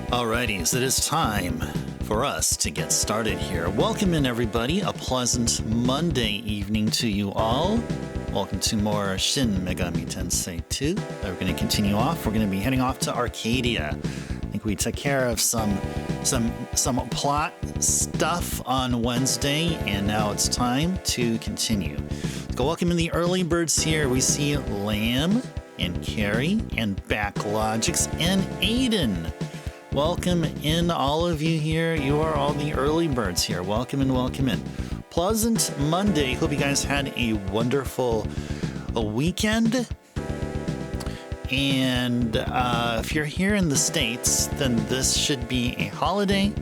Alrighty, so it is time for us to get started here. Welcome in, everybody. A pleasant Monday evening to you all. Welcome to more Shin Megami Tensei II. We're going to continue off. We're going to be heading off to Arcadia. I think we took care of some plot stuff on Wednesday, and now it's time to continue. Let's go welcome in the early birds here. We see Lamb and Carrie and Backlogics and Aiden. Welcome in, all of you here. You are all the early birds here. Welcome in, welcome in. Pleasant Monday. Hope you guys had a wonderful weekend. And if you're here in the States, then this should be a holiday.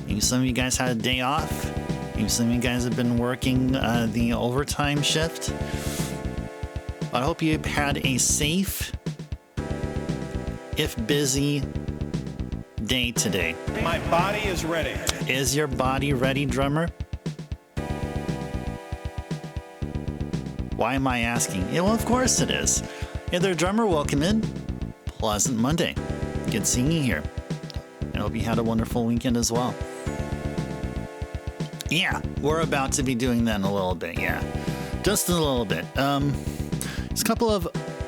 Maybe some of you guys had a day off. Maybe some of you guys have been working the overtime shift. I hope you had a safe, if busy, day today. My body is ready. Is your body ready, drummer? Why am I asking? Yeah, well, of course it is. Hey there, drummer. Welcome in. Pleasant Monday. Good seeing you here. I hope you had a wonderful weekend as well. Yeah, we're about to be doing that in a little bit. Yeah, just a little bit. Just a couple of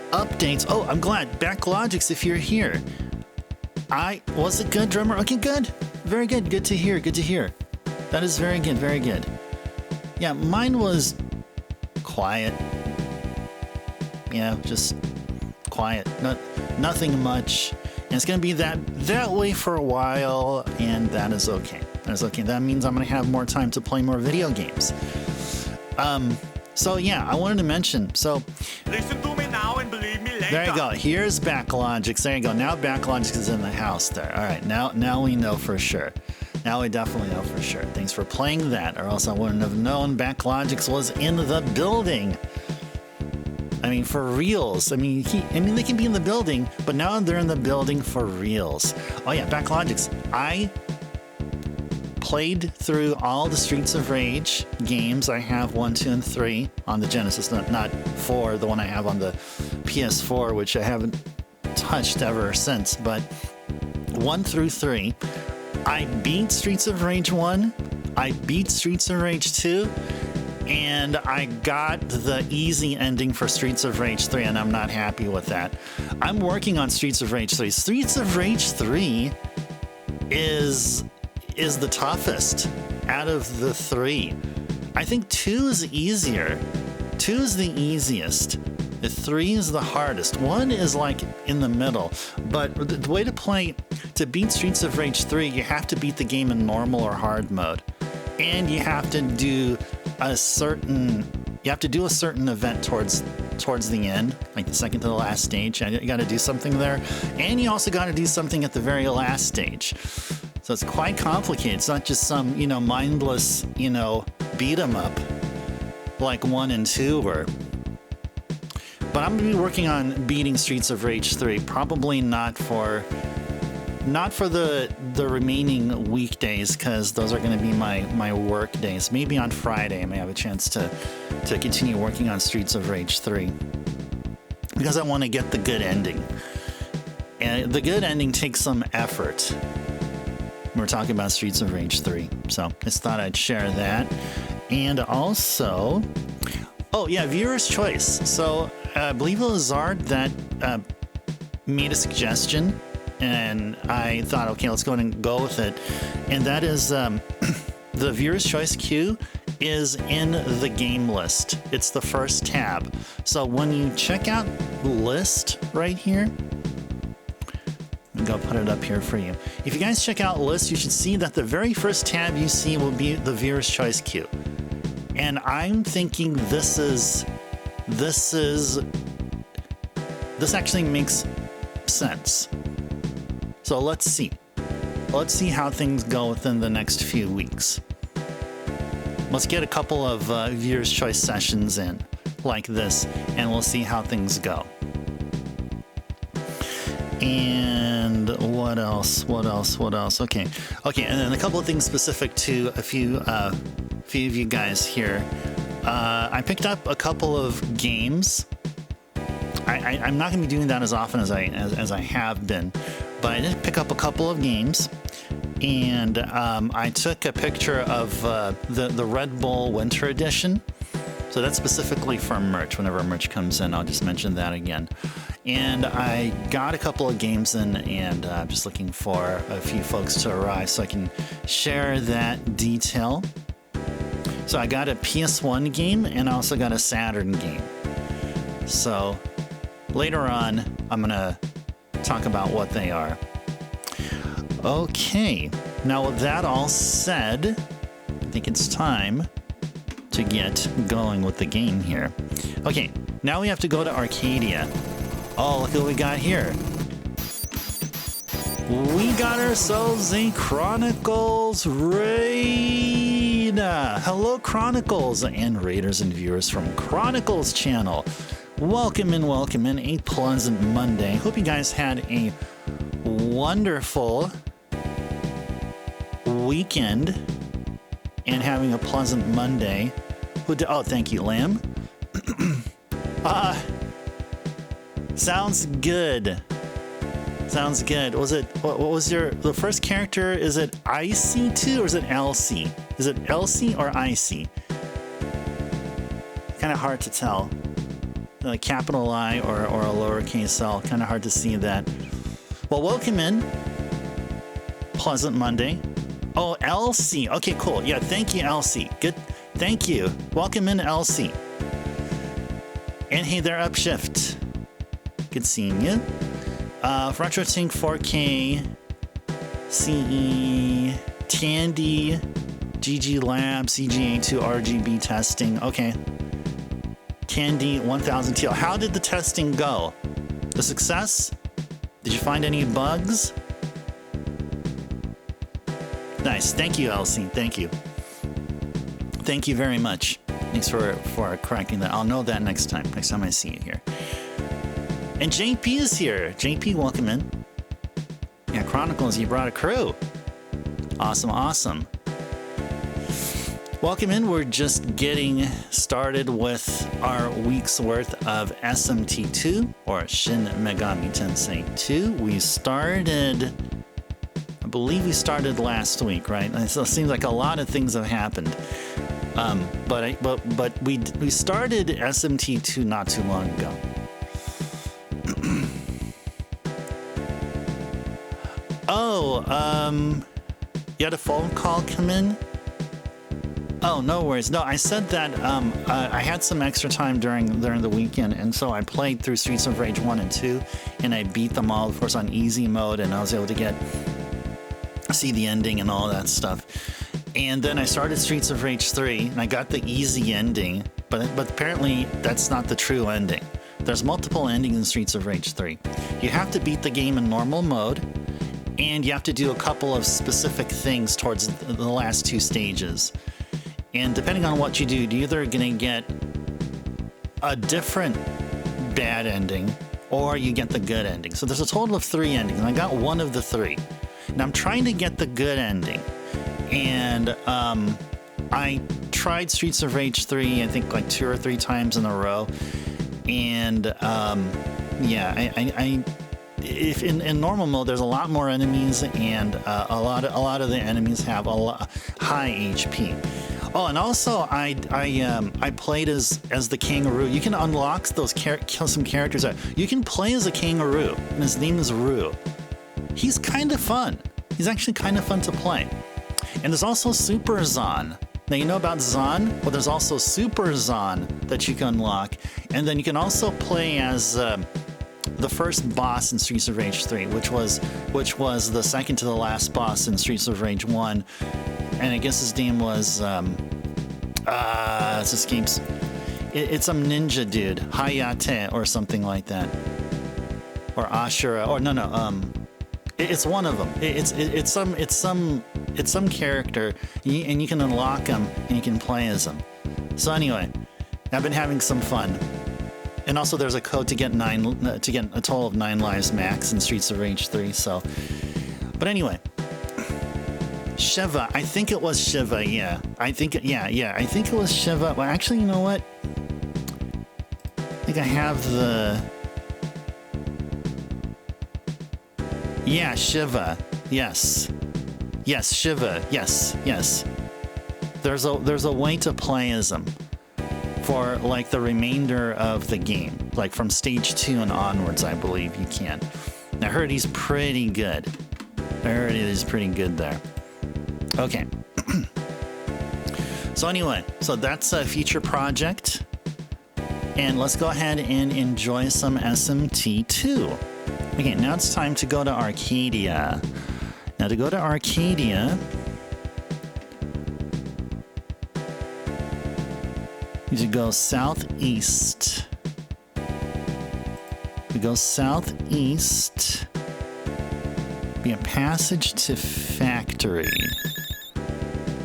updates. Oh, I'm glad. Backlogics, if you're here. Was it good, drummer? Okay, good. Very good. Good to hear. Good to hear. That is very good. Very good. Yeah, mine was quiet. Yeah, just quiet. Nothing much. And it's going to be that way for a while, and that is okay. That is okay. That means I'm going to have more time to play more video games. So yeah, I wanted to mention. So listen to me now and believe me later. There you go. Here's Backlogics. There you go. Now Backlogics is in the house there. All right. Now we know for sure. Now we definitely know for sure. Thanks for playing that, or else I wouldn't have known Backlogics was in the building. I mean, for reals. I mean, they can be in the building, but now they're in the building for reals. Oh yeah, Backlogics. I played through all the Streets of Rage games. I have 1, 2, and 3 on the Genesis, not 4, the one I have on the PS4, which I haven't touched ever since, but 1 through 3. I beat Streets of Rage 1, I beat Streets of Rage 2, and I got the easy ending for Streets of Rage 3, and I'm not happy with that. I'm working on Streets of Rage 3. Streets of Rage 3 is the toughest out of the 3. I think 2 is easier. 2 is the easiest. The 3 is the hardest. 1 is like in the middle. But the way to beat Streets of Rage 3, you have to beat the game in normal or hard mode. And you have to do a certain event towards the end, like the second to the last stage. You got to do something there. And you also got to do something at the very last stage. So it's quite complicated. It's not just some, mindless, beat 'em up like 1 and 2 were. But I'm going to be working on beating Streets of Rage 3, probably not for the remaining weekdays, because those are going to be my work days. Maybe on Friday I may have a chance to continue working on Streets of Rage 3, because I want to get the good ending. And the good ending takes some effort. We're talking about Streets of Rage 3, so I just thought I'd share that. And also, oh yeah, viewer's choice. So I believe it was Zard that made a suggestion, and I thought, okay, let's go ahead and go with it. And that is the viewer's choice queue is in the game list. It's the first tab. So when you check out the list right here, go put it up here for you. If you guys check out lists, you should see that the very first tab you see will be the viewer's choice queue. And I'm thinking this actually makes sense. So let's see how things go within the next few weeks. Let's get a couple of viewer's choice sessions in like this, and we'll see how things go. And what else? Okay, and then a couple of things specific to a few of you guys here. I picked up a couple of games. I'm not going to be doing that as often as I have been, but I did pick up a couple of games. And I took a picture of the Red Bull Winter Edition. So that's specifically for merch. Whenever merch comes in, I'll just mention that again. And I got a couple of games in, and I'm just looking for a few folks to arrive so I can share that detail. So I got a PS1 game, and I also got a Saturn game. So later on, I'm going to talk about what they are. Okay, now with that all said, I think it's time to get going with the game here. Okay, now we have to go to Arcadia. Oh, look what we got here. We got ourselves a Chronicles raid. Hello, Chronicles and raiders and viewers from Chronicles channel. Welcome in, a pleasant Monday. Hope you guys had a wonderful weekend and having a pleasant Monday. Oh, thank you, Lamb. Sounds good. Sounds good. Was it, what was the first character? Is it IC2 or is it LC? Is it LC or IC? Kind of hard to tell. A capital I or a lowercase l. Kind of hard to see that. Well, welcome in. Pleasant Monday. Oh, LC. Okay, cool. Yeah, thank you, LC. Good. Thank you. Welcome in, LC. And hey there, Upshift. Good seeing you. RetroTink 4K, CE, Tandy, GG Lab, CGA2 RGB testing. Okay. Tandy 1000 TL. How did the testing go? The success? Did you find any bugs? Nice. Thank you, Elsie. Thank you. Thank you very much. Thanks for correcting that. I'll know that next time I see you here. And JP is here. JP, welcome in. Yeah, Chronicles, you brought a crew. Awesome, awesome. Welcome in. We're just getting started with our week's worth of SMT2, or Shin Megami Tensei II. I believe we started last week, right? So it seems like a lot of things have happened. But we started SMT2 not too long ago. You had a phone call come in? Oh, no worries. No, I said that I had some extra time during the weekend, and so I played through Streets of Rage 1 and 2, and I beat them all, of course, on easy mode, and I was able to see the ending and all that stuff. And then I started Streets of Rage 3, and I got the easy ending, but apparently that's not the true ending. There's multiple endings in Streets of Rage 3. You have to beat the game in normal mode, and you have to do a couple of specific things towards the last two stages. And depending on what you do, you're either going to get a different bad ending, or you get the good ending. So there's a total of 3 endings, and I got one of the 3. And I'm trying to get the good ending. And I tried Streets of Rage 3, I think like 2 or 3 times in a row. And yeah, if in normal mode, there's a lot more enemies, and a lot of the enemies have high HP. Oh, and also I played as the kangaroo. You can unlock those some characters. You can play as a kangaroo, and his name is Rue. He's kind of fun. He's actually kind of fun to play. And there's also Super Zon. Now, you know about Zon? Well, there's also Super Zon that you can unlock. And then you can also play as the first boss in Streets of Rage 3, which was the second to the last boss in Streets of Rage 1. And I guess his name was it's escapes. It's some ninja dude, Hayate or something like that, or Ashura, or no. It's one of them. It's some character, and you can unlock him and you can play as him. So anyway, I've been having some fun. And also, there's a code to get a total of 9 lives max in Streets of Rage 3. So, but anyway, Shiva. I think it was Shiva. Yeah, I think it was Shiva. Well, actually, you know what? I think I have the. Yeah, Shiva. Yes. Yes, Shiva. Yes, yes. There's a way to play as him for like the remainder of the game. Like from stage 2 and onwards, I believe you can. I heard he's pretty good. I heard he's pretty good there. Okay. So anyway, so that's a future project. And let's go ahead and enjoy some SMT2. Okay, now it's time to go to Arcadia. Now to go to Arcadia, you should go southeast. We go southeast. Be a passage to factory.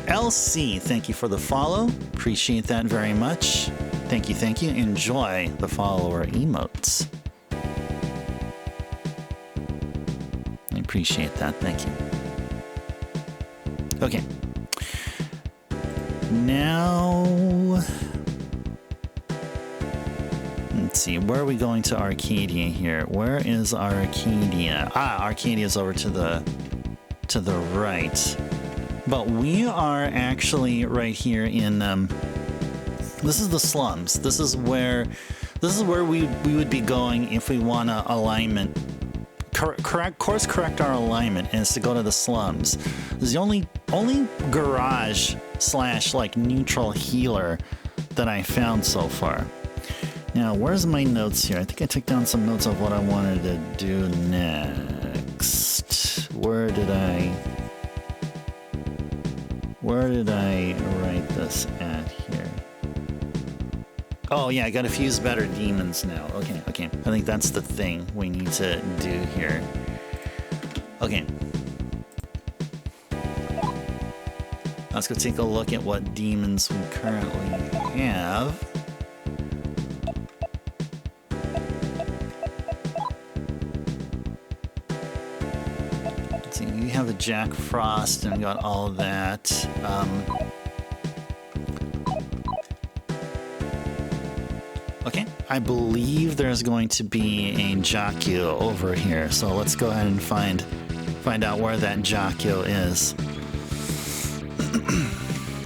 LC, thank you for the follow. Appreciate that very much. Thank you, thank you. Enjoy the follower emotes. I appreciate that, thank you. Okay. Now, let's see, where are we going to Arcadia here? Where is Arcadia? Ah, Arcadia is over to the right. But we are actually right here in this is the slums. This is where we would be going if we want to alignment course correct our alignment, and it's to go to the slums. This is the only garage / like neutral healer that I found so far. Now, where's my notes here? I think I took down some notes of what I wanted to do next. Where did I write this at here? Oh yeah, I gotta fuse better demons now. Okay. I think that's the thing we need to do here. Okay. Let's go take a look at what demons we currently have. Let's see, we have a Jack Frost and we got all of that. Okay, I believe there's going to be a Jakyo over here, so let's go ahead and find out where that Jakyo is.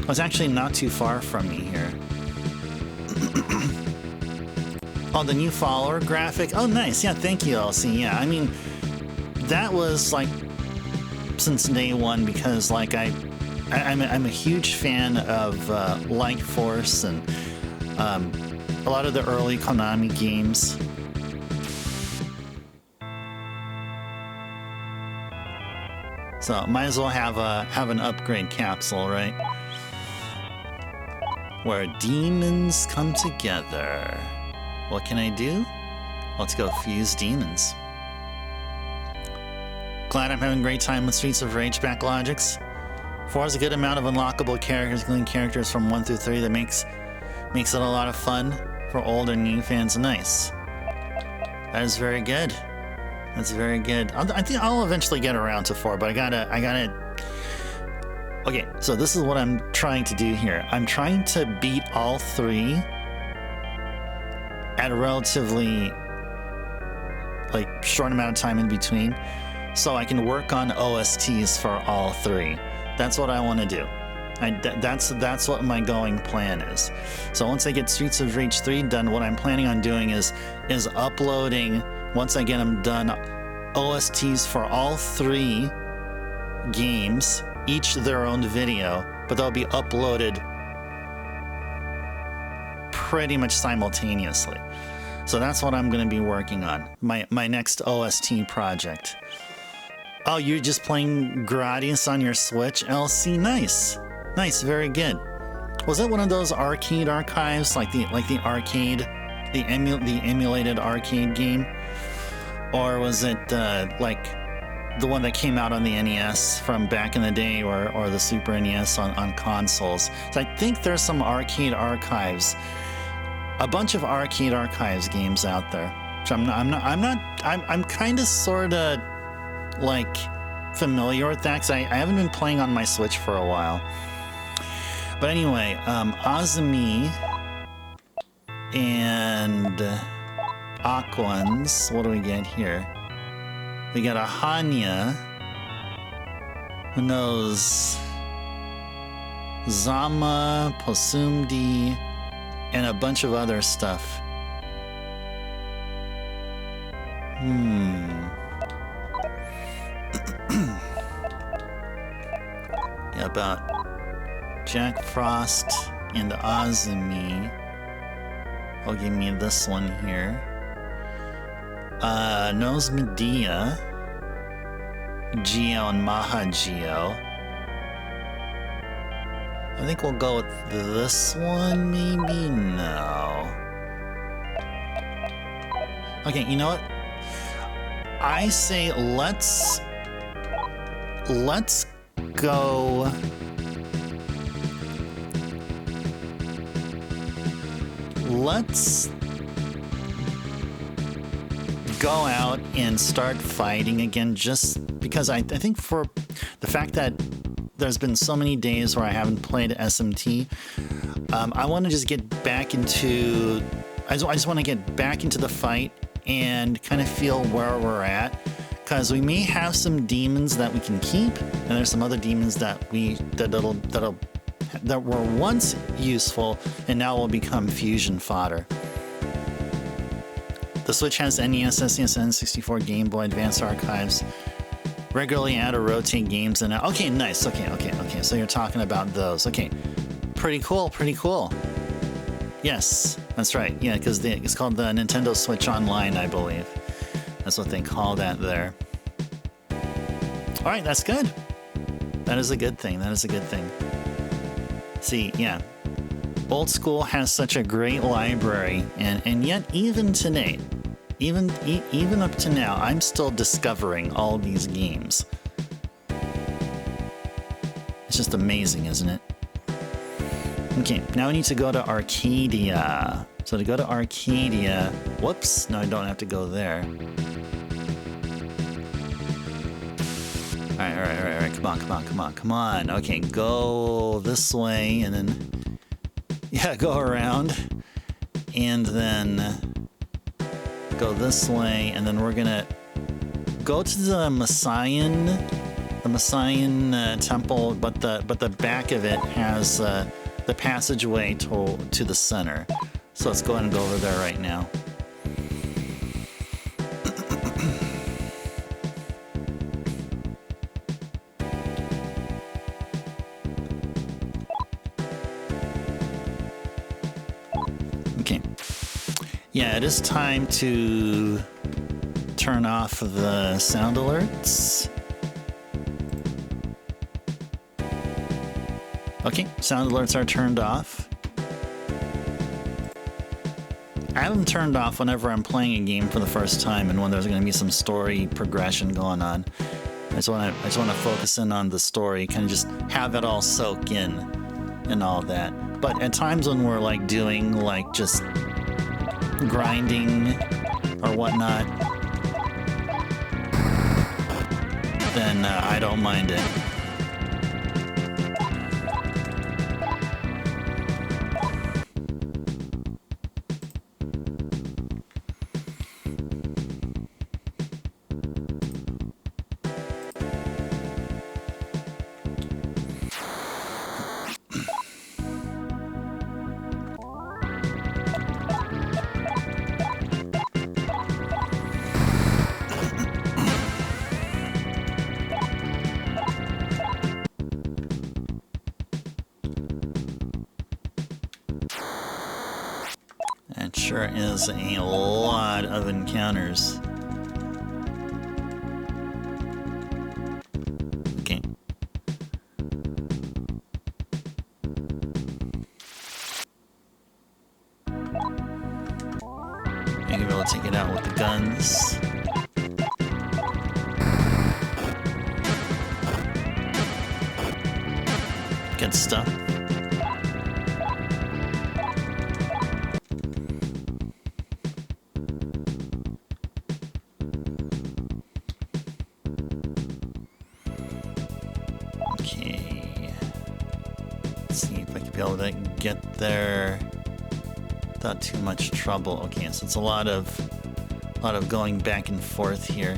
It's actually not too far from me here. Oh, the new follower graphic. Oh, nice. Yeah, thank you, LC. Yeah, I mean, that was like since day one because like I'm a huge fan of Light Force and a lot of the early Konami games. So might as well have an upgrade capsule, right? Where demons come together. What can I do? Let's go fuse demons. Glad I'm having a great time with Streets of Rage Backlogics. 4 has a good amount of unlockable characters, including characters from 1 through 3 that makes it a lot of fun for old and new fans. Nice. That is very good. That's very good. I think I'll eventually get around to 4, but I gotta. Okay, so this is what I'm trying to do here. I'm trying to beat all 3 at a relatively like short amount of time in between, so I can work on OSTs for all 3. That's what I want to do. That's what my going plan is. So once I get Streets of Rage 3 done, what I'm planning on doing is uploading, once I get them done, OSTs for all 3 games, each their own video, but they'll be uploaded pretty much simultaneously. So that's what I'm going to be working on, my next OST project. Oh, you're just playing Gradius on your Switch, LC? Nice. Nice, very good. Was it one of those arcade archives, like the arcade, the emulated arcade game, or was it like the one that came out on the NES from back in the day, or the Super NES on consoles? So I think there's some arcade archives, a bunch of arcade archives games out there. So I'm kind of sort of like familiar with that, because I haven't been playing on my Switch for a while. But anyway, Azumi and Aquans, what do we get here? We got a Hanya. Who knows? Zama, Posumdi, and a bunch of other stuff. Yeah, about Jack Frost and Azumi. I'll give me this one here. Nose Medea, Geo and Maha Geo. I think we'll go with this one, maybe? No. Okay, you know what? I say let's go. Let's go out and start fighting again, just because I think for the fact that there's been so many days where I haven't played SMT, I want to just get back into... I just want to get back into the fight and kind of feel where we're at, because we may have some demons that we can keep, and there's some other demons that were once useful and now will become fusion fodder. The Switch has NES, SNES, N64, Game Boy, Advance Archives. Regularly add or rotate games and okay, nice. Okay. So you're talking about those. Okay, pretty cool. Yes, that's right. Yeah, because it's called the Nintendo Switch Online, I believe. That's what they call that there. All right, that's good. That is a good thing. See, yeah. Old School has such a great library, and yet even today, even up to now, I'm still discovering all these games. It's just amazing, isn't it? Okay, now we need to go to Arcadia. So to go to Arcadia, whoops, no, I don't have to go there. All right, come on. Okay, go this way, and then, yeah, go around, and then go this way, and then we're gonna go to the Messian temple, but the back of it has the passageway to the center. So let's go ahead and go over there right now. Okay. Yeah, it is time to turn off the sound alerts. Okay, sound alerts are turned off. I have them turned off whenever I'm playing a game for the first time and when there's going to be some story progression going on. I just want to focus in on the story, kind of just have it all soak in and all that. But at times when we're like doing like just grinding or whatnot, then I don't mind it. It sure is a lot of encounters. Okay. Maybe we'll take it out with the guns. Good stuff. To get there without too much trouble. Okay, so it's a lot of going back and forth here.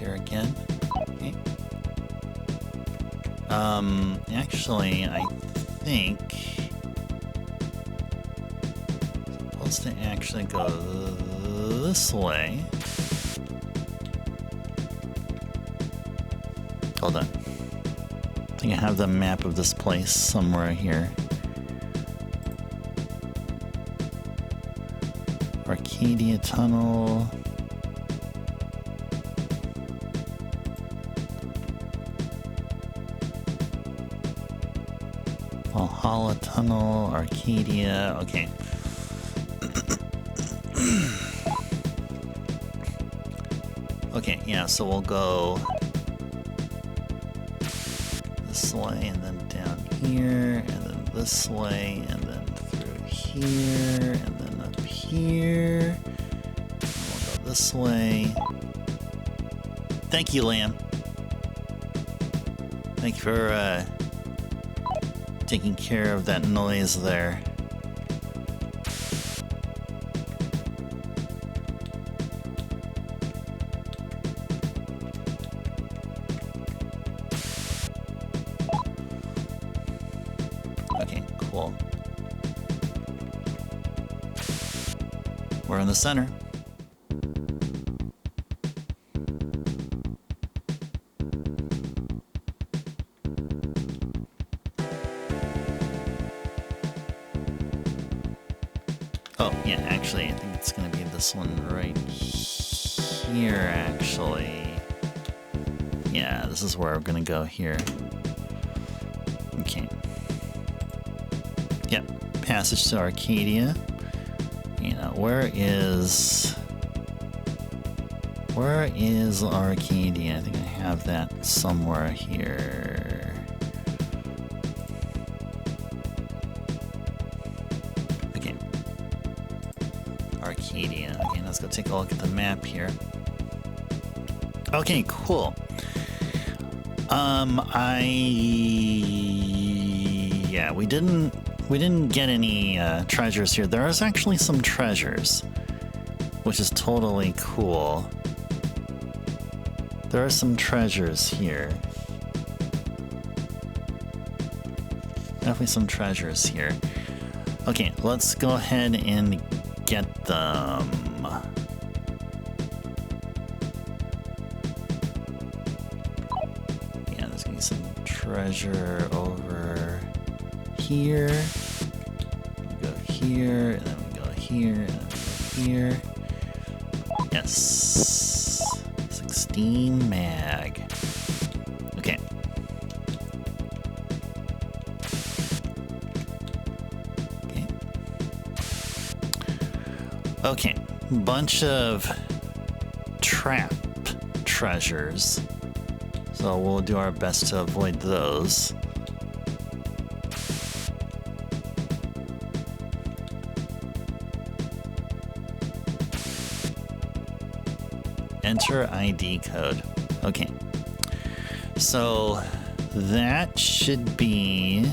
here again. Okay. Actually, I think supposed to actually go this way. Hold on. I think I have the map of this place somewhere here. Arcadia Tunnel. Valhalla Tunnel, Arcadia. Okay. Okay, yeah, so we'll go this way and then down here and then this way and then through here and then up here. And we'll go this way. Thank you, Lamb. Thank you for taking care of that noise there. Okay, cool. We're in the center. Oh, yeah, actually, I think it's going to be this one right here, actually. Yeah, this is where we're going to go here. Okay. Yep, passage to Arcadia. You know, where is Arcadia? I think I have that somewhere here. Okay. Arcadia. Okay, let's go take a look at the map here. Okay, cool. Yeah, we didn't get any treasures here. There is actually some treasures, which is totally cool. There are some treasures here. Definitely some treasures here. Okay, let's go ahead and get them. Yeah, there's gonna be some treasure over here. We go here, and then we go here, and then we go here. Yes. 16 mag. Okay. Okay. Okay. Bunch of trap treasures. So we'll do our best to avoid those. Enter ID code. Okay. So that should be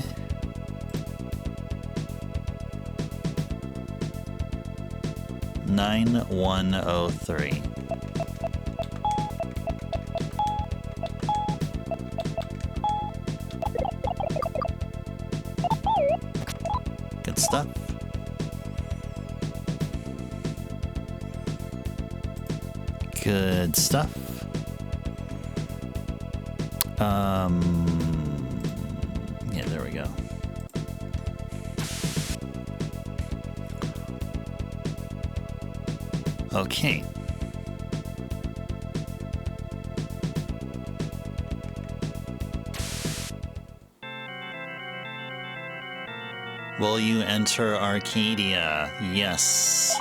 9103. Good stuff. Good stuff. Yeah, there we go. Okay. Will you enter Arcadia? Yes.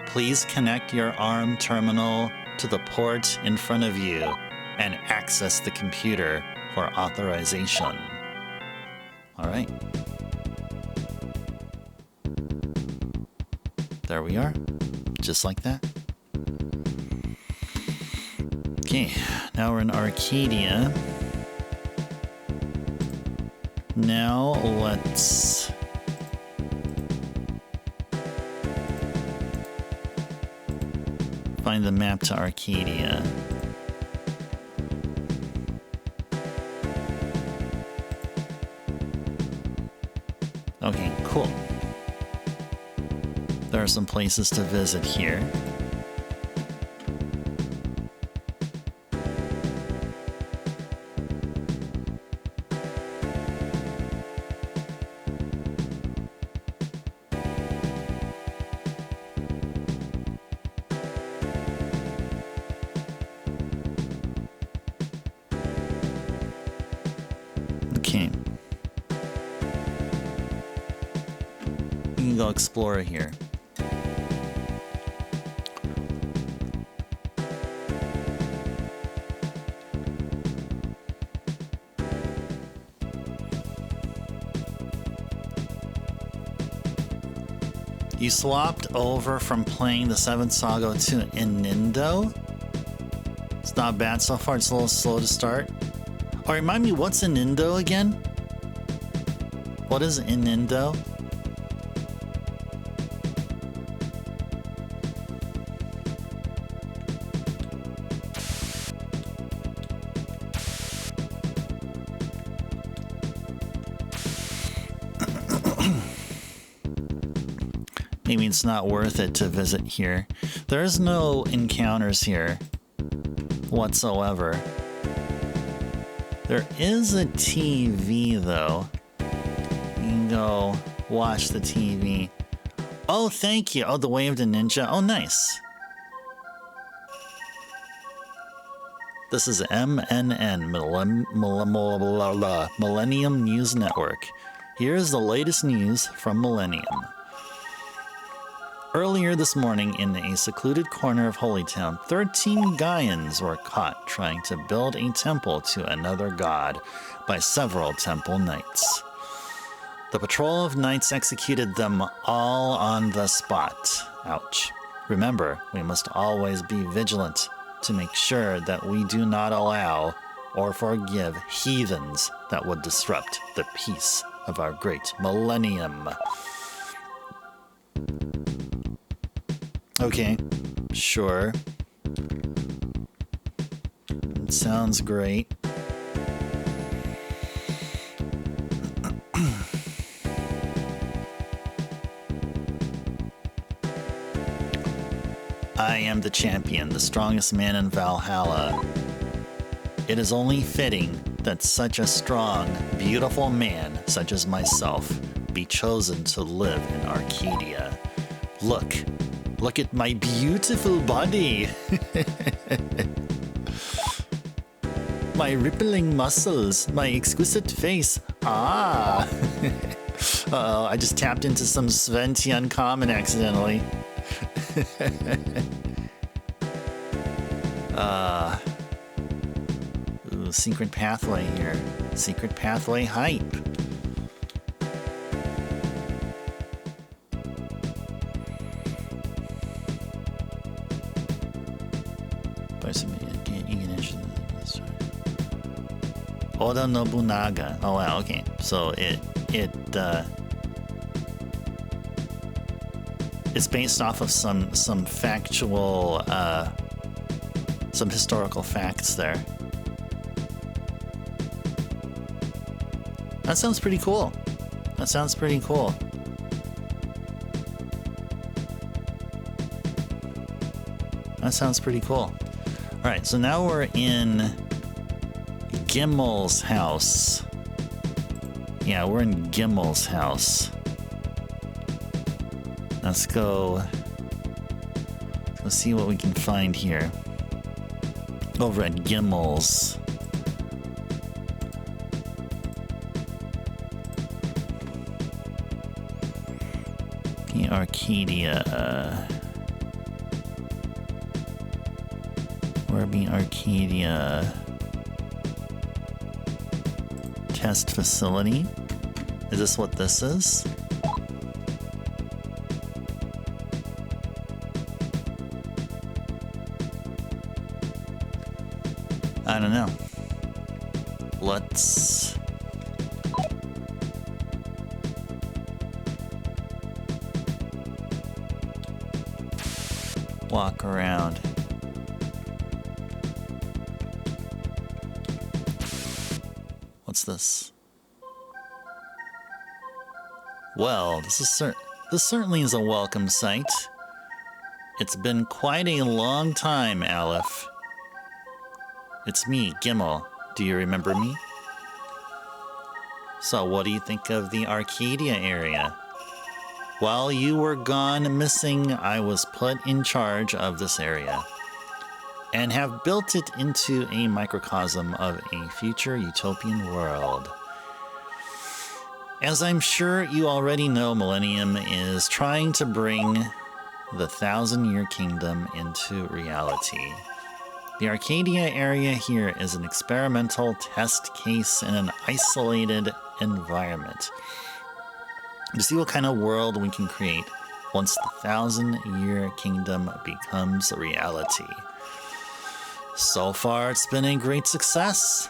Please connect your ARM terminal to the port in front of you and access the computer for authorization. All right. There we are. Just like that. Okay, now we're in Arcadia. Now let's find find the map to Arcadia. Okay, cool. There are some places to visit here. Okay. We can go explore here. You swapped over from playing the 7th Saga to Inindo? It's not bad so far, it's a little slow to start. Oh, remind me, what's Inindo again? What is Inindo? Maybe it's not worth it to visit here. There's no encounters here whatsoever. There is a TV though. You can go watch the TV. Oh, thank you. Oh, the Way of the Ninja. Oh, nice. This is MNN, Millennium News Network. Here's the latest news from Millennium. Earlier this morning, in a secluded corner of Holytown, 13 Gaians were caught trying to build a temple to another god by several temple knights. The patrol of knights executed them all on the spot. Ouch. Remember, we must always be vigilant to make sure that we do not allow or forgive heathens that would disrupt the peace of our great millennium. Okay, sure. It sounds great. I am the champion, the strongest man in Valhalla. It is only fitting that such a strong, beautiful man such as myself be chosen to live in Arcadia. Look at my beautiful body. My rippling muscles, my exquisite face. Ah. Uh-oh, I just tapped into some Sventi Uncommon accidentally. Ooh, secret pathway here. Secret pathway hype. Oda Nobunaga. Oh wow, okay. So it's based off of some factual some historical facts there. That sounds pretty cool. That sounds pretty cool. That sounds pretty cool. All right, so now we're in Gimmel's house. Yeah, we're in Gimmel's house. Let's go. Let's see what we can find here. Over at Gimmel's. Okay, Arcadia. We're being Arcadia. Test facility. Is this what this is? I don't know. Let's walk around. this? Well, this certainly is a welcome sight. It's been quite a long time, Aleph. It's me, Gimmel. Do you remember me? So what do you think of the Arcadia area? While you were gone missing, I was put in charge of this area and have built it into a microcosm of a future utopian world. As I'm sure you already know, Millennium is trying to bring the 1,000-Year Kingdom into reality. The Arcadia area here is an experimental test case in an isolated environment to see what kind of world we can create once the 1,000-Year Kingdom becomes reality. So far, it's been a great success.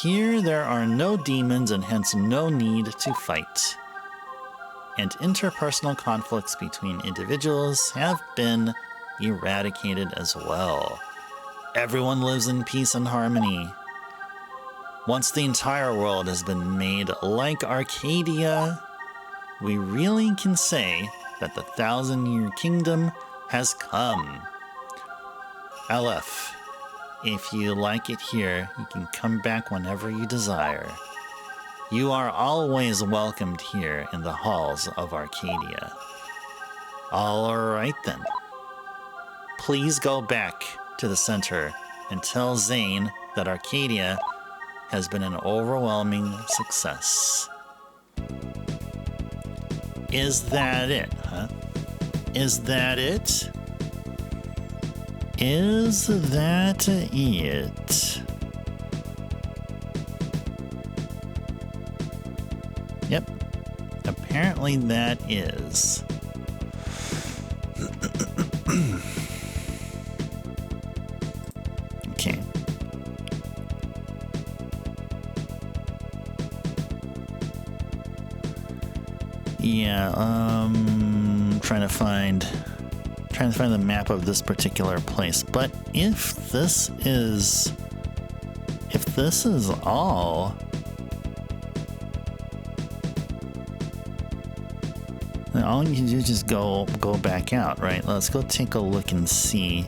Here, there are no demons and hence no need to fight. And interpersonal conflicts between individuals have been eradicated as well. Everyone lives in peace and harmony. Once the entire world has been made like Arcadia, we really can say that the 1,000-Year Kingdom has come. Aleph, if you like it here, you can come back whenever you desire. You are always welcomed here in the halls of Arcadia. All right then. Please go back to the center and tell Zane that Arcadia has been an overwhelming success. Is that it, huh? Is that it? Is that it? Yep. Apparently that is. Okay. Yeah, trying to find the map of this particular place. But if this is all, then all you can do is just go back out, right? Let's go take a look and see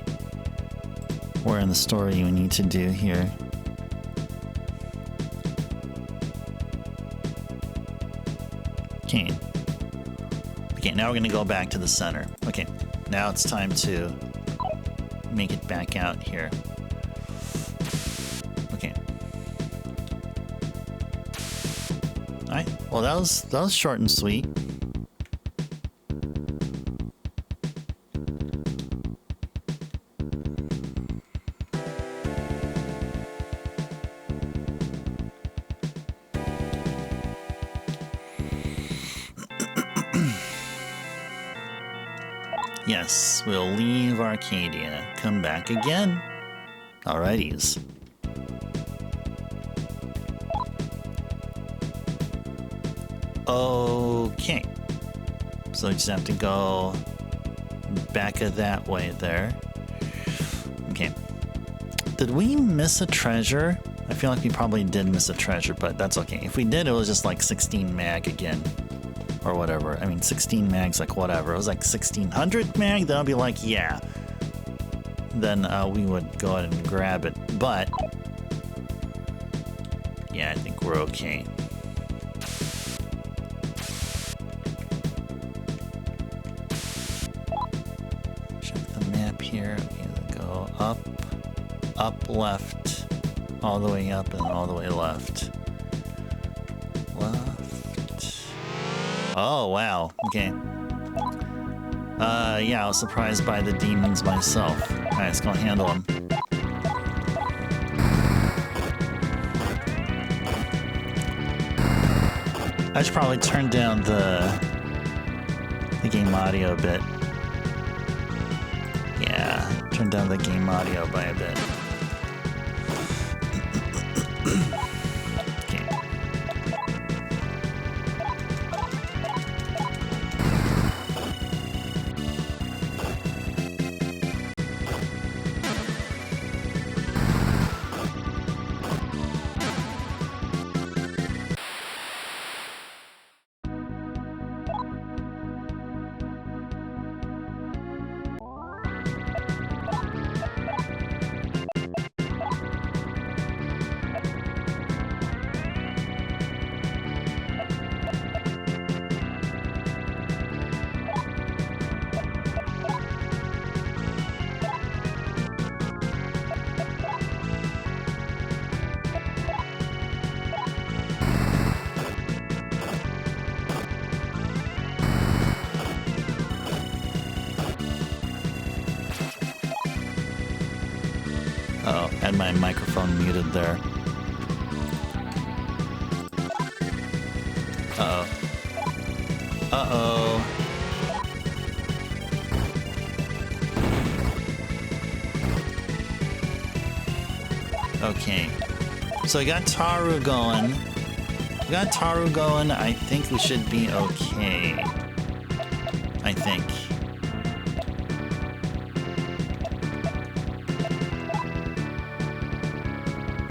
where in the story we need to do here. Okay, now we're gonna go back to the center. Okay, now it's time to make it back out here. Okay. Alright, well that was short and sweet. Yes, we'll leave Arcadia. Come back again. Alrighties. Okay. So we just have to go back of that way there. Okay. Did we miss a treasure? I feel like we probably did miss a treasure, but that's okay. If we did, it was just like 16 mag again. Or whatever. I mean, 16 mags, like whatever. It was like 1600 mag, then I'll be like, yeah. Then we would go ahead and grab it. But, yeah, I think we're okay. Check the map here. Okay, go up, left, all the way up, and all the way left. Oh, wow. Okay. Yeah, I was surprised by the demons myself. Alright, let's go handle them. I should probably turn down the game audio a bit. Yeah, turn down the game audio by a bit. Oh, had my microphone muted there. Uh-oh. Uh-oh. Okay. So I got Taru going. I think we should be okay. I think.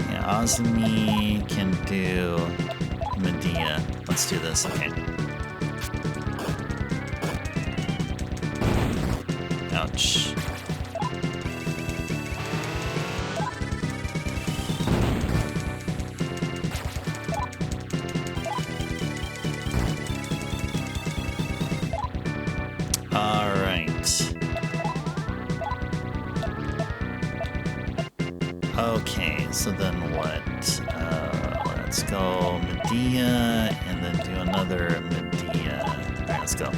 Yeah, Azumi can do Medea. Let's do this, okay. Ouch. Okay, so then what? Let's go Medea, and then do another Medea. Alright, let's go.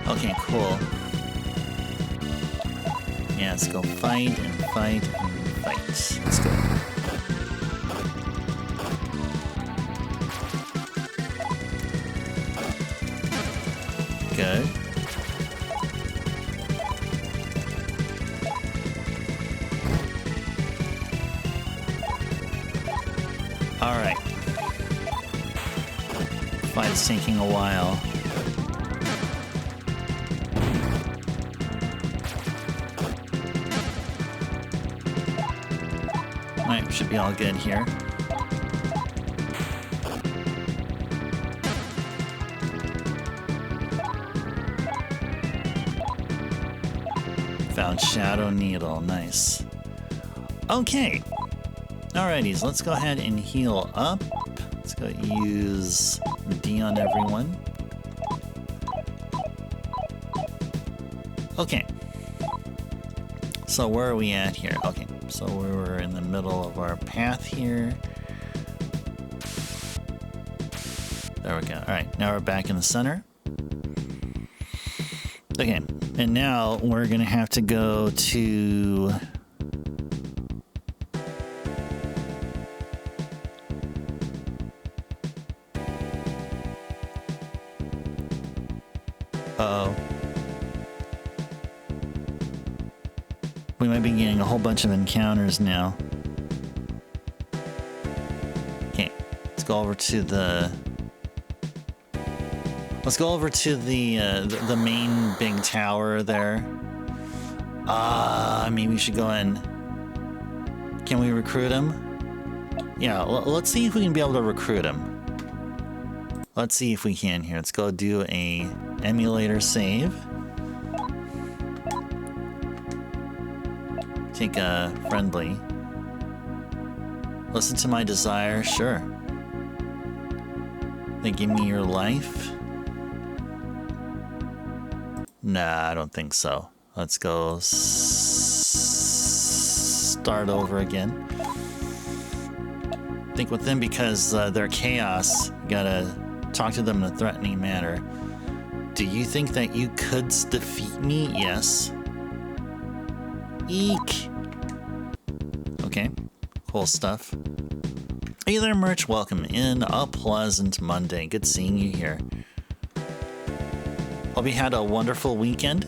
Okay, cool. Yeah, let's go fight and fight and fight. Let's go. Good. Alright. Fight's taking a while. Alright, should be all good here. Found Shadow Needle, nice. Okay. Alrighties, let's go ahead and heal up. Let's go use D on everyone. Okay. So where are we at here? Okay, so we were in the middle of our path here. There we go. Alright, now we're back in the center. Okay, and now we're gonna have to go to... Uh-oh. We might be getting a whole bunch of encounters now. Okay, let's go over to the... Let's go over to the main big tower there. Maybe we should go in. Can we recruit him? Yeah, let's see if we can be able to recruit him. Let's see if we can here. Let's go do a emulator save. Take a friendly. Listen to my desire, sure. Then give me your life. Nah, I don't think so. Let's go start over again. I think with them, because they're chaos, you gotta talk to them in a threatening manner. Do you think that you could defeat me? Yes. Eek. Okay, cool stuff. Hey there, Merch. Welcome in. A pleasant Monday. Good seeing you here. Hope you had a wonderful weekend.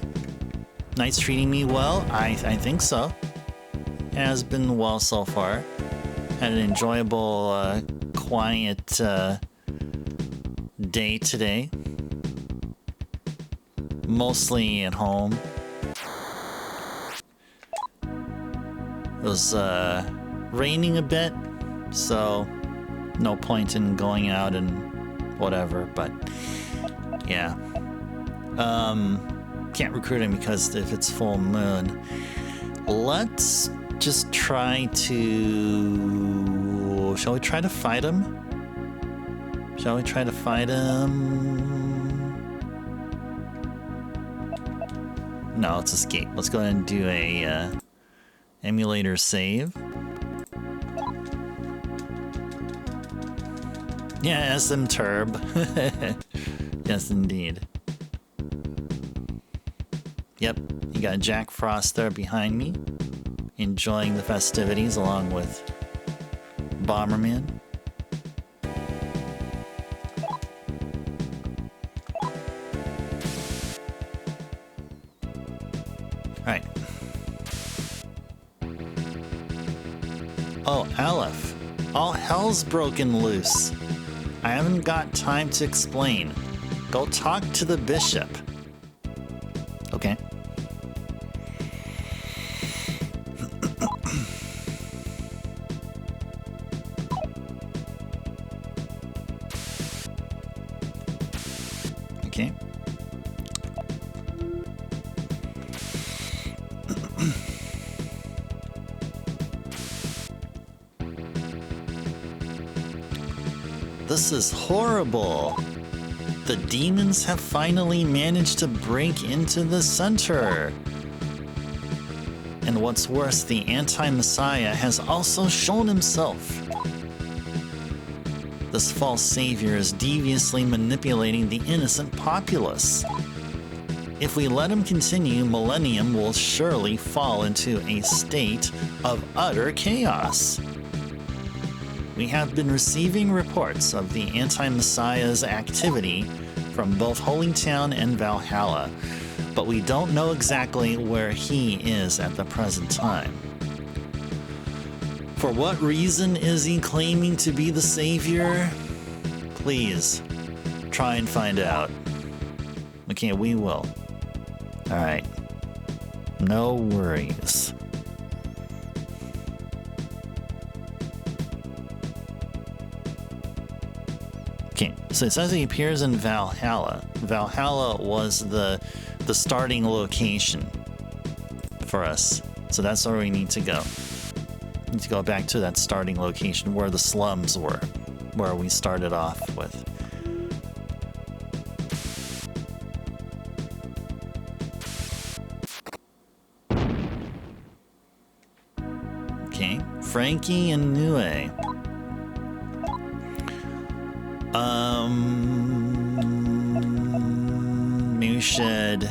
Night's treating me well. I think so. It has been well so far. Had an enjoyable, quiet day today. Mostly at home. It was raining a bit, so no point in going out and whatever, but yeah. Can't recruit him because if it's full moon. Let's just try to... Shall we try to fight him? Shall we try to fight him? No, let's escape. Let's go ahead and do a emulator save. Yeah, SM Turb. Yes, indeed. Yep, you got Jack Frost there behind me, enjoying the festivities along with Bomberman. Alright. Oh, Aleph. All hell's broken loose. I haven't got time to explain. Go talk to the bishop. Okay. Okay. This is horrible. The demons have finally managed to break into the center. And what's worse, the anti-messiah has also shown himself. This false savior is deviously manipulating the innocent populace. If we let him continue, Millennium will surely fall into a state of utter chaos. We have been receiving reports of the anti-messiah's activity from both Holy Town and Valhalla, but we don't know exactly where he is at the present time. For what reason is he claiming to be the savior? Please, try and find out. Okay, we will. Alright. No worries. Okay, so it says he appears in Valhalla. Valhalla was the starting location for us. So that's where we need to go. We need to go back to that starting location where the slums were, where we started off with. Okay, Frankie and Nue. We should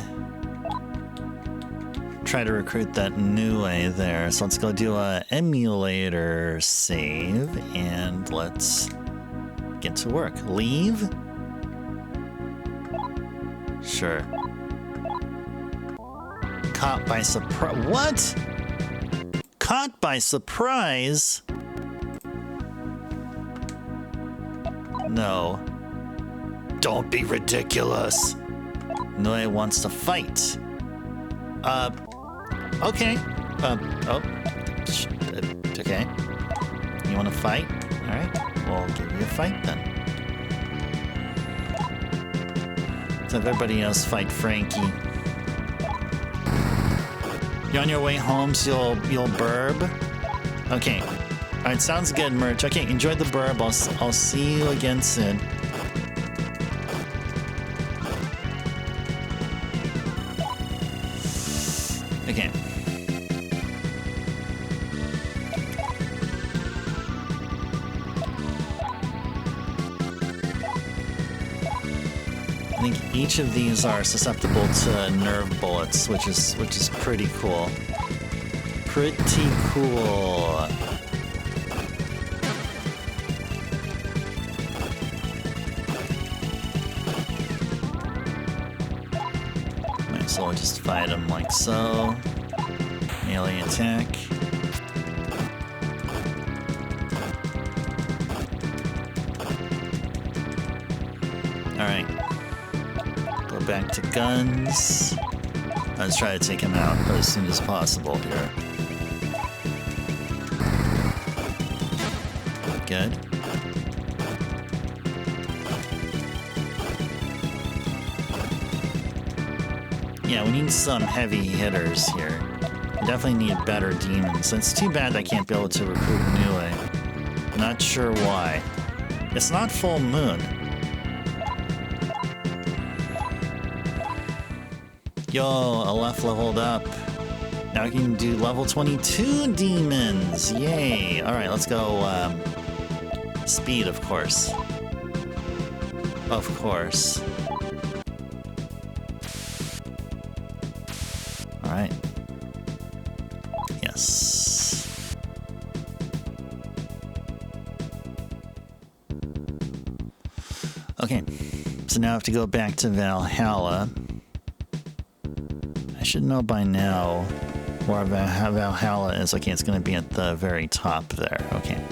try to recruit that Nue there. So let's go do a emulator save and let's get to work. Leave? Sure. Caught by surprise. What? Caught by surprise? No. Don't be ridiculous. Nue wants to fight. Okay. Okay. You want to fight? Alright. We'll give you a fight then. Let's have everybody else fight Frankie. You on your way home, so you'll burb? Okay. Alright, sounds good, Merch. Okay, enjoy the burb. I'll see you again soon. Okay. I think each of these are susceptible to nerve bullets, which is pretty cool. Pretty cool. Alright, so we'll just fight him like so. Melee attack. Alright. Go back to guns. Let's try to take him out as soon as possible here. Good. Yeah, we need some heavy hitters here. We definitely need better demons. It's too bad I can't be able to recruit Nue. Not sure why. It's not full moon. Yo, Aleph leveled up. Now I can do level 22 demons. Yay. Alright, let's go. Speed, of course. Of course. All right. Yes. Okay. So now I have to go back to Valhalla. I should know by now where Valhalla is. Okay, it's going to be at the very top there. Okay.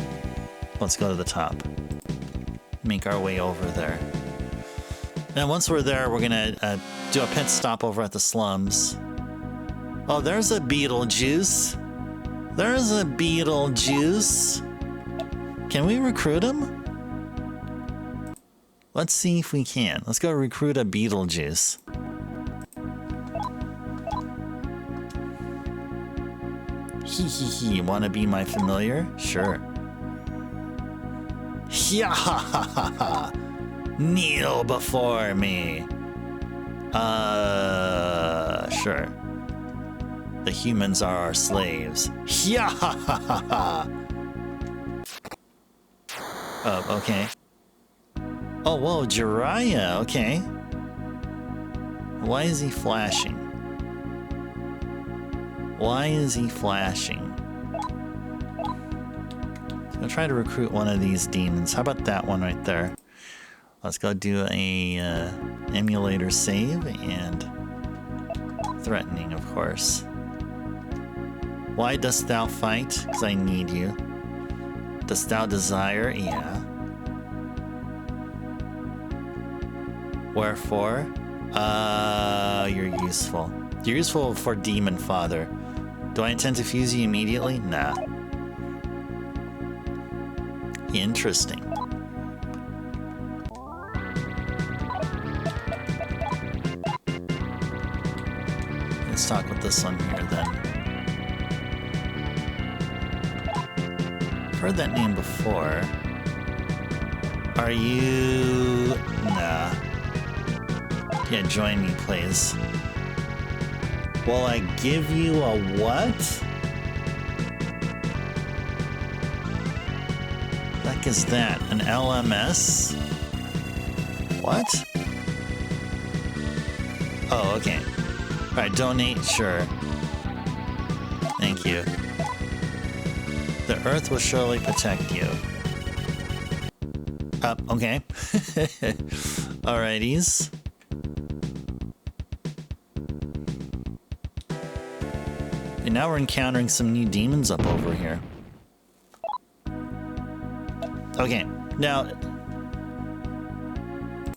Let's go to the top. Make our way over there. And once we're there, we're going to do a pit stop over at the slums. Oh, there's a Beetlejuice. There's a Beetlejuice. Can we recruit him? Let's see if we can. Let's go recruit a Beetlejuice. Hee. Wanna be my familiar? Sure. Yeah, ha ha ha ha. Kneel before me. Sure. The humans are our slaves. Yeah, ha ha ha ha. Oh, okay. Oh, whoa, Jiraiya, okay. Why is he flashing? Why is he flashing? I'm gonna try to recruit one of these demons. How about that one right there? Let's go do a emulator save and threatening, of course. Why dost thou fight? Because I need you. Dost thou desire? Yeah. Wherefore? You're useful. You're useful for Demon Father. Do I intend to fuse you immediately? Nah. Interesting. Let's talk with this one here then. Heard that name before. Are you... Nah. Yeah, join me, please. Will I give you a what? The heck is that? An LMS? What? Oh, okay. Alright, donate, sure. Thank you. The earth will surely protect you. Okay. Alrighties. And now we're encountering some new demons up over here. Okay, now...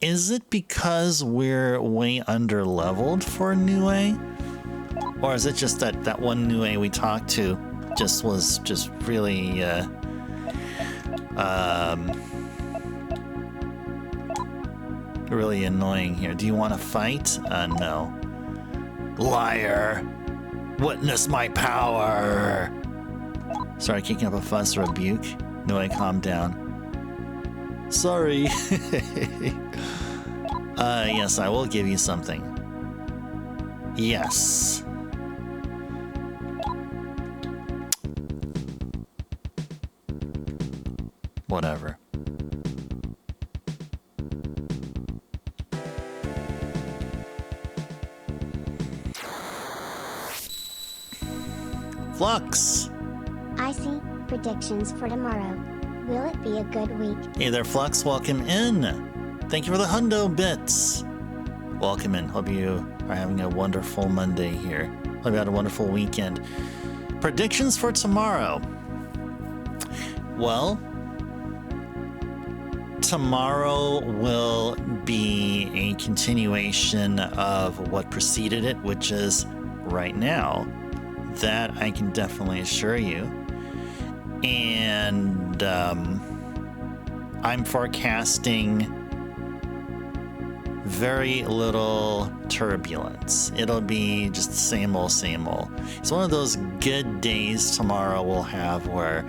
Is it because we're way under-leveled for Nue? Or is it just that that one Nue we talked to was just really, really annoying here? Do you want to fight? No. Liar! Witness my power! Sorry, kicking up a fuss or rebuke. Nue, calm down. Sorry. Yes, I will give you something. Yes. Whatever. Flux! I see. Predictions for tomorrow. Will it be a good week? Hey there, Flux. Welcome in. Thank you for the hundo bits. Welcome in. Hope you are having a wonderful Monday here. Hope you had a wonderful weekend. Predictions for tomorrow. Well, tomorrow will be a continuation of what preceded it, which is right now. That I can definitely assure you. And I'm forecasting very little turbulence. It'll be just the same old, same old. It's one of those good days tomorrow we'll have where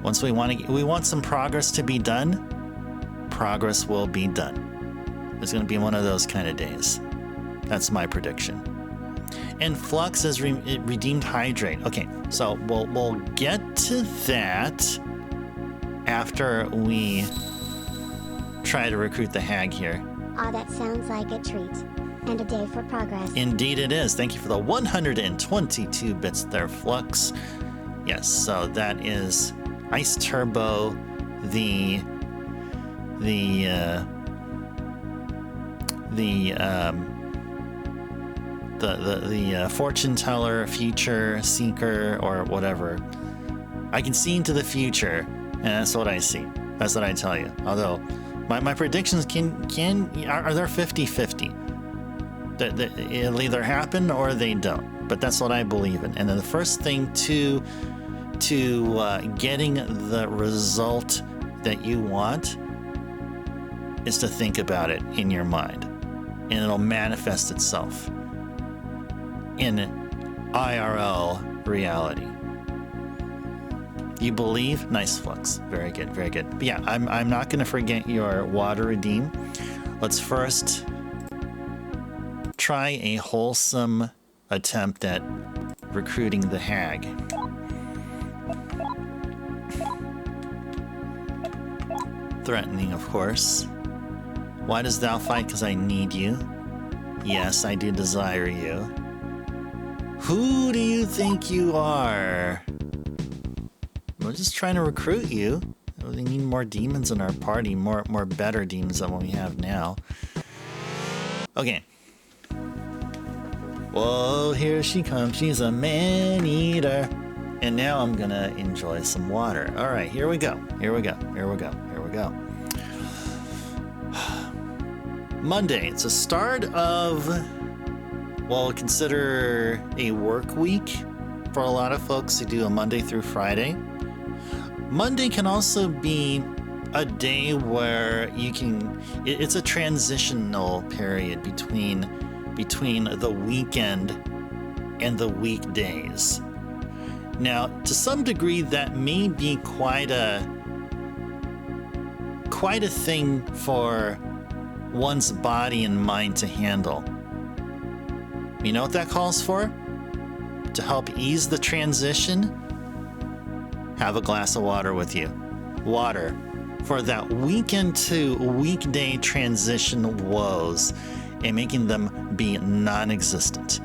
once we want some progress to be done, progress will be done. It's going to be one of those kind of days. That's my prediction. And Flux has redeemed Hydrate. Okay, so we'll get to that after we try to recruit the hag here. Aw, that sounds like a treat. And a day for progress. Indeed it is. Thank you for the 122 bits there, Flux. Yes, so that is Ice Turbo, the fortune teller, future seeker, or whatever. I can see into the future, and that's what I see. That's what I tell you. Although my predictions are they're 50-50. It'll either happen or they don't. But that's what I believe in. And then the first thing to getting the result that you want is to think about it in your mind, and it'll manifest itself in IRL reality. You believe? Nice, Flux. Very good, very good. But yeah, I'm not going to forget your water redeem. Let's first try a wholesome attempt at recruiting the hag. Threatening, of course. Why does thou fight? Because I need you. Yes, I do desire you. Who do you think you are? We're just trying to recruit you. We need more demons in our party, more better demons than what we have now. Okay. Whoa, here she comes. She's a man-eater. And now I'm gonna enjoy some water. All right, here we go. Here we go. Here we go. Here we go. Monday. It's a start of, well, consider a work week for a lot of folks who do a Monday through Friday. Monday can also be a day where you can, it's a transitional period between the weekend and the weekdays. Now, to some degree, that may be quite a thing for one's body and mind to handle. You know what that calls for? To help ease the transition, have a glass of water with you. Water for that weekend to weekday transition woes and making them be non-existent.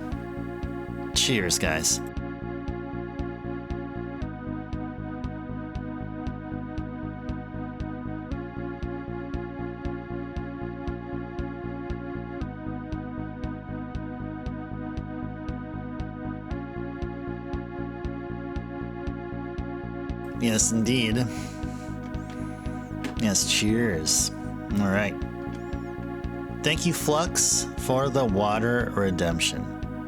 Cheers, guys. Yes, indeed. Yes, cheers. All right. Thank you, Flux, for the water redemption.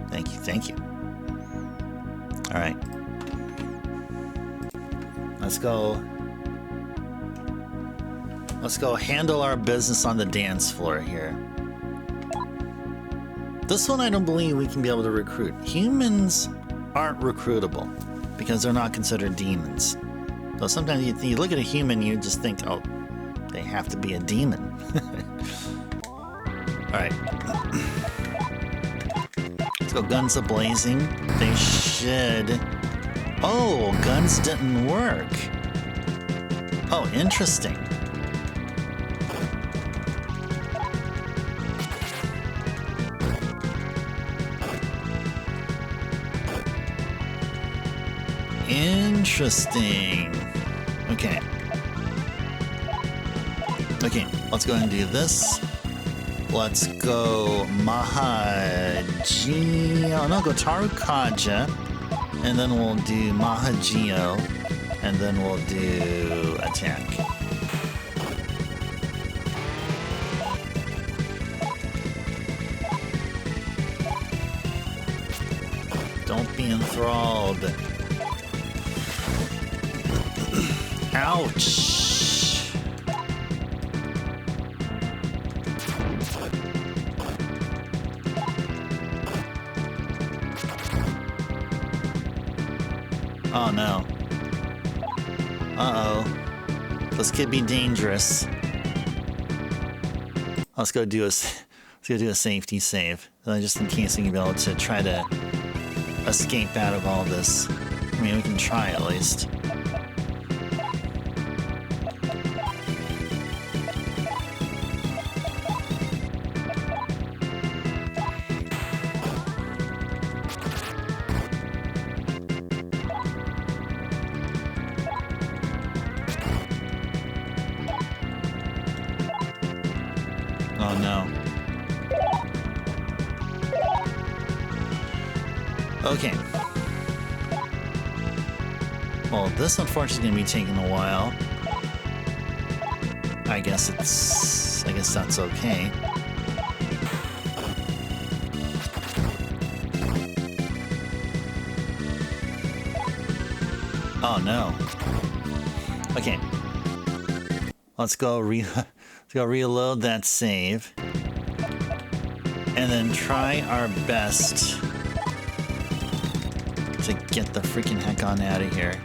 Thank you, thank you. All right. Let's go handle our business on the dance floor here. This one I don't believe we can be able to recruit. Humans aren't recruitable because they're not considered demons. So sometimes you look at a human, you just think, oh, they have to be a demon. Alright. Let's go guns a-blazing. They should... Oh, guns didn't work. Oh, interesting. Interesting. Okay. Okay, let's go ahead and do this. Let's go Mahajio. No, go Tarukaja. And then we'll do Mahajio. And then we'll do attack. Don't be enthralled. Ouch! Oh no. Uh-oh. This could be dangerous. Let's go do a safety save. Just in case we can be able to try to escape out of all this. I mean, we can try at least. no. Okay. Well, this unfortunately is going to be taking a while. I guess that's okay. Oh no. Okay. Let's go reload that save. And then try our best to get the freaking heck on out of here.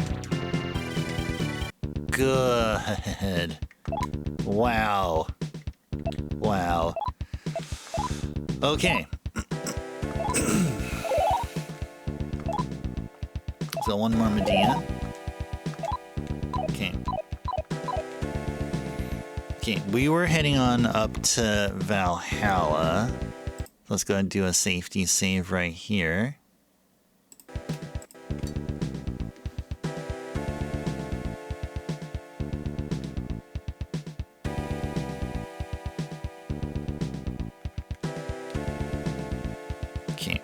Good. Wow. Wow. Okay. So one more Medea. Okay. Okay, we were heading on up to Valhalla. Let's go and do a safety save right here. Okay.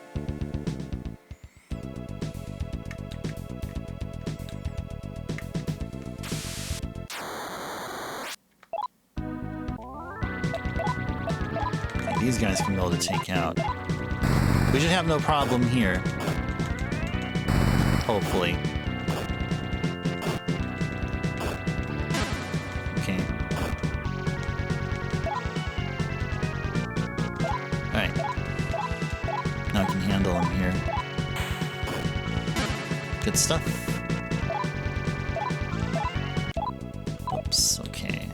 These guys can be able to take out. We should have no problem here. Hopefully. Okay. Alright. Now I can handle him here. Good stuff. Oops, okay.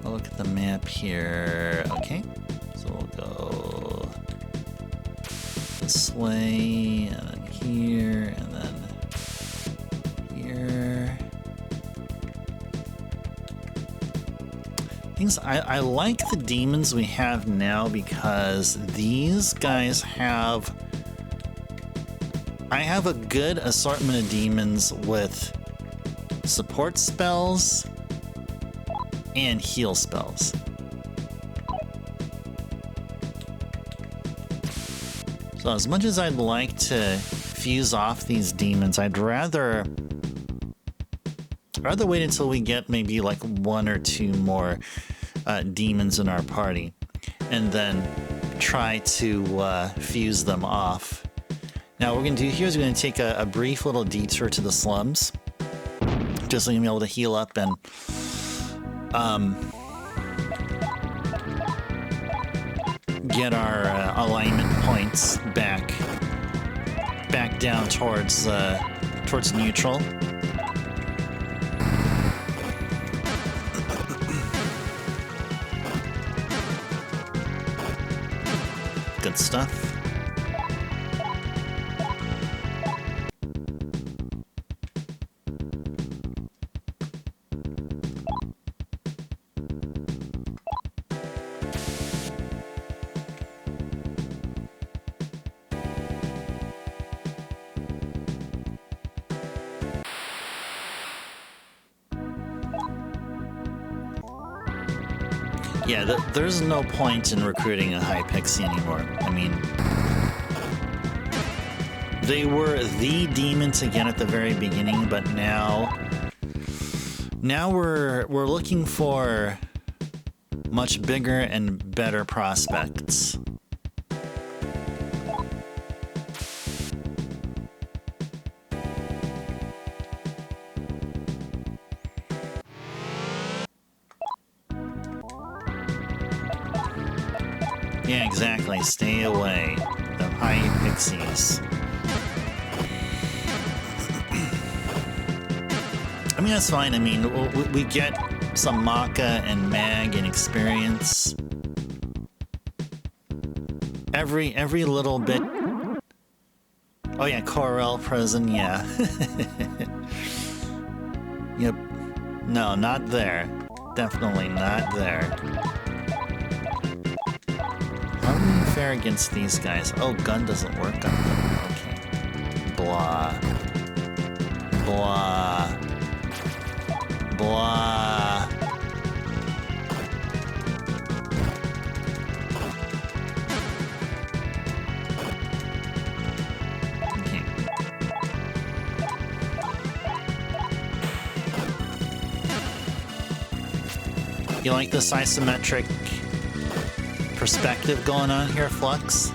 Look at the map here. Okay, so we'll go this way, and then here, and then here. I like the demons we have now because these guys have... I have a good assortment of demons with support spells and heal spells. So as much as I'd like to fuse off these demons, I'd rather wait until we get maybe like one or two more demons in our party and then try to fuse them off. Now what we're going to do here is we're going to take a brief little detour to the slums just so we can be able to heal up and get our alignment points back down towards neutral. Good stuff. Yeah, there's no point in recruiting a high pixie anymore. I mean, they were the demon to get at the very beginning, but now we're looking for much bigger and better prospects. Yeah, exactly. Stay away. The high pixies. I mean, that's fine. I mean, we get some Maka and Mag and experience. Every little bit. Oh yeah, Corel prison, yeah. Yep. No, not there. Definitely not there. How do we fare against these guys? Oh, gun doesn't work on them. Okay. Blah. Blah. Blah. Okay. You like this isometric perspective going on here, Flux?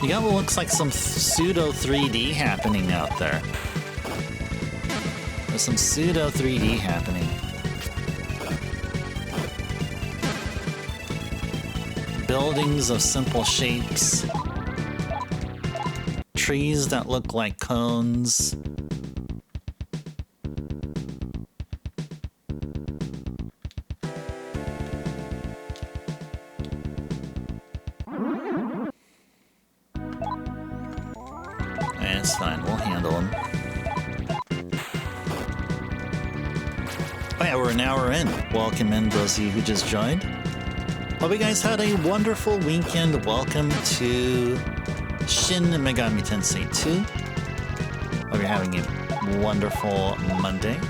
You got what looks like some pseudo 3D happening out there. There's some pseudo 3D happening. Buildings of simple shapes. Trees that look like cones. It's fine, we'll handle them. Oh yeah, we're an hour in. Welcome in those of you who just joined. Hope you guys had a wonderful weekend. Welcome to Shin Megami Tensei II. Hope you're having a wonderful Monday.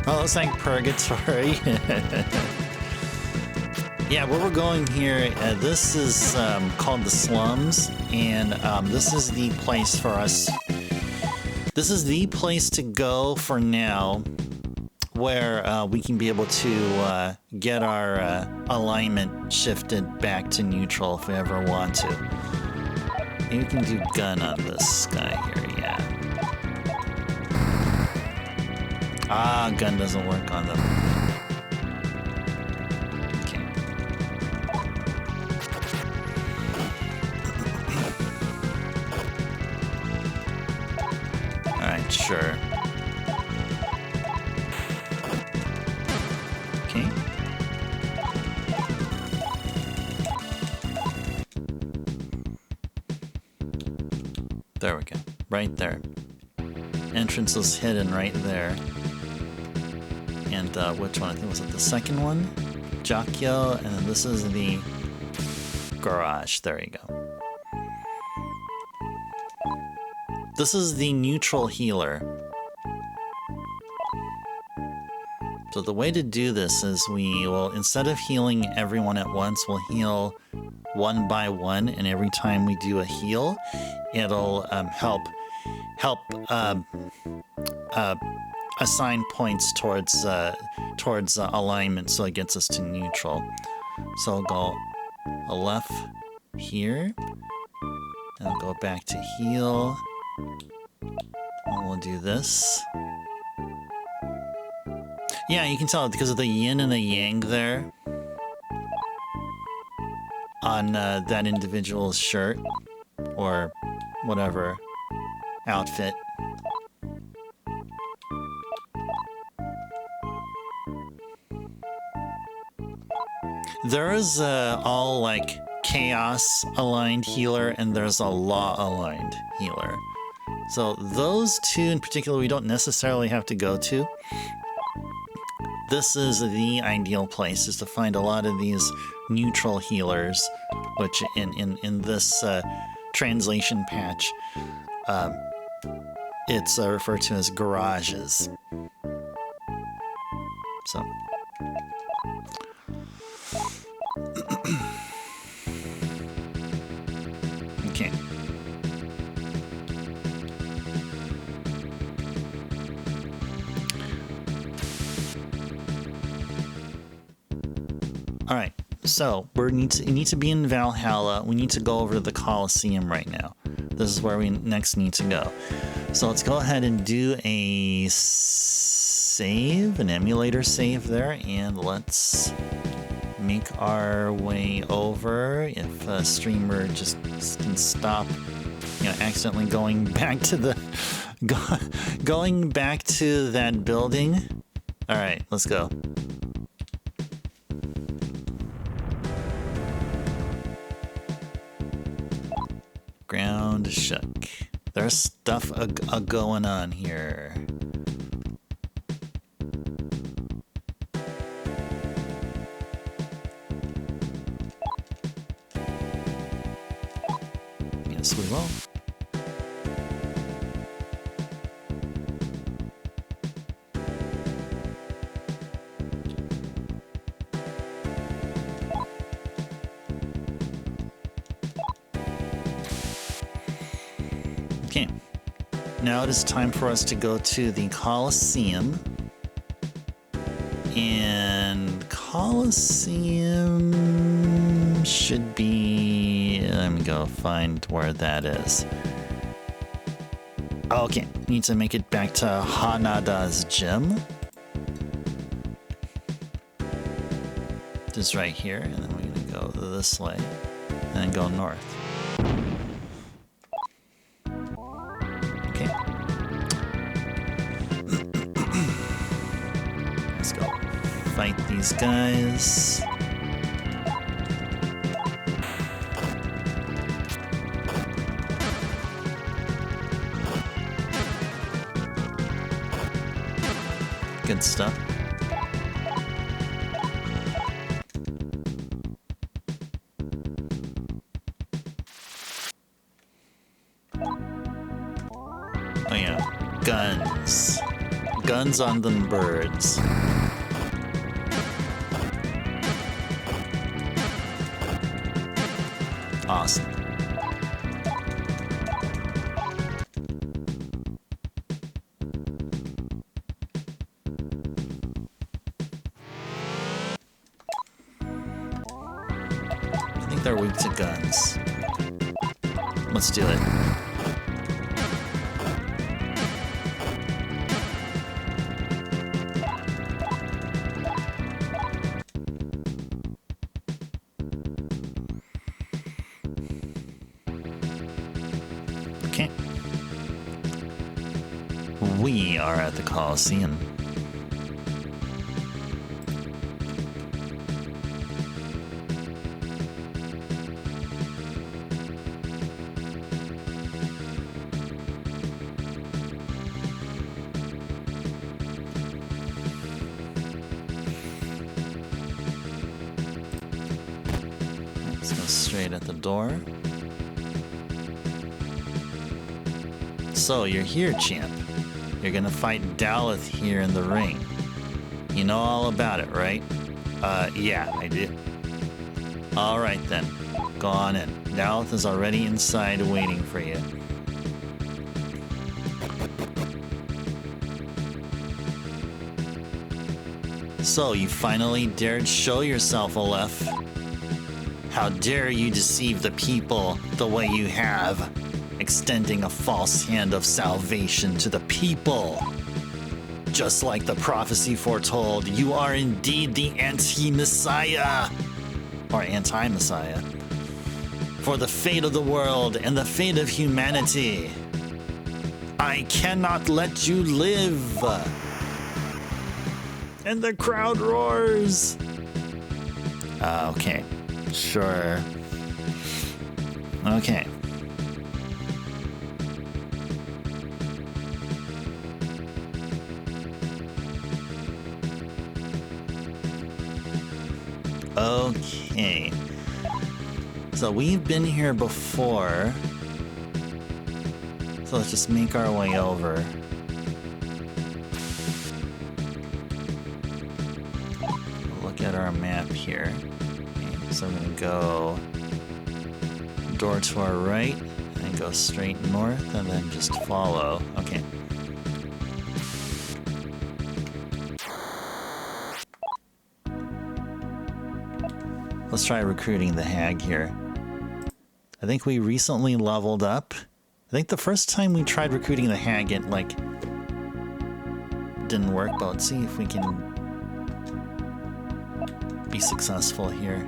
Oh, it's like purgatory. Yeah, where we're going here, this is called the Slums, and this is the place for us. This is the place to go for now, where we can be able to get our alignment shifted back to neutral if we ever want to. Maybe we can do gun on this guy here, yeah. Ah, gun doesn't work on them. Sure. Okay. There we go. Right there. Entrance is hidden right there. And which one? I think was it the second one? Jakyo, and then this is the garage. There you go. This is the neutral healer. So the way to do this is we will, instead of healing everyone at once, we'll heal one by one, and every time we do a heal, it'll help assign points towards alignment, so it gets us to neutral. So I'll go a left here, and I'll go back to heal. And we'll do this. Yeah, you can tell because of the yin and the yang there on that individual's shirt or whatever outfit. There is all like chaos aligned healer, and there's a law aligned healer. So those two in particular we don't necessarily have to go to. This is the ideal place, is to find a lot of these neutral healers, which in this translation patch, it's referred to as garages. So. Okay. All right, so we need to be in Valhalla. We need to go over to the Colosseum right now. This is where we next need to go. So let's go ahead and do a save, an emulator save there, and let's make our way over. If a streamer just can stop, accidentally going back to the going back to that building. All right, let's go. Ground shook. There's stuff going on here. Okay. Now it is time for us to go to the Colosseum. And Colosseum should be... Let me go find where that is. Okay, need to make it back to Hanada's gym. Just right here, and then we're gonna go this way, and then go north. Okay. Let's go fight these guys. Good stuff. Oh yeah, guns. Guns on them birds. Awesome. I think they're weak to guns. Let's do it. Okay. We are at the Colosseum. Let's go straight at the door. So, you're here, champ. You're gonna fight Daleth here in the ring. You know all about it, right? Yeah, I do. Alright then, go on in. Daleth is already inside waiting for you. So, you finally dared show yourself, Aleph. How dare you deceive the people the way you have, extending a false hand of salvation to the people. Just like the prophecy foretold, you are indeed the anti-Messiah, or anti-Messiah, for the fate of the world and the fate of humanity. I cannot let you live. And the crowd roars. Okay, sure. Okay. Okay. So we've been here before. So let's just make our way over. Look at our map here. Okay, so I'm gonna go door to our right, and then go straight north, and then just follow. Okay. Let's try recruiting the hag here. I think we recently leveled up. I think the first time we tried recruiting the hag, it like didn't work, but let's see if we can be successful here.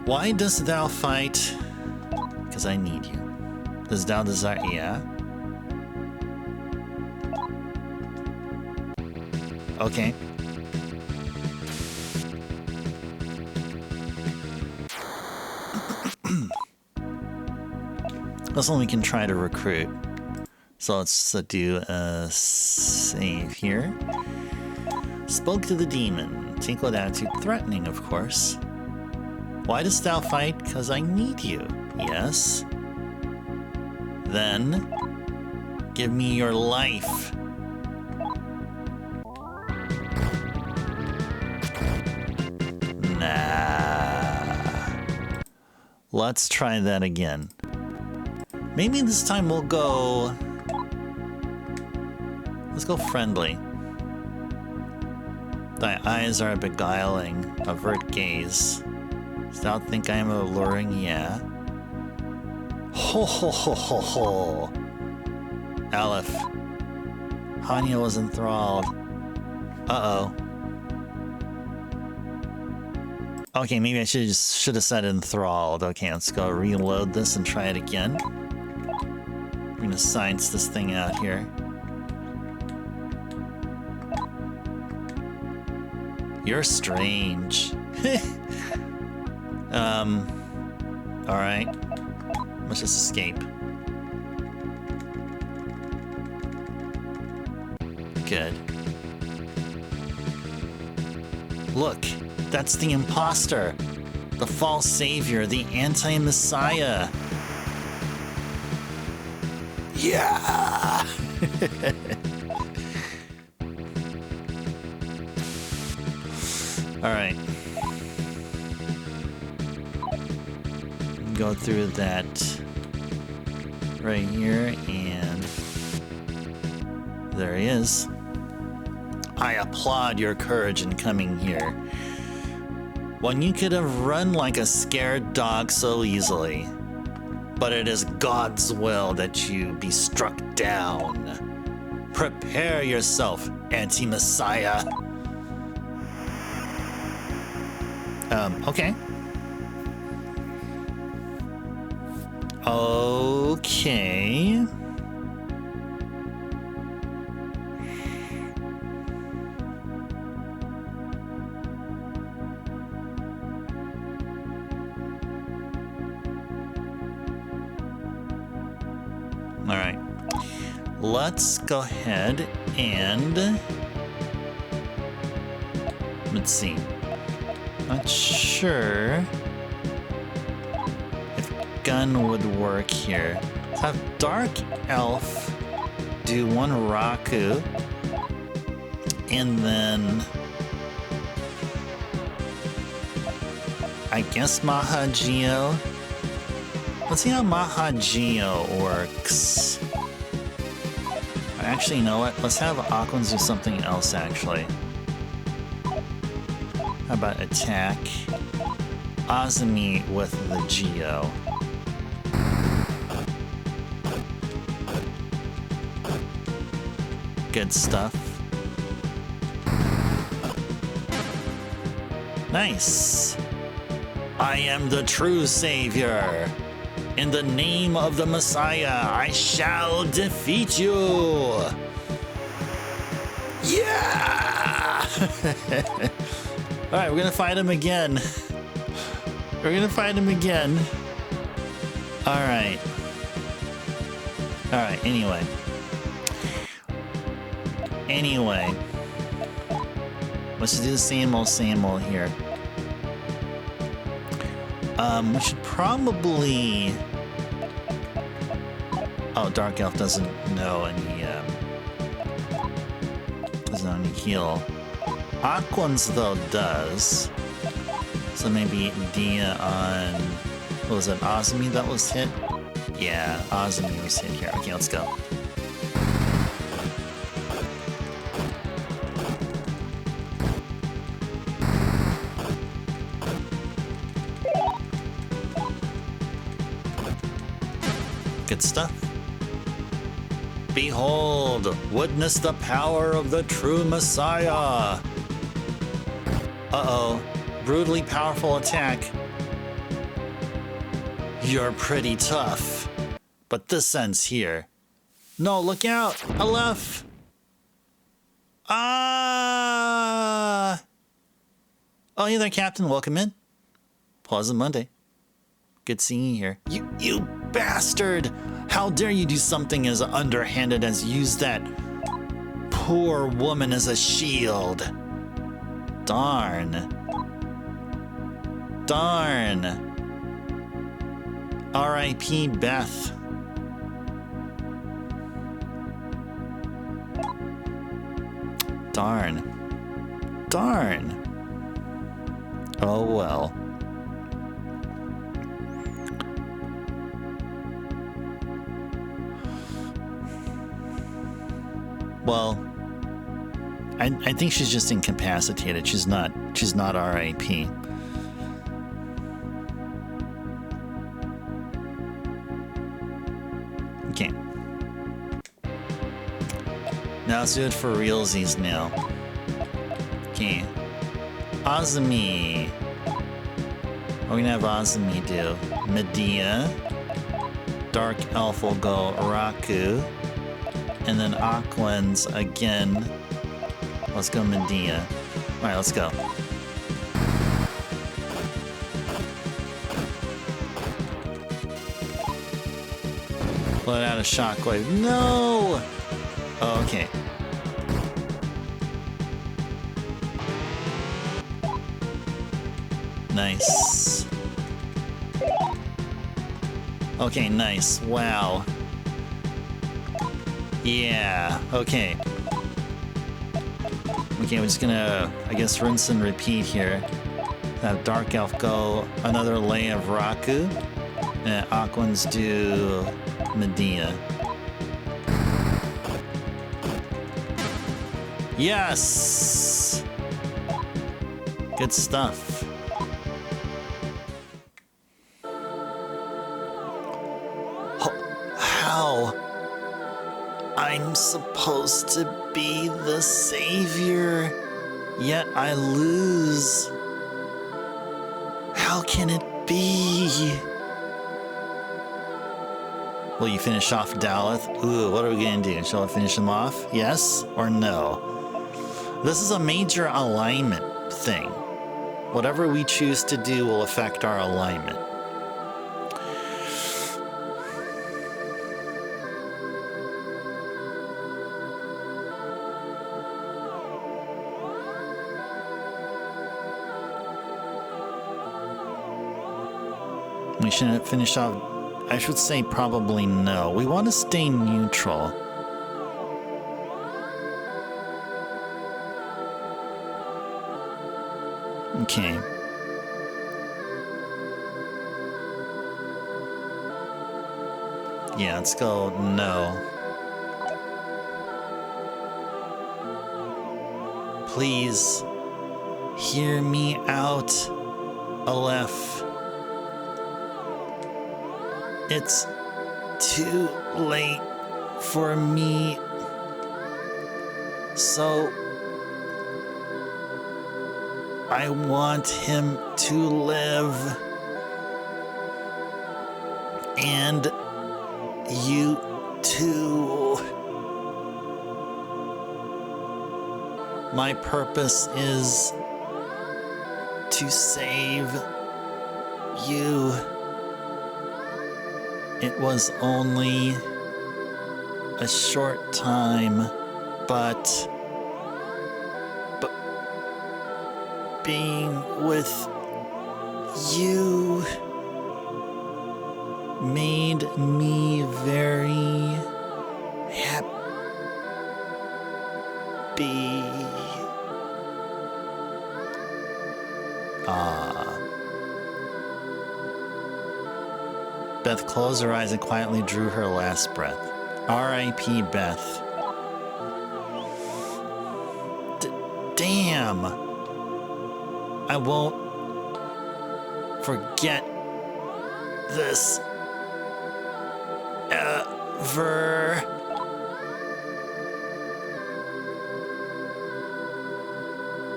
Why dost thou fight? Because I need you. Does thou desire? Yeah. Okay. That's when we can try to recruit. So let's do a save here. Spoke to the demon. Take with attitude threatening, of course. Why dost thou fight? Because I need you. Yes. Then, give me your life. Nah. Let's try that again. Maybe this time we'll go... Let's go friendly. Thy eyes are beguiling, avert gaze. Dost thou think I am alluring? Yeah. Ho ho ho ho ho! Aleph. Hanya was enthralled. Uh-oh. Okay, maybe I should have said enthralled. Okay, let's go reload this and try it again. We're gonna science this thing out here. You're strange. Alright. Let's just escape. Good. Look, that's the imposter. The false savior, the anti-messiah. Yeah! Alright. Go through that right here, and there he is. I applaud your courage in coming here. When you could have run like a scared dog so easily. But it is God's will that you be struck down. Prepare yourself, anti-messiah. Okay. Okay. All right. Let's go ahead and let's see. Not sure if gun would work here. Let's have Dark Elf do one Raku, and then I guess Mahageo. Let's see how Mahageo works. Actually, you know what? Let's have Aquans do something else, actually. How about attack? Azumi with the Geo. Good stuff. Nice. I am the true savior. In the name of the Messiah, I shall defeat you. Yeah! All right, we're gonna fight him again. We're gonna fight him again. All right. All right. Anyway, let's just do the same old here. We should probably. Oh, Dark Elf doesn't know any. Doesn't know any heal. Aquans though does. So maybe Dia on. What was it? Azumi that was hit. Yeah, Azumi was hit here. Okay, let's go. Good stuff. Behold, witness the power of the true Messiah. Uh-oh, brutally powerful attack. You're pretty tough, but this ends here. No, look out, Aleph. Ah! Oh, hey there, Captain, welcome in. Pleasant Monday. Good seeing you here. You bastard! How dare you do something as underhanded as use that poor woman as a shield? Darn. R.I.P. Beth. Darn. Oh well. Well, I think she's just incapacitated. She's not RIP. Okay. Now let's do it for realsies now. Okay. Azumi. What are we gonna have Azumi do? Medea. Dark Elf will go Raku. And then Aquans again. Let's go Medea. Alright, let's go. Let out a shockwave. No! Oh, okay. Nice. Okay, nice. Wow. Yeah, okay. Okay, we're just gonna, I guess, rinse and repeat here. Have Dark Elf go another lay of Raku. And Aquans do Medea. Yes! Good stuff. How? I'm supposed to be the savior, yet I lose. How can it be? Will you finish off Daleth? Ooh, what are we gonna do? Shall I finish him off? Yes or no? This is a major alignment thing. Whatever we choose to do will affect our alignment. We shouldn't finish off. I should say probably no. We want to stay neutral. Okay. Yeah, let's go no. Please hear me out, Aleph. It's too late for me. So I want him to live. And you too. My purpose is to save you. It was only a short time, but being with you made me very happy. Beth closed her eyes and quietly drew her last breath. R.I.P. Beth. Damn! I won't forget this ever.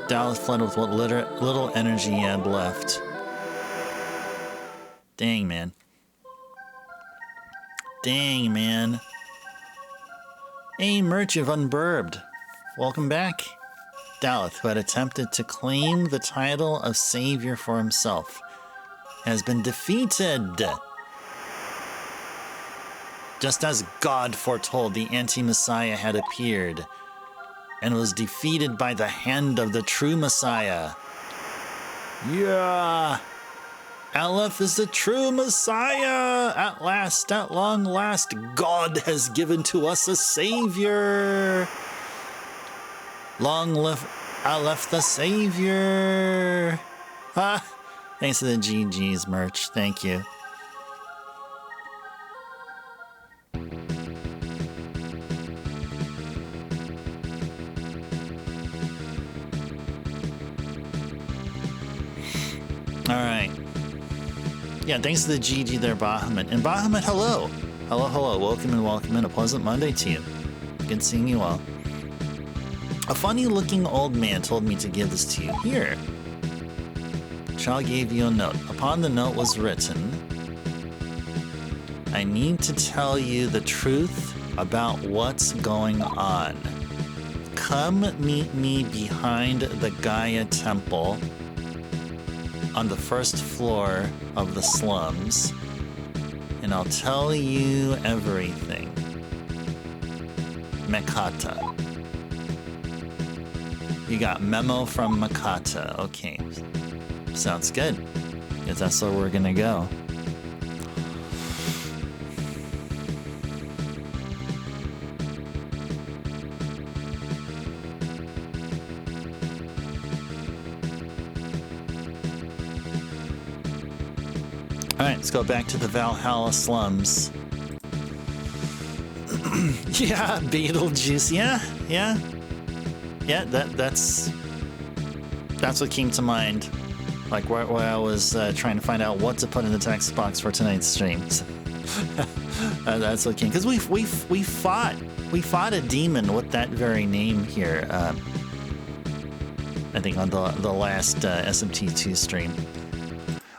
Dallas fled with what little energy he had left. Dang, man. Dang, man. Hey, Merchant Unburbed. Welcome back. Daleth, who had attempted to claim the title of savior for himself, has been defeated. Just as God foretold, the anti-Messiah had appeared and was defeated by the hand of the true Messiah. Yeah! Aleph is the true Messiah! At last, at long last, God has given to us a savior! Long live Aleph the savior! Ah! Thanks to the GG's merch, thank you. Yeah, thanks to the GG there, Bahamut. And Bahamut, hello. Hello. Welcome in. A pleasant Monday to you. Good seeing you all. A funny-looking old man told me to give this to you. Here. Child gave you a note. Upon the note was written, I need to tell you the truth about what's going on. Come meet me behind the Gaia Temple on the first floor of the slums, and I'll tell you everything. Makata. You got memo from Makata. Okay. Sounds good. Guess that's where we're gonna go. Alright, let's go back to the Valhalla slums. Yeah, Beetlejuice. Yeah, that's what came to mind. Like while I was trying to find out what to put in the text box for tonight's stream. That's what came. Because we fought a demon with that very name here. I think on the last SMT2 stream.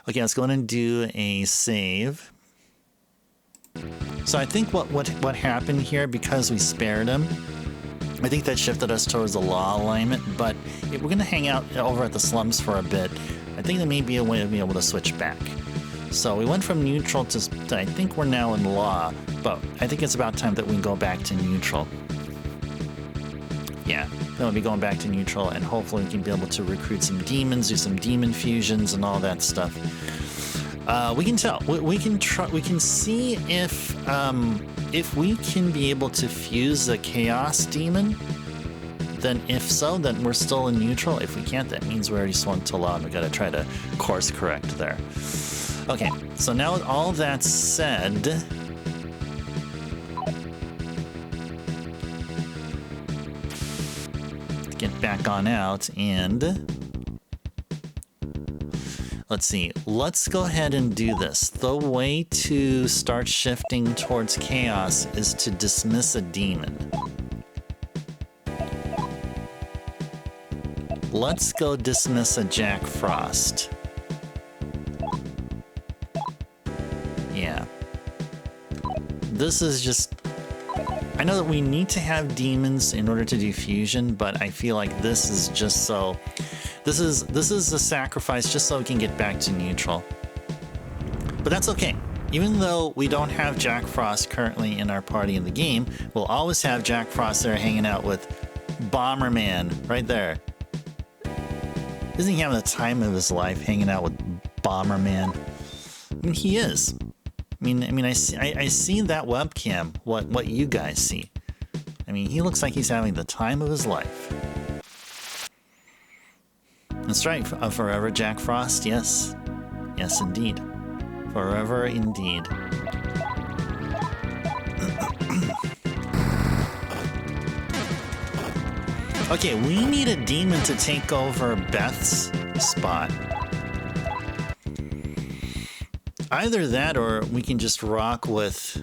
Okay, let's go ahead and do a save. So I think what happened here, because we spared him, I think that shifted us towards the law alignment, but if we're going to hang out over at the slums for a bit, I think there may be a way to be able to switch back. So we went from neutral to I think we're now in law, but I think it's about time that we go back to neutral. Yeah, then we'll be going back to neutral, and hopefully we can be able to recruit some demons, do some demon fusions and all that stuff. We can tell. We can try. We can see if we can be able to fuse the chaos demon. Then if so, then we're still in neutral. If we can't, that means we already swung to law, and we got to try to course correct there. Okay, so now with all that said, get back on out and let's see. Let's go ahead and do this. The way to start shifting towards chaos is to dismiss a demon. Let's go dismiss a Jack Frost. Yeah. This is just... I know that we need to have demons in order to do fusion, but I feel like this is just so... This is a sacrifice just so we can get back to neutral. But that's okay. Even though we don't have Jack Frost currently in our party in the game, we'll always have Jack Frost there hanging out with Bomberman right there. Isn't he having the time of his life hanging out with Bomberman? I mean, he is. I mean, I see that webcam. What you guys see? I mean, he looks like he's having the time of his life. That's right. Forever Jack Frost. Yes, yes, indeed. Forever, indeed. Okay, we need a demon to take over Beth's spot. Either that, or we can just rock with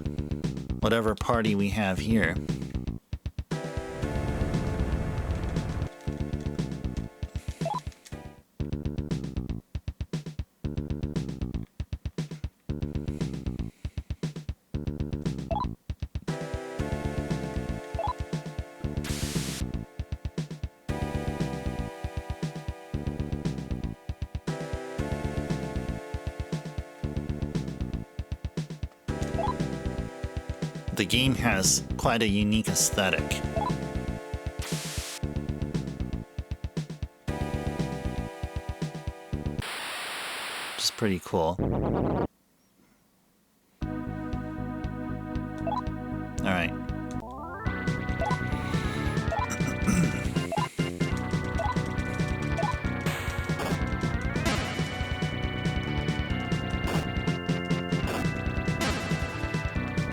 whatever party we have here. The game has quite a unique aesthetic. Which is pretty cool. Alright.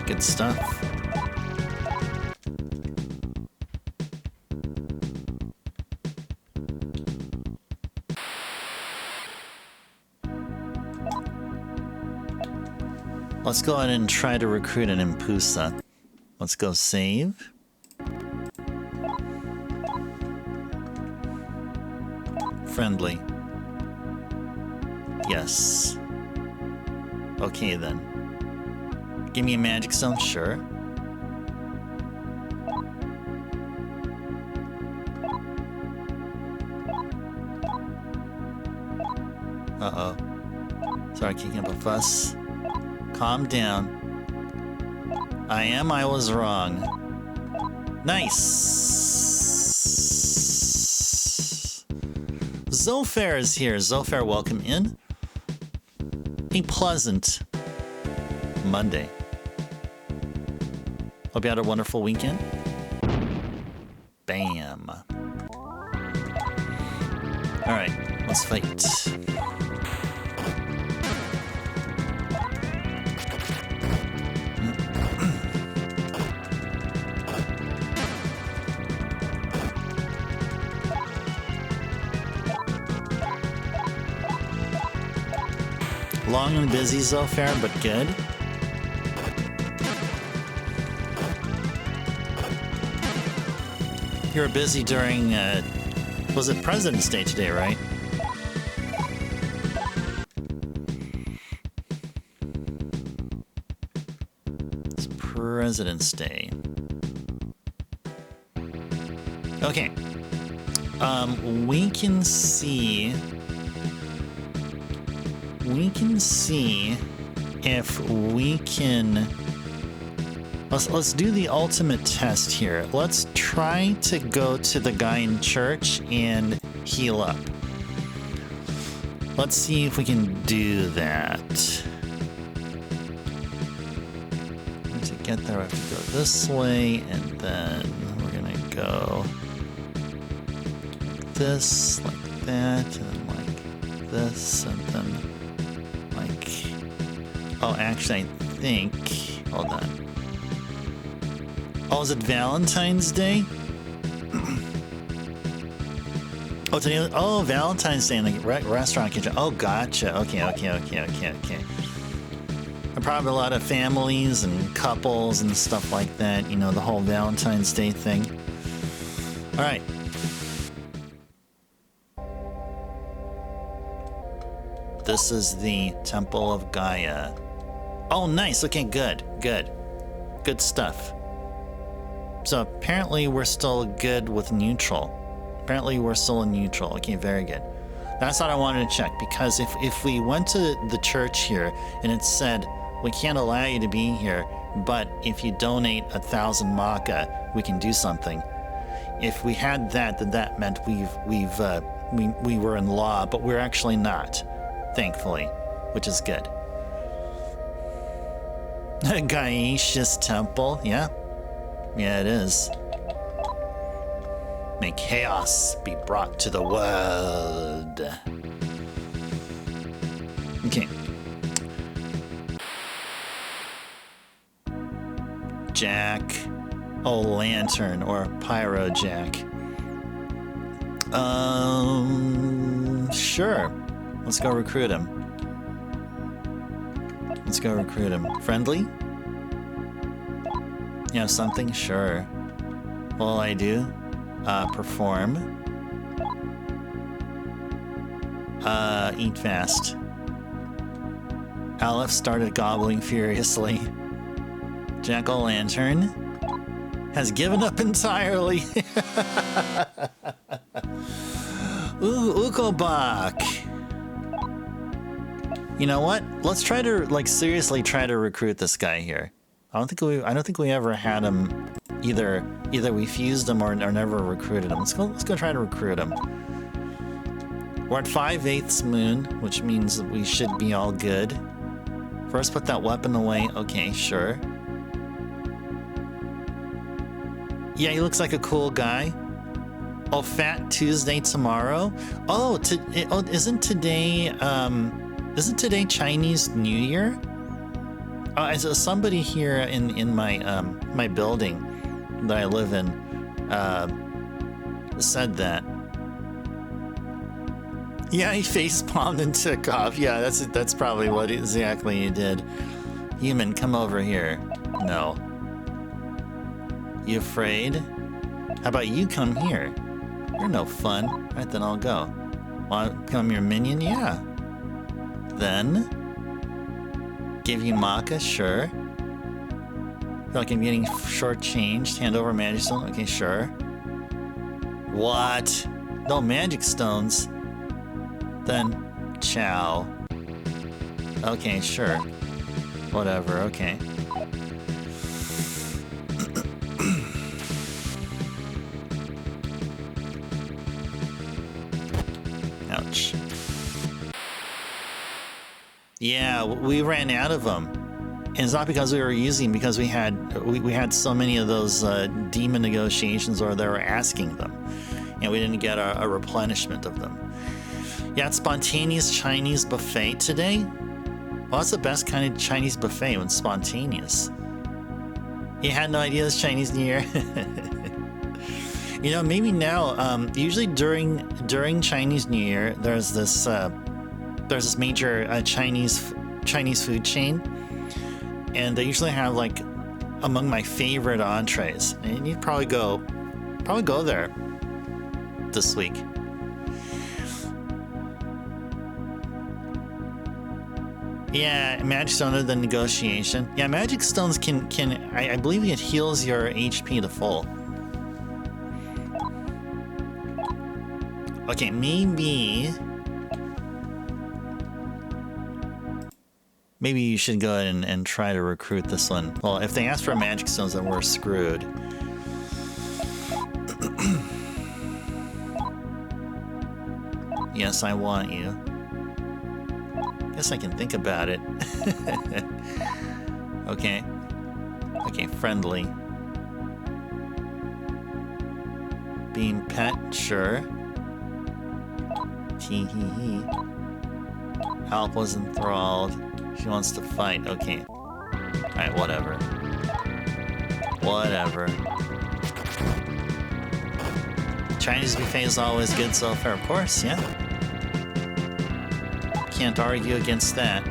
Good stuff. Let's go ahead and try to recruit an Impusa. Let's go save. Friendly. Yes. Okay then. Give me a magic stone, sure. Uh-oh. Sorry, kicking up a fuss. Calm down. I was wrong. Nice! Zofair is here. Zofair, welcome in. A pleasant Monday. Hope you had a wonderful weekend. Bam. Alright, let's fight. Long and busy, Zofair, but good. You were busy during, was it President's Day today, right? It's President's Day. Okay. We can see if we can let's do the ultimate test here. Let's try to go to the guy in church and heal up. Let's see if we can do that. To get there, I have to go this way, and then we're gonna go this, like that, and then like this, and then like, oh, actually, I think, hold on. Oh, is it Valentine's Day? Oh, today, oh, Valentine's Day in the restaurant kitchen. Oh, gotcha. Okay. And probably a lot of families and couples and stuff like that, you know, the whole Valentine's Day thing. All right. This is the Temple of Gaia. Oh, nice. Okay, good. Good stuff. So apparently we're still good with neutral. Apparently we're still in neutral. Okay, very good. That's what I wanted to check, because if we went to the church here and it said, we can't allow you to be here, but if you donate 1,000 Maka, we can do something. If we had that, then that meant we were in law, but we're actually not. Thankfully, which is good. Gaesha's temple, yeah, it is. May chaos be brought to the world. Okay. Jack, oh, lantern or pyro Jack. Sure. Let's go recruit him. Friendly? You have something? Sure. All I do? Perform. Eat fast. Aleph started gobbling furiously. Jack-o'-lantern has given up entirely. Ooh, Ukobak. You know what? Let's try to seriously try to recruit this guy here. I don't think we ever had him. Either we fused him or never recruited him. Let's go try to recruit him. We're at 5/8 moon, which means that we should be all good. First, put that weapon away. Okay, sure. Yeah, he looks like a cool guy. Oh, Fat Tuesday tomorrow. Oh, isn't today Chinese New Year? Somebody here in my my building that I live in said that. Yeah, he face palmed and took off. Yeah, that's probably what exactly he did. Human, come over here. No. You afraid? How about you come here? You're no fun. Right, then I'll go. Want to become your minion? Yeah. Then? Give you Maka? Sure. Feel like I'm getting shortchanged. Hand over magic stone? Okay, sure. What? No magic stones? Then, ciao. Okay, sure. Whatever, okay. Ouch. Yeah, we ran out of them. And it's not because we were using, because we had so many of those demon negotiations, or they were asking them. And we didn't get a replenishment of them. Yeah, it's spontaneous Chinese buffet today. Well, that's the best kind of Chinese buffet when it's spontaneous. You had no idea it's Chinese New Year? You know, maybe now, usually during Chinese New Year, there's this major Chinese food chain, and they usually have like among my favorite entrees, and you'd probably go there this week. Yeah, Magic Stone other than negotiation. Yeah, Magic Stones can I believe it heals your HP to full. Okay, maybe you should go ahead and try to recruit this one. Well, if they ask for Magic Stones, then we're screwed. Yes, I want you. Guess I can think about it. Okay. Okay, friendly. Beam pet, sure. Tee hee hee. Help was enthralled. She wants to fight. Okay. Alright, whatever. Whatever. Chinese buffet is always good so far, of course, yeah. Can't argue against that.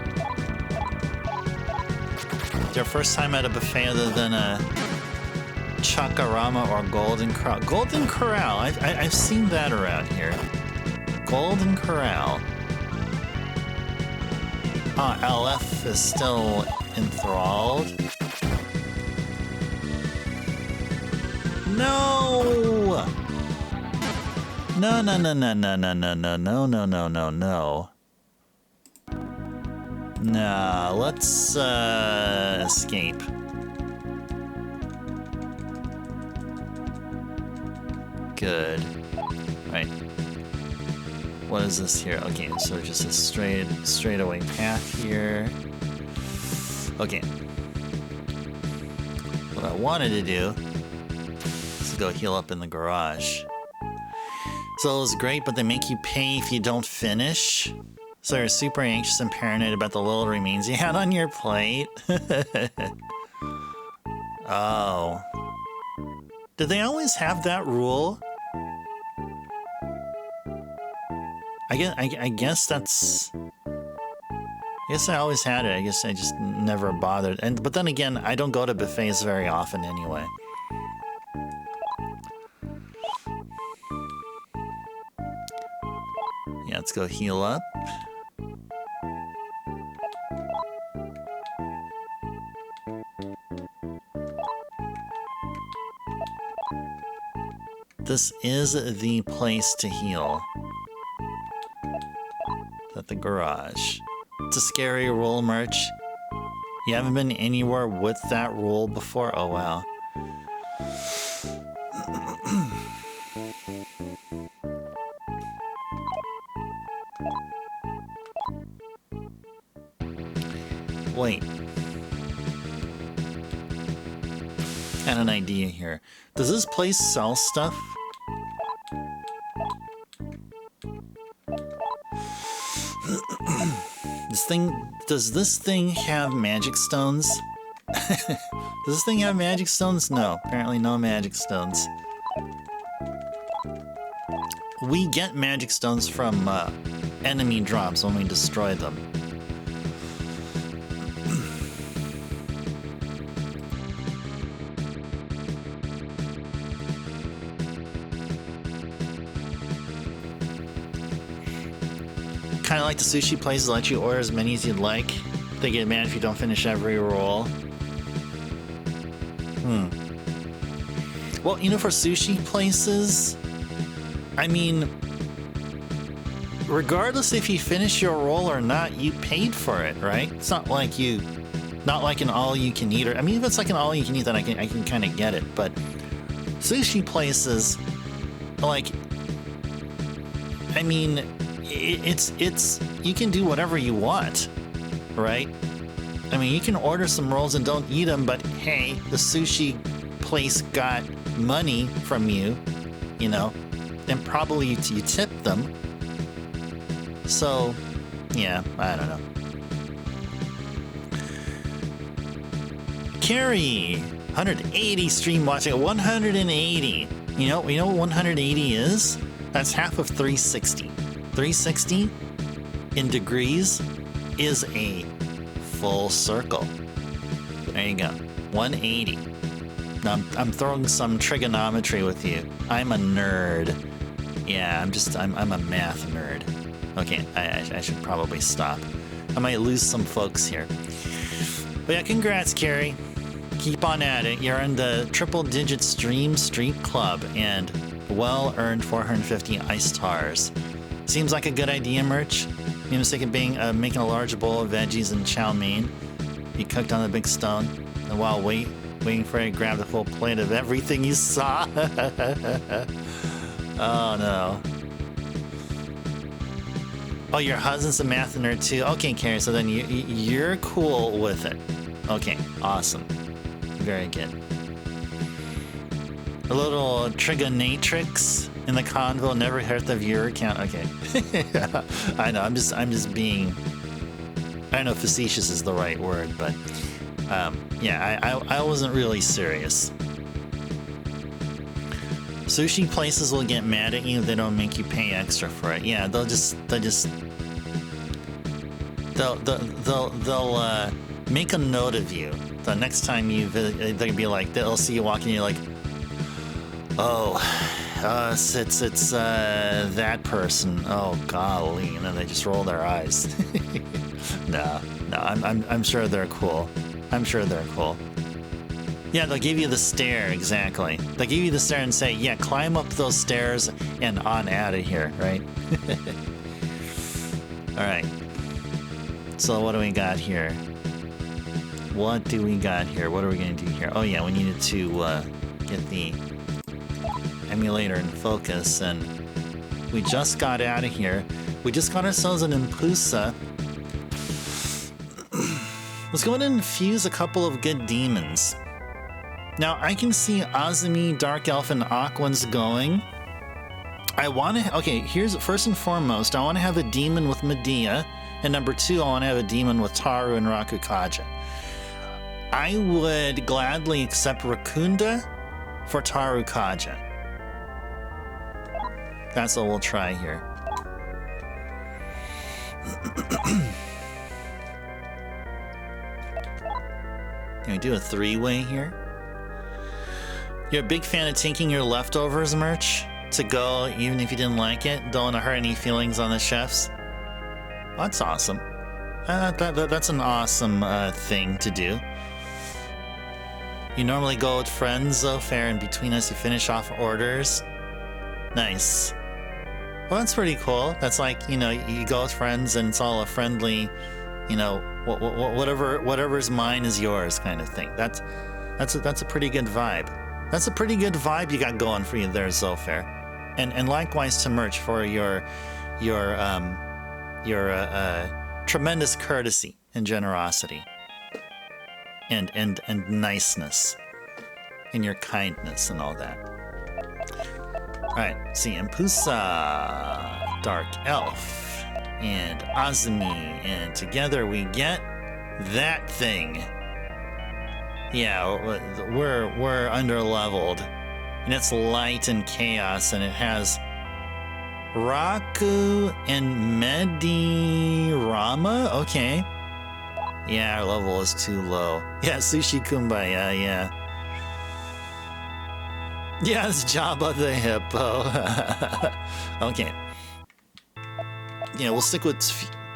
Your first time at a buffet other than a Chakarama or Golden Corral? Golden Corral, I've seen that around here. Golden Corral. LF is still enthralled. No! No, no, no, no, no, no, no, no, no, no, no, no, no. Nah, let's escape. Good. Right. What is this here? Okay, so just a straightaway path here. Okay. What I wanted to do is to go heal up in the garage. So it was great, but they make you pay if you don't finish. So you're super anxious and paranoid about the little remains you had on your plate. Oh. Did they always have that rule? I guess that's... I guess I always had it. I guess I just never bothered. But then again, I don't go to buffets very often anyway. Yeah, let's go heal up. This is the place to heal. At the garage. It's a scary rule, Merch. You haven't been anywhere with that rule before? Oh, wow. Wait. Got an idea here. Does this place sell stuff? Does this thing have magic stones? Does this thing have magic stones? No, apparently no magic stones. We get magic stones from enemy drops when we destroy them. kind of like the sushi places let you order as many as you'd like. They get mad if you don't finish every roll. Well, you know, for sushi places, I mean, regardless if you finish your roll or not, you paid for it, right? It's not like an all-you-can-eat. I mean, if it's like an all-you-can-eat, then I can kind of get it. But sushi places, like, I mean, it's you can do whatever you want, right? I mean, you can order some rolls and don't eat them, but hey, the sushi place got money from you, you know, and probably you tip them. So, yeah, I don't know. Carrie, 180 stream watching, 180. You know what 180 is? That's half of 360. 360 in degrees is a full circle. There you go. 180. Now I'm throwing some trigonometry with you. I'm a nerd. Yeah, I'm a math nerd. Okay, I should probably stop. I might lose some folks here. But yeah, congrats, Carrie. Keep on at it. You're in the triple-digit stream streak club and well-earned 450 ice stars. Seems like a good idea, Merch. You mistake of being making a large bowl of veggies and chow mein. You cooked on a big stone, and while waiting for you to grab the full plate of everything you saw. Oh no. Oh, your husband's a math nerd too. Okay, Carrie. So then you're cool with it. Okay, awesome. Very good. A little trigonatrix in the convo never hurt the viewer count. Okay. I know. I'm just being. I don't know if facetious is the right word, but yeah, I wasn't really serious. Sushi places will get mad at you if they don't make you pay extra for it. Yeah, they'll make a note of you. The next time you visit, they'll be like, they'll see you walking, and you're like, oh, it's that person. Oh golly, and then they just roll their eyes. No, I'm sure they're cool. I'm sure they're cool. Yeah, they'll give you the stare, exactly. They'll give you the stare and say, yeah, climb up those stairs and on out of here, right? All right. So what do we got here? What do we got here? What are we going to do here? Oh yeah, we needed to get the emulator in focus, and we just got out of here. We just got ourselves an Impusa. Let's go ahead and infuse a couple of good demons. Now, I can see Azumi, Dark Elf, and Aquans going. I want to... Okay, here's... First and foremost, I want to have a demon with Medea. And number 2, I want to have a demon with Taru and Rakukaja. I would gladly accept Rakunda for Tarukaja. That's what we'll try here. Can we do a 3-way here? You're a big fan of taking your leftovers merch to go even if you didn't like it? Don't want to hurt any feelings on the chefs? That's awesome. That's an awesome thing to do. You normally go with friends, though, fair, and between us you finish off orders. Nice. Well, that's pretty cool. That's like, you know, you go with friends and it's all a friendly, you know, whatever's mine is yours kind of thing. That's a pretty good vibe. That's a pretty good vibe you got going for you there, Zofair. And likewise to Merch for your tremendous courtesy and generosity. And niceness. And your kindness and all that. Alright, see, Impusa, Dark Elf, and Azumi, and together we get that thing. Yeah, we're under-leveled. And it's light and chaos, and it has Raku and Medirama? Okay. Yeah, our level is too low. Yeah, Sushi Kumbaya, yeah. Yeah, it's Jabba the Hippo. Okay. Yeah, we'll stick with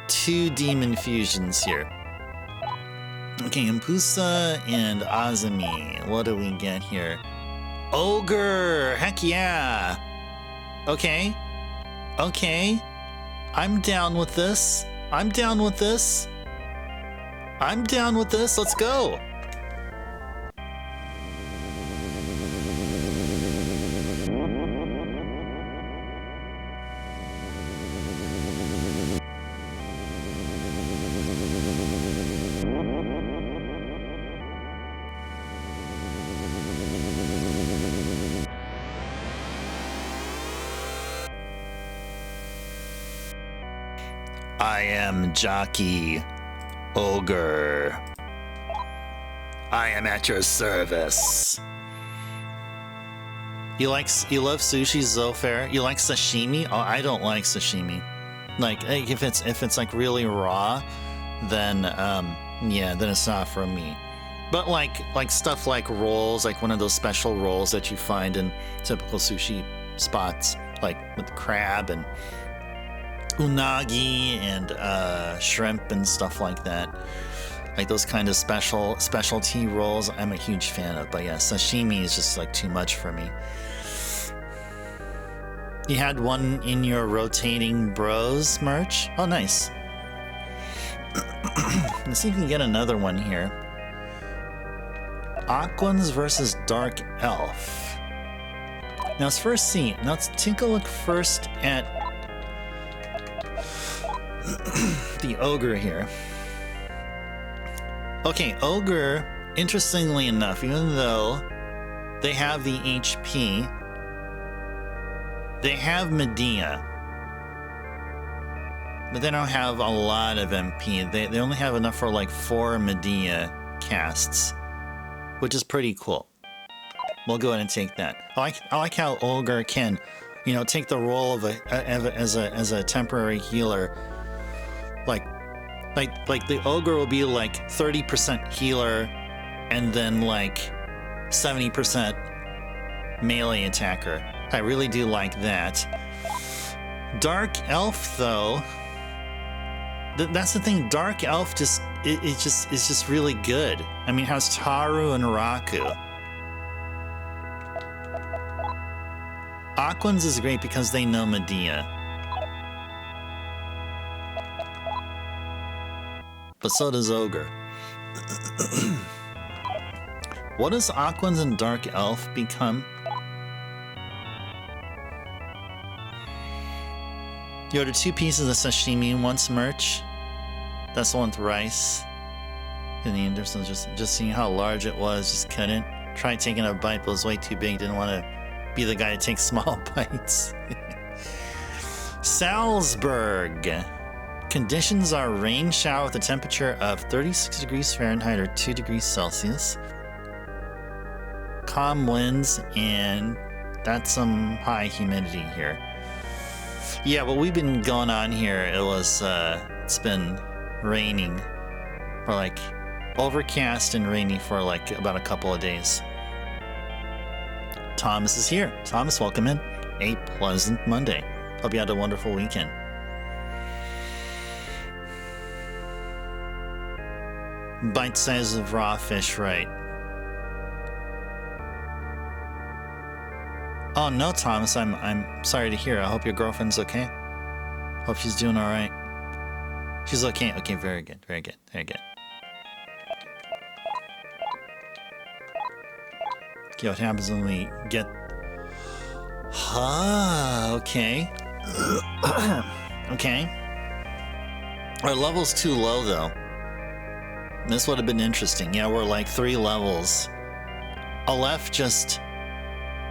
2 demon fusions here. Okay, Impusa and Azumi. What do we get here? Ogre! Heck yeah! Okay. Okay. I'm down with this. I'm down with this. I'm down with this. Let's go. I am Jockey Ogre. I am at your service. You love sushi, Zofair? You like sashimi? Oh, I don't like sashimi. Like if it's like really raw, then yeah, then it's not for me. But like stuff like rolls, like one of those special rolls that you find in typical sushi spots, like with crab and unagi and shrimp and stuff like that. Like those kind of specialty rolls, I'm a huge fan of. But yeah, sashimi is just like too much for me. You had one in your rotating bros merch? Oh, nice. Let's see if we can get another one here. Aquans versus Dark Elf. Now let's first see. Now let's take a look first at the Ogre here. Okay, Ogre, interestingly enough, even though they have the HP, they have Medea, but they don't have a lot of MP. They only have enough for like 4 Medea casts, which is pretty cool. We'll go ahead and take that. I like how Ogre can, you know, take the role of as a temporary healer. Like the Ogre will be like 30% healer and then like 70% melee attacker. I really do like that. Dark Elf though, that's the thing. Dark Elf is just really good. I mean, it has Taru and Raku. Aquans is great because they know Medea. But so does Ogre. What does Aquans and Dark Elf become? You ordered 2 pieces of sashimi once merch. That's the one with rice. And the Anderson just seeing how large it was, just couldn't. Tried taking a bite, but it was way too big. Didn't want to be the guy to take small bites. Salzburg. Conditions are rain shower with a temperature of 36 degrees Fahrenheit or 2 degrees Celsius. Calm winds, and that's some high humidity here. Yeah, what we've been going on here, it's been raining for like overcast and rainy for like about a couple of days. Thomas is here. Thomas, welcome in. A pleasant Monday. Hope you had a wonderful weekend. Bite size of raw fish, right? Oh no, Thomas, I'm sorry to hear. I hope your girlfriend's okay. Hope she's doing all right. She's okay. Okay, very good, very good, very good. Okay, what happens when we get? Okay. Okay. Our level's too low though. This would have been interesting. Yeah, we're like 3 levels. Aleph just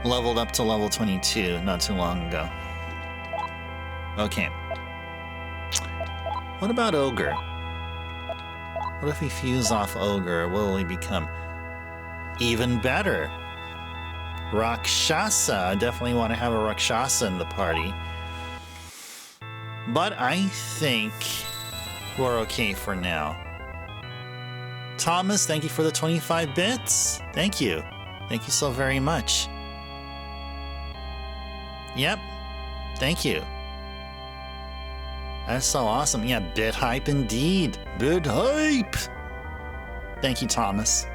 leveled up to level 22 not too long ago. Okay. What about Ogre? What if we fuse off Ogre? What will he become? Even better. Rakshasa. I definitely want to have a Rakshasa in the party. But I think we're okay for now. Thomas, thank you for the 25 bits. Thank you. Thank you so very much. Yep. Thank you. That's so awesome. Yeah, bit hype indeed. Bit hype. Thank you, Thomas.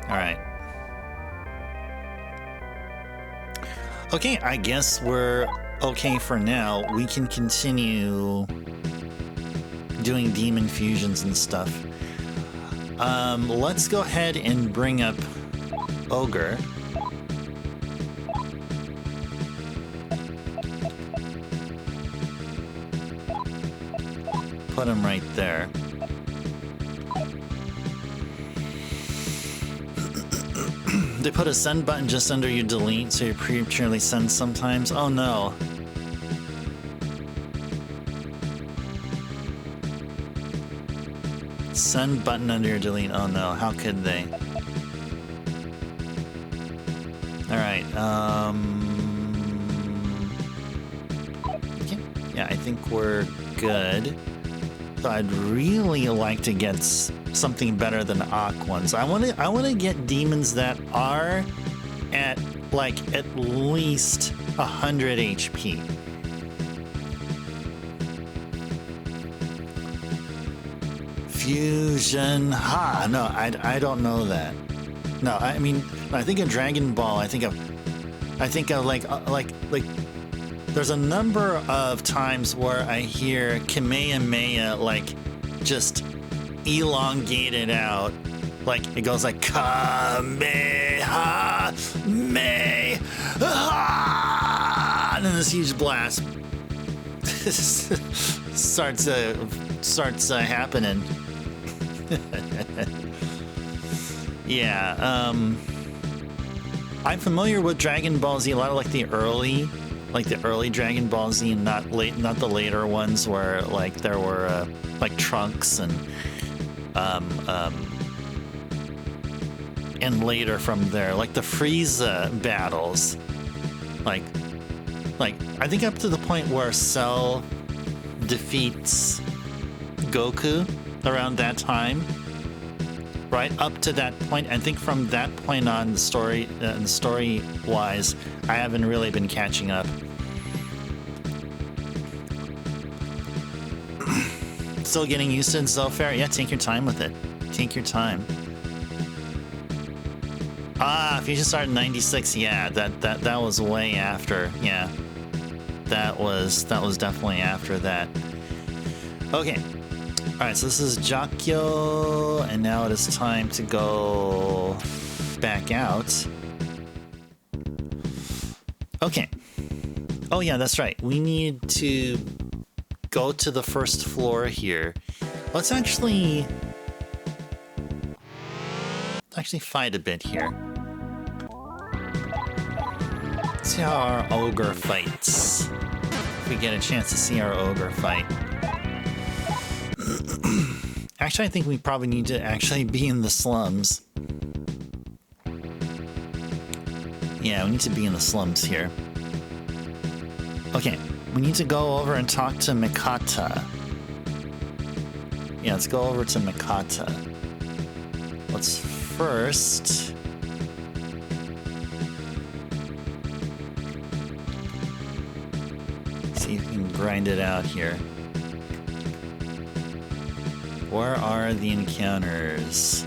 All right. Okay, I guess we're okay for now. We can continue doing demon fusions and stuff. Let's go ahead and bring up Ogre. Put him right there. They put a send button just under your delete, so you prematurely send sometimes. Oh no. Send button under your delete. Oh no, how could they? Alright, okay. Yeah, I think we're good. So I'd really like to get something better than Aqu ones. I want to get demons that are at like at least 100 HP. Fusion. Ha! No, I don't know that. No, I mean, I think of Dragon Ball. I think of like there's a number of times where I hear Kamehameha like just elongated out, like it goes like Kamehameha, and then this huge blast starts happening. Yeah, I'm familiar with Dragon Ball Z, a lot of like the early Dragon Ball Z, and not the later ones where like there were like Trunks and later from there, like the Frieza battles, like I think up to the point where Cell defeats Goku around that time. Right up to that point, I think from that point on, the story-wise, I haven't really been catching up. Still getting used to it so far. Yeah, take your time with it. Take your time. Ah, Fusion started in '96. Yeah, that was way after. Yeah, that was definitely after that. Okay. Alright, so this is Jakyo, and now it is time to go back out. Okay. Oh yeah, that's right. We need to go to the first floor here. Let's actually fight a bit here. Let's see how our ogre fights. If we get a chance to see our ogre fight. Actually, I think we probably need to actually be in the slums. Yeah, we need to be in the slums here. Okay, we need to go over and talk to Mikata. Yeah, let's go over to Mikata. Let's first... see if we can grind it out here. Where are the encounters?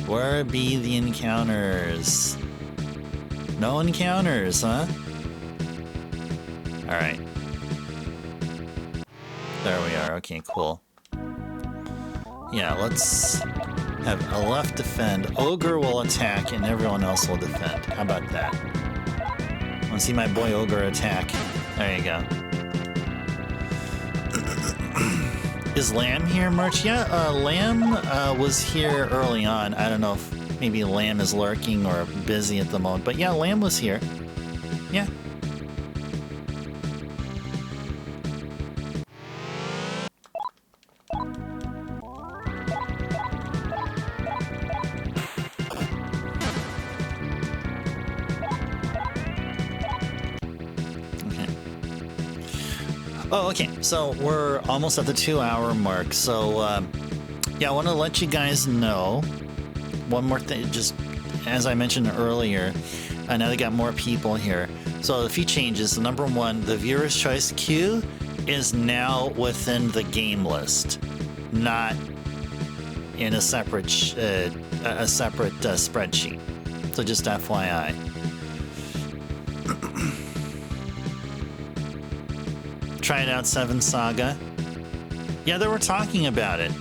Where be the encounters? No encounters, huh? Alright. There we are. Okay, cool. Yeah, let's have Aleph defend. Ogre will attack and everyone else will defend. How about that? Want to see my boy Ogre attack? There you go. Is Lamb here, Merch? Yeah, Lamb was here early on. I don't know if maybe Lamb is lurking or busy at the moment. But yeah, Lamb was here. Yeah. Oh, okay, so we're almost at the 2-hour mark, so yeah, I want to let you guys know one more thing, just as I mentioned earlier, now they got more people here. So a few changes. Number one, the viewer's choice queue is now within the game list, not in a separate spreadsheet. So just FYI. Tried out 7 Saga. Yeah, they were talking about it.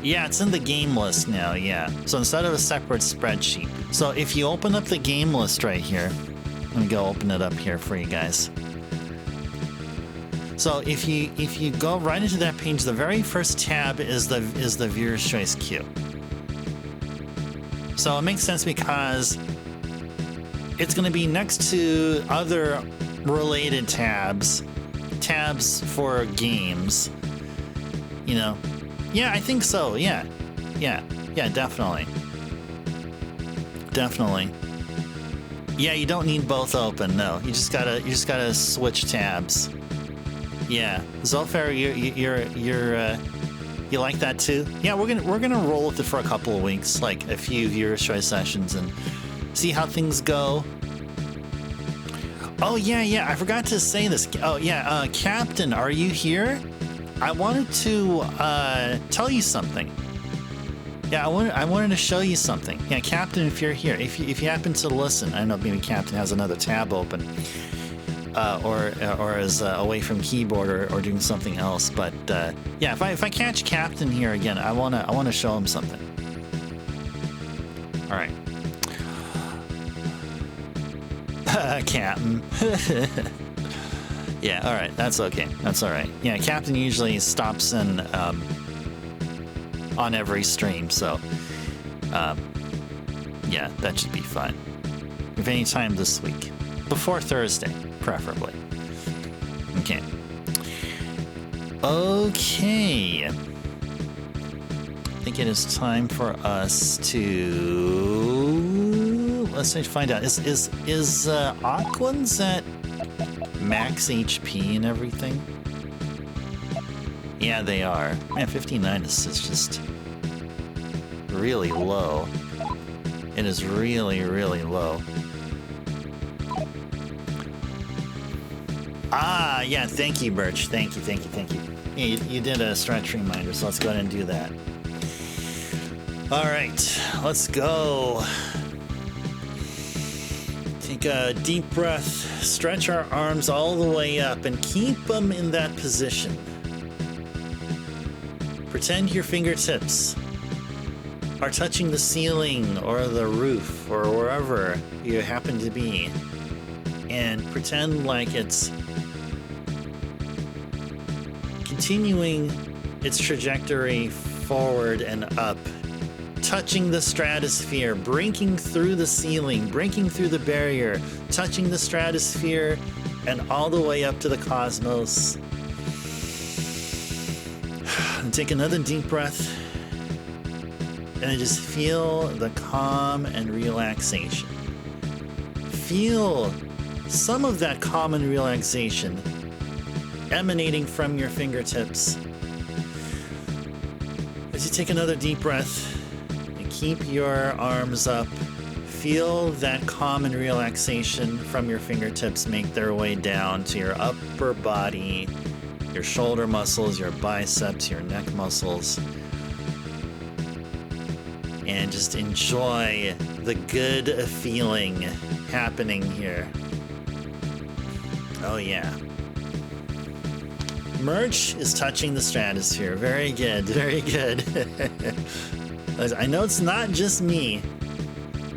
Yeah, it's in the game list now, yeah. So instead of a separate spreadsheet. So if you open up the game list right here, let me go open it up here for you guys. So if you go right into that page, the very first tab is the viewer's choice queue. So it makes sense because it's going to be next to other related tabs for games. You know, yeah, I think so. Yeah, definitely. Yeah, you don't need both open. No, you just gotta switch tabs. Yeah, Zolfair, you like that too? Yeah, we're gonna roll with it for a couple of weeks, like a few viewer's choice sessions, and see how things go. Oh yeah, I forgot to say this. Oh yeah, Captain, are you here? I wanted to tell you something. Yeah, I wanted to show you something. Yeah, Captain, if you're here, if you happen to listen, I know maybe Captain has another tab open, or is away from keyboard or doing something else. But yeah, if I catch Captain here again, I wanna show him something. All right. Captain. Yeah, all right, that's okay. That's all right. Yeah, Captain usually stops in on every stream, so yeah, that should be fine. If any time this week, before Thursday, preferably. Okay. Okay. I think it is time for us to let's find out. Is Auckland's at max HP and everything? Yeah, they are. Man, 59 is just really low. It is really, really low. Ah, yeah, thank you, Birch. Thank you. Yeah, you did a stretch reminder, so let's go ahead and do that. All right, let's go. Take a deep breath, stretch our arms all the way up, and keep them in that position. Pretend your fingertips are touching the ceiling or the roof or wherever you happen to be, and pretend like it's continuing its trajectory forward and up, touching the stratosphere, breaking through the ceiling, breaking through the barrier, touching the stratosphere, and all the way up to the cosmos. And take another deep breath, and then just feel the calm and relaxation. Feel some of that calm and relaxation emanating from your fingertips. As you take another deep breath and keep your arms up, feel that calm and relaxation from your fingertips make their way down to your upper body, your shoulder muscles, your biceps, your neck muscles. And just enjoy the good feeling happening here. Oh yeah. Merch is touching the stratosphere. Very good, very good. I know it's not just me.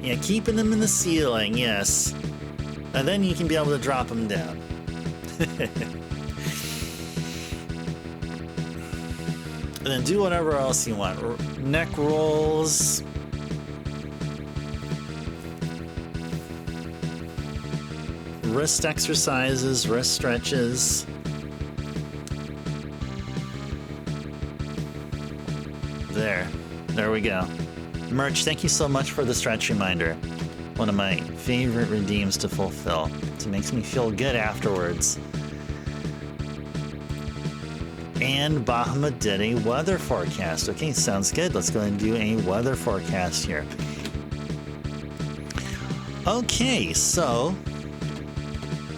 Yeah, keeping them in the ceiling, yes. And then you can be able to drop them down. And then do whatever else you want. Neck rolls. Wrist exercises, wrist stretches. There we go. Merch, thank you so much for the stretch reminder. One of my favorite redeems to fulfill. It makes me feel good afterwards. And Bahama did a weather forecast. Okay, sounds good. Let's go ahead and do a weather forecast here. Okay, so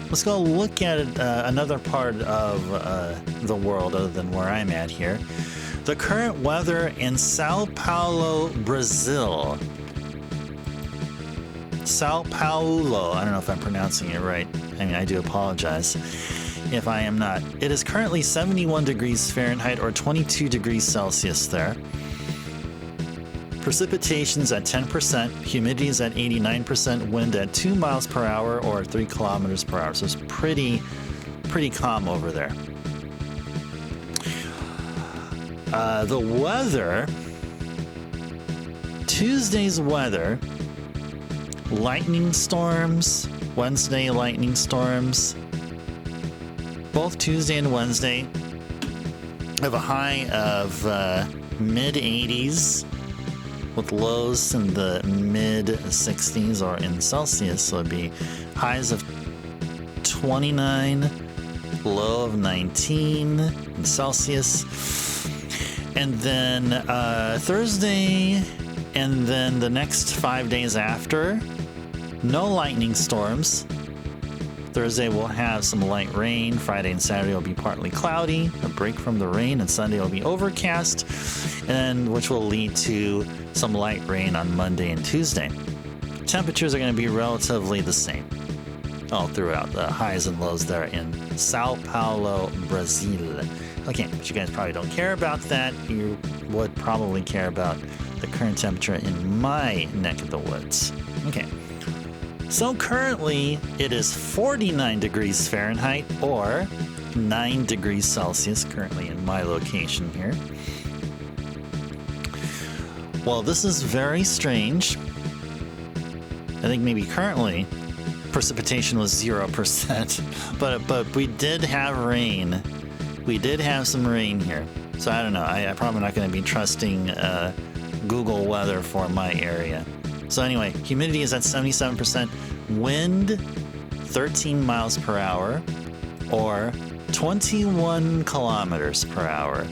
let's go look at another part of the world other than where I'm at here. The current weather in Sao Paulo, Brazil. Sao Paulo. I don't know if I'm pronouncing it right. I mean, I do apologize if I am not. It is currently 71 degrees Fahrenheit or 22 degrees Celsius there. Precipitation's at 10%, humidity is at 89%, wind at 2 miles per hour or 3 kilometers per hour. So it's pretty calm over there. The weather, Tuesday's weather, lightning storms, Wednesday lightning storms, both Tuesday and Wednesday have a high of mid 80s with lows in the mid 60s or in Celsius, so it'd be highs of 29, low of 19 in Celsius. And then Thursday and then the next 5 days after, no lightning storms. Thursday we'll have some light rain. Friday and Saturday will be partly cloudy, a break from the rain, and Sunday will be overcast, and which will lead to some light rain on Monday and Tuesday. Temperatures are going to be relatively the same all throughout, the highs and lows there in Sao Paulo, Brazil. Okay, but you guys probably don't care about that. You would probably care about the current temperature in my neck of the woods. Okay. So currently it is 49 degrees Fahrenheit or 9 degrees Celsius currently in my location here. Well, this is very strange. I think maybe currently precipitation was 0%, but we did have rain. We did have some rain here. So I don't know. I'm probably not going to be trusting Google weather for my area. So anyway, humidity is at 77%, wind 13 miles per hour or 21 kilometers per hour.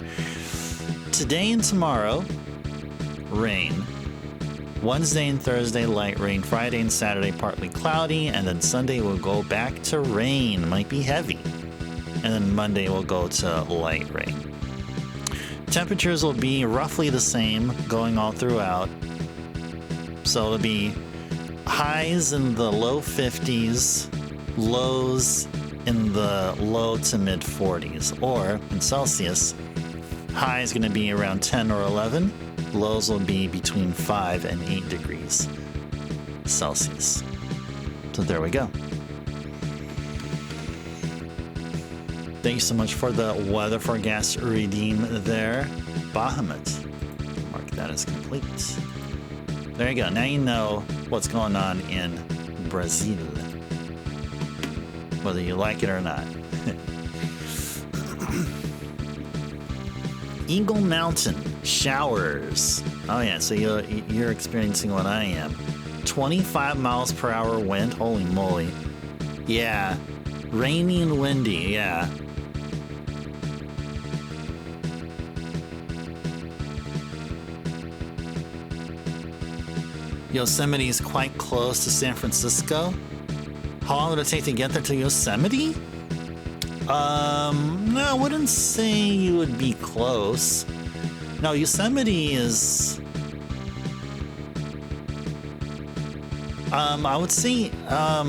Today and tomorrow, rain. Wednesday and Thursday, light rain. Friday and Saturday, partly cloudy. And then Sunday will go back to rain. Might be heavy. And then Monday will go to light rain. Temperatures will be roughly the same going all throughout. So it'll be highs in the low 50s, lows in the low to mid 40s, or in Celsius, high is going to be around 10 or 11, lows will be between 5 and 8 degrees Celsius. So there we go. Thank you so much for the weather forecast redeem there, Bahamut. Mark that as complete. There you go. Now you know what's going on in Brazil, whether you like it or not. Eagle Mountain showers. Oh yeah, so you're experiencing what I am. 25 miles per hour wind. Holy moly. Yeah. Rainy and windy. Yeah. Yosemite is quite close to San Francisco. How long would it take to get there to Yosemite? No, I wouldn't say you would be close. No, Yosemite is... I would say... I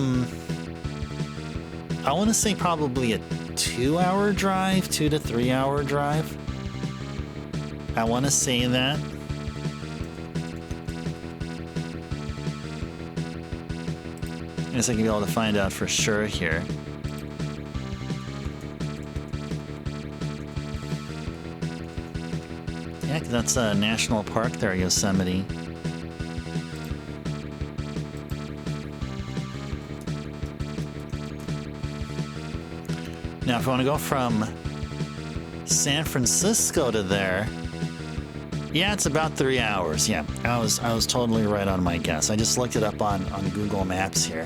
want to say probably a 2-hour drive, 2 to 3 hour drive. I want to say that. I guess I can be able to find out for sure here. Yeah, 'cause that's a national park there, Yosemite. Now, if I want to go from San Francisco to there, yeah, it's about 3 hours. Yeah, I was totally right on my guess. I just looked it up on Google Maps here.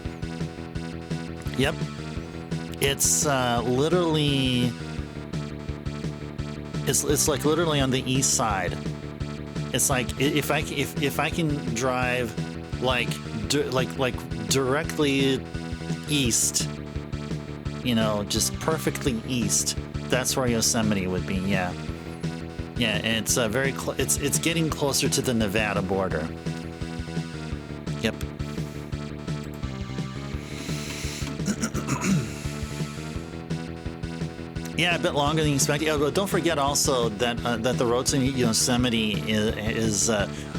Yep, it's literally, it's like literally on the east side. It's like if I can drive like directly east you know, just perfectly east, that's where Yosemite would be. Yeah. Yeah, and it's very it's getting closer to the Nevada border. Yep. Yeah, a bit longer than you expected. Yeah, but don't forget also that that the road to Yosemite is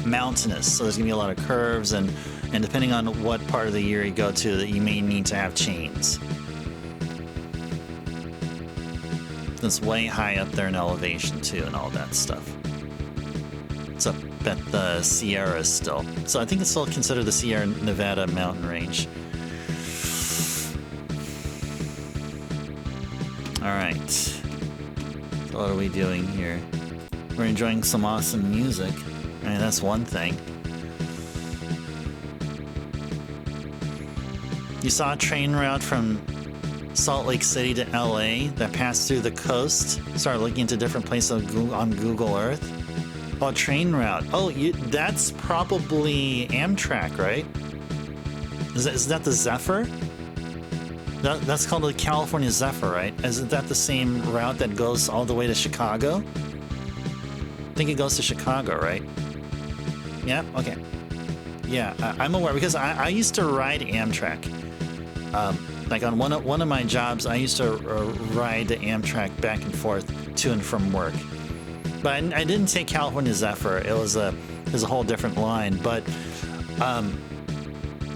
mountainous, so there's gonna be a lot of curves, and depending on what part of the year you go to, that you may need to have chains. It's way high up there in elevation too, and all that stuff. It's up at the Sierras still, so I think it's still considered the Sierra Nevada mountain range. All right, so what are we doing here? We're enjoying some awesome music. I mean, that's one thing. You saw a train route from Salt Lake City to LA that passed through the coast. Started looking into different places on Google Earth. Oh, train route. Oh, that's probably Amtrak, right? Is that the Zephyr? That's called the California Zephyr, right? Isn't that the same route that goes all the way to Chicago? I think it goes to Chicago, right? Yeah. Okay. Yeah, I'm aware because I used to ride Amtrak. Like on one of my jobs, I used to ride the Amtrak back and forth to and from work. But I didn't take California Zephyr. It was a whole different line. But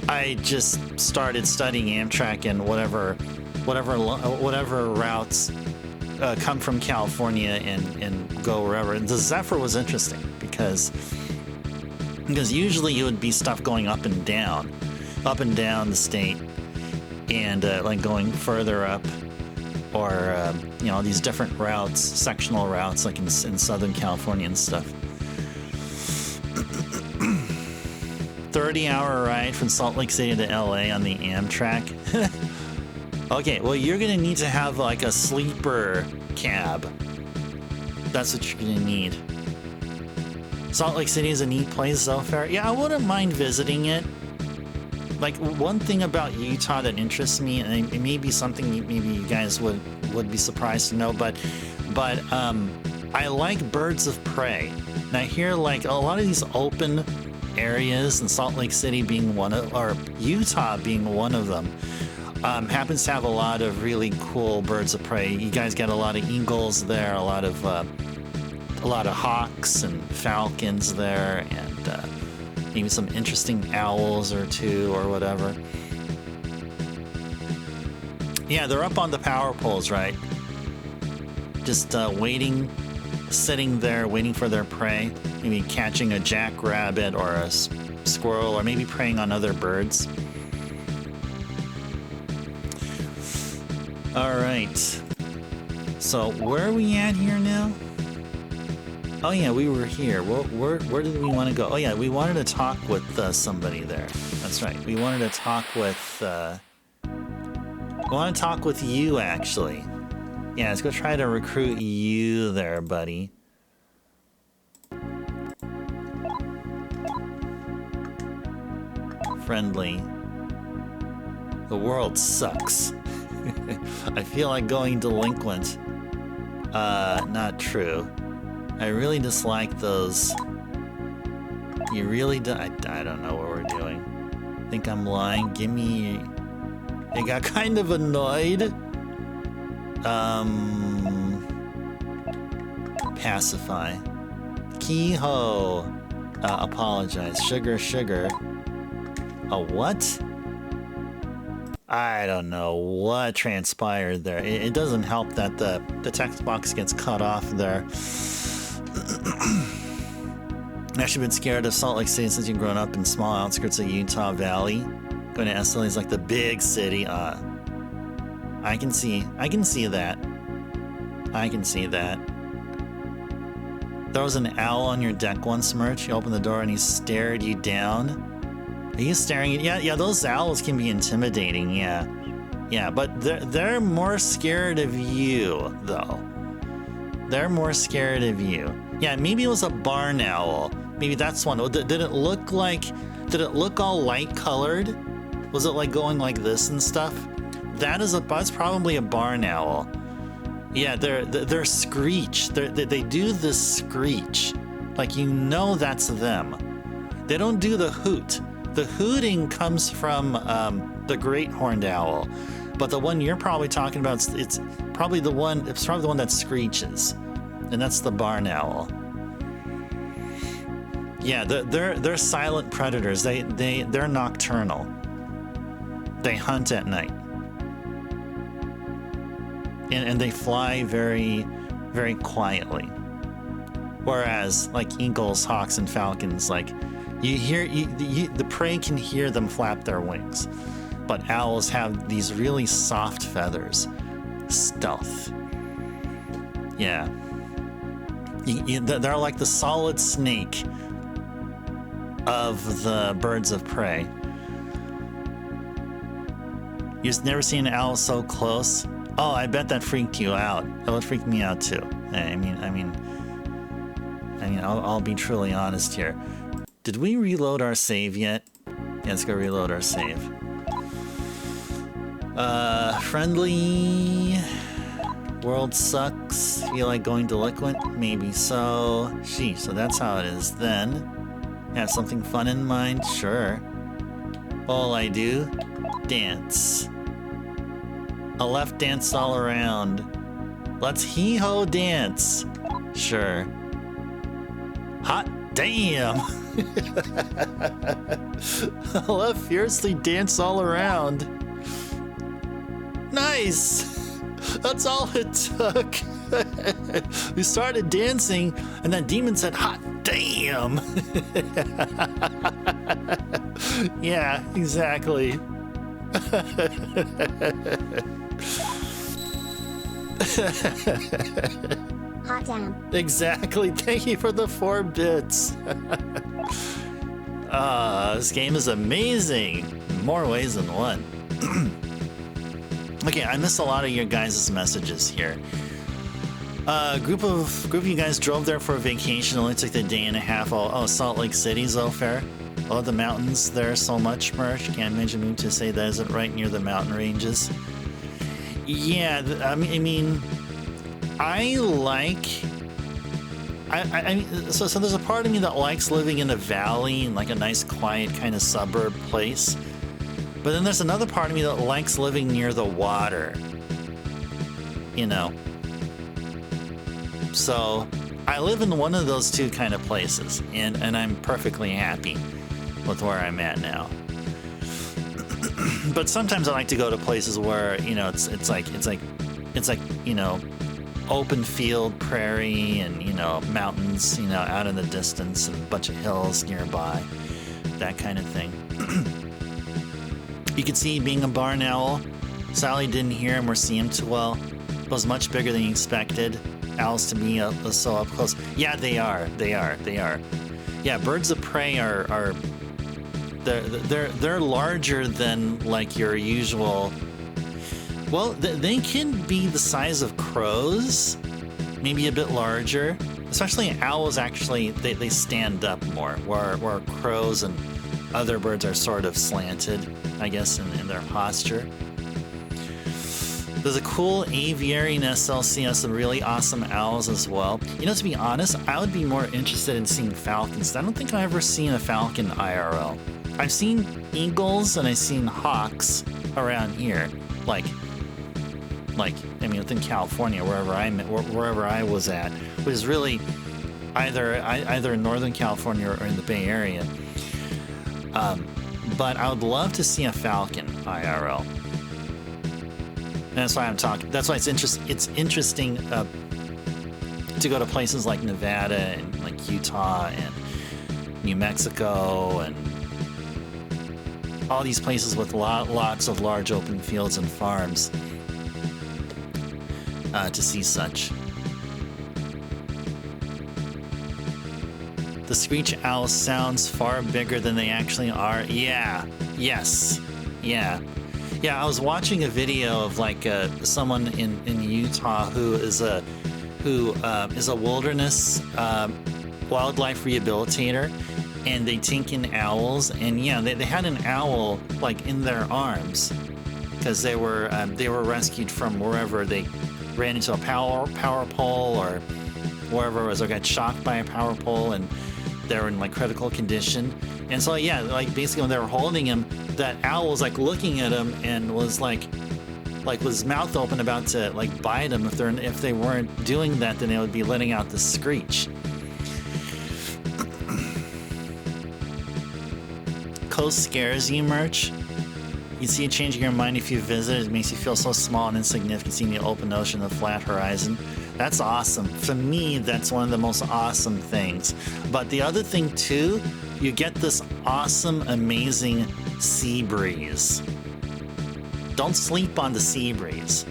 I just started studying Amtrak and whatever routes come from California and go wherever. The Zephyr was interesting because usually it would be stuff going up and down the state. And like going further up, or you know, these different routes, sectional routes, like in Southern California and stuff. 30-hour ride from Salt Lake City to LA on the Amtrak. Okay, well, you're gonna need to have like a sleeper cab. That's what you're gonna need. Salt Lake City is a neat place so far. Yeah, I wouldn't mind visiting it. Like, one thing about Utah that interests me, and it may be something maybe you guys would be surprised to know, but I like birds of prey. And I hear like a lot of these open areas, and Salt Lake City being one of, or Utah being one of them, happens to have a lot of really cool birds of prey. You guys get a lot of eagles there, a lot of hawks and falcons there, and maybe some interesting owls or two or whatever. Yeah, they're up on the power poles, right? Just sitting there waiting for their prey. Maybe catching a jackrabbit or a squirrel, or maybe preying on other birds. All right. So where are we at here now? Oh yeah, we were here. Where did we want to go? Oh yeah, we wanted to talk with somebody there. That's right. We wanted to talk with. We want to talk with you actually. Yeah, let's go try to recruit you there, buddy. Friendly. The world sucks. I feel like going delinquent. Not true. I really dislike those. You really do. I don't know what we're doing. I think I'm lying. Give me. I got kind of annoyed. Pacify. Kehoe. Apologize. Sugar. A what? I don't know what transpired there. It doesn't help that the text box gets cut off there. I've actually been scared of Salt Lake City since you've grown up in small outskirts of Utah Valley. Going to SLA is like the big city. I can see that. I can see that. There was an owl on your deck once, Merch. You opened the door and he stared you down. Are you staring at? Yeah. Those owls can be intimidating. Yeah. But they're more scared of you, though. They're more scared of you. Yeah, maybe it was a barn owl. Maybe that's one. Did it look all light colored? Was it like going like this and stuff? that's probably a barn owl. Yeah, they're screech. They do this screech, like you know that's them. They don't do the hoot. The hooting comes from the great horned owl, but the one you're probably talking about, it's probably the one that screeches, and that's the barn owl. Yeah, they're silent predators. They're nocturnal. They hunt at night. And they fly very, very quietly. Whereas, like eagles, hawks, and falcons, like the prey can hear them flap their wings. But owls have these really soft feathers. Stealth. Yeah. They're like the solid snake of the birds of prey. You've never seen an owl so close? Oh, I bet that freaked you out. That would freak me out too. I mean, I'll be truly honest here. Did we reload our save yet? Yeah, let's go reload our save. Friendly. World sucks. Feel like going delinquent? Maybe so. Sheesh, so that's how it is then. Have something fun in mind? Sure. All I do? Dance. A left dance all around. Let's hee-ho dance. Sure. Hot damn! A left fiercely dance all around. Nice! That's all it took. We started dancing, and that demon said, hot damn! Yeah, exactly. Hot damn. Exactly. Thank you for the 4 bits. This game is amazing in more ways than one. Okay, I missed a lot of your guys' messages here. Group of you guys drove there for a vacation. Only took the day and a half. Oh, Salt Lake City, Zofair. Oh, the mountains there so much, Merch. Can't imagine me to say that isn't right near the mountain ranges. Yeah, I mean, so there's a part of me that likes living in a valley in like a nice, quiet kind of suburb place. But then there's another part of me that likes living near the water. You know. So I live in one of those two kind of places, and I'm perfectly happy with where I'm at now. But sometimes I like to go to places where, you know, it's like you know, open field, prairie, and, you know, mountains, you know, out in the distance, and a bunch of hills nearby, that kind of thing. You can see, being a barn owl, Sally didn't hear him or see him too well. It was much bigger than you expected. Owls to me so up close. Yeah, they are. Yeah, birds of prey are they're larger than like your usual. Well, they can be the size of crows, maybe a bit larger. Especially owls, actually, they stand up more, where crows and other birds are sort of slanted, I guess, in their posture. There's a cool aviary in SLC and some really awesome owls as well. You know, to be honest, I would be more interested in seeing falcons. I don't think I've ever seen a falcon IRL. I've seen eagles and I've seen hawks around here, like I mean, within California, wherever I was at, which is really either in Northern California or in the Bay Area. But I would love to see a falcon IRL. And that's why I'm talking. That's why it's interesting to go to places like Nevada and like Utah and New Mexico and all these places with lots of large open fields and farms to see such. The screech owl sounds far bigger than they actually are. Yeah. Yes. Yeah. Yeah, I was watching a video of like someone in Utah who is a wilderness wildlife rehabilitator, and they take in owls, and yeah, they had an owl like in their arms, because they were rescued from wherever they ran into a power pole or wherever it was, or got shocked by a power pole, and they were in like critical condition. And so yeah, like basically when they were holding him, that owl was like looking at him and was like with his mouth open about to like bite him. If they weren't doing that, then they would be letting out the screech. Coast scares you merch. You see it changing your mind if you visit. It makes you feel so small and insignificant seeing the open ocean, the flat horizon. That's awesome. For me, that's one of the most awesome things. But the other thing too, you get this awesome, amazing sea breeze. Don't sleep on the sea breeze.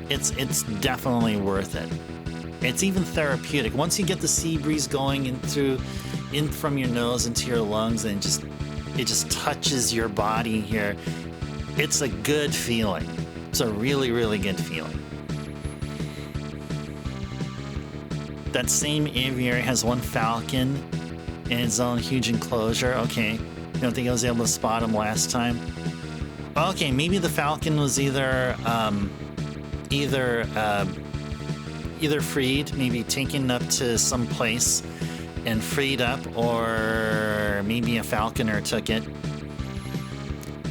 It's definitely worth it. It's even therapeutic. Once you get the sea breeze going in from your nose into your lungs, and it just touches your body here. It's a good feeling. It's a really, really good feeling. That same aviary has one falcon in its own huge enclosure. Okay, you don't think I was able to spot him last time? Okay, maybe the falcon was either freed, maybe taken up to some place and freed up, or maybe a falconer took it.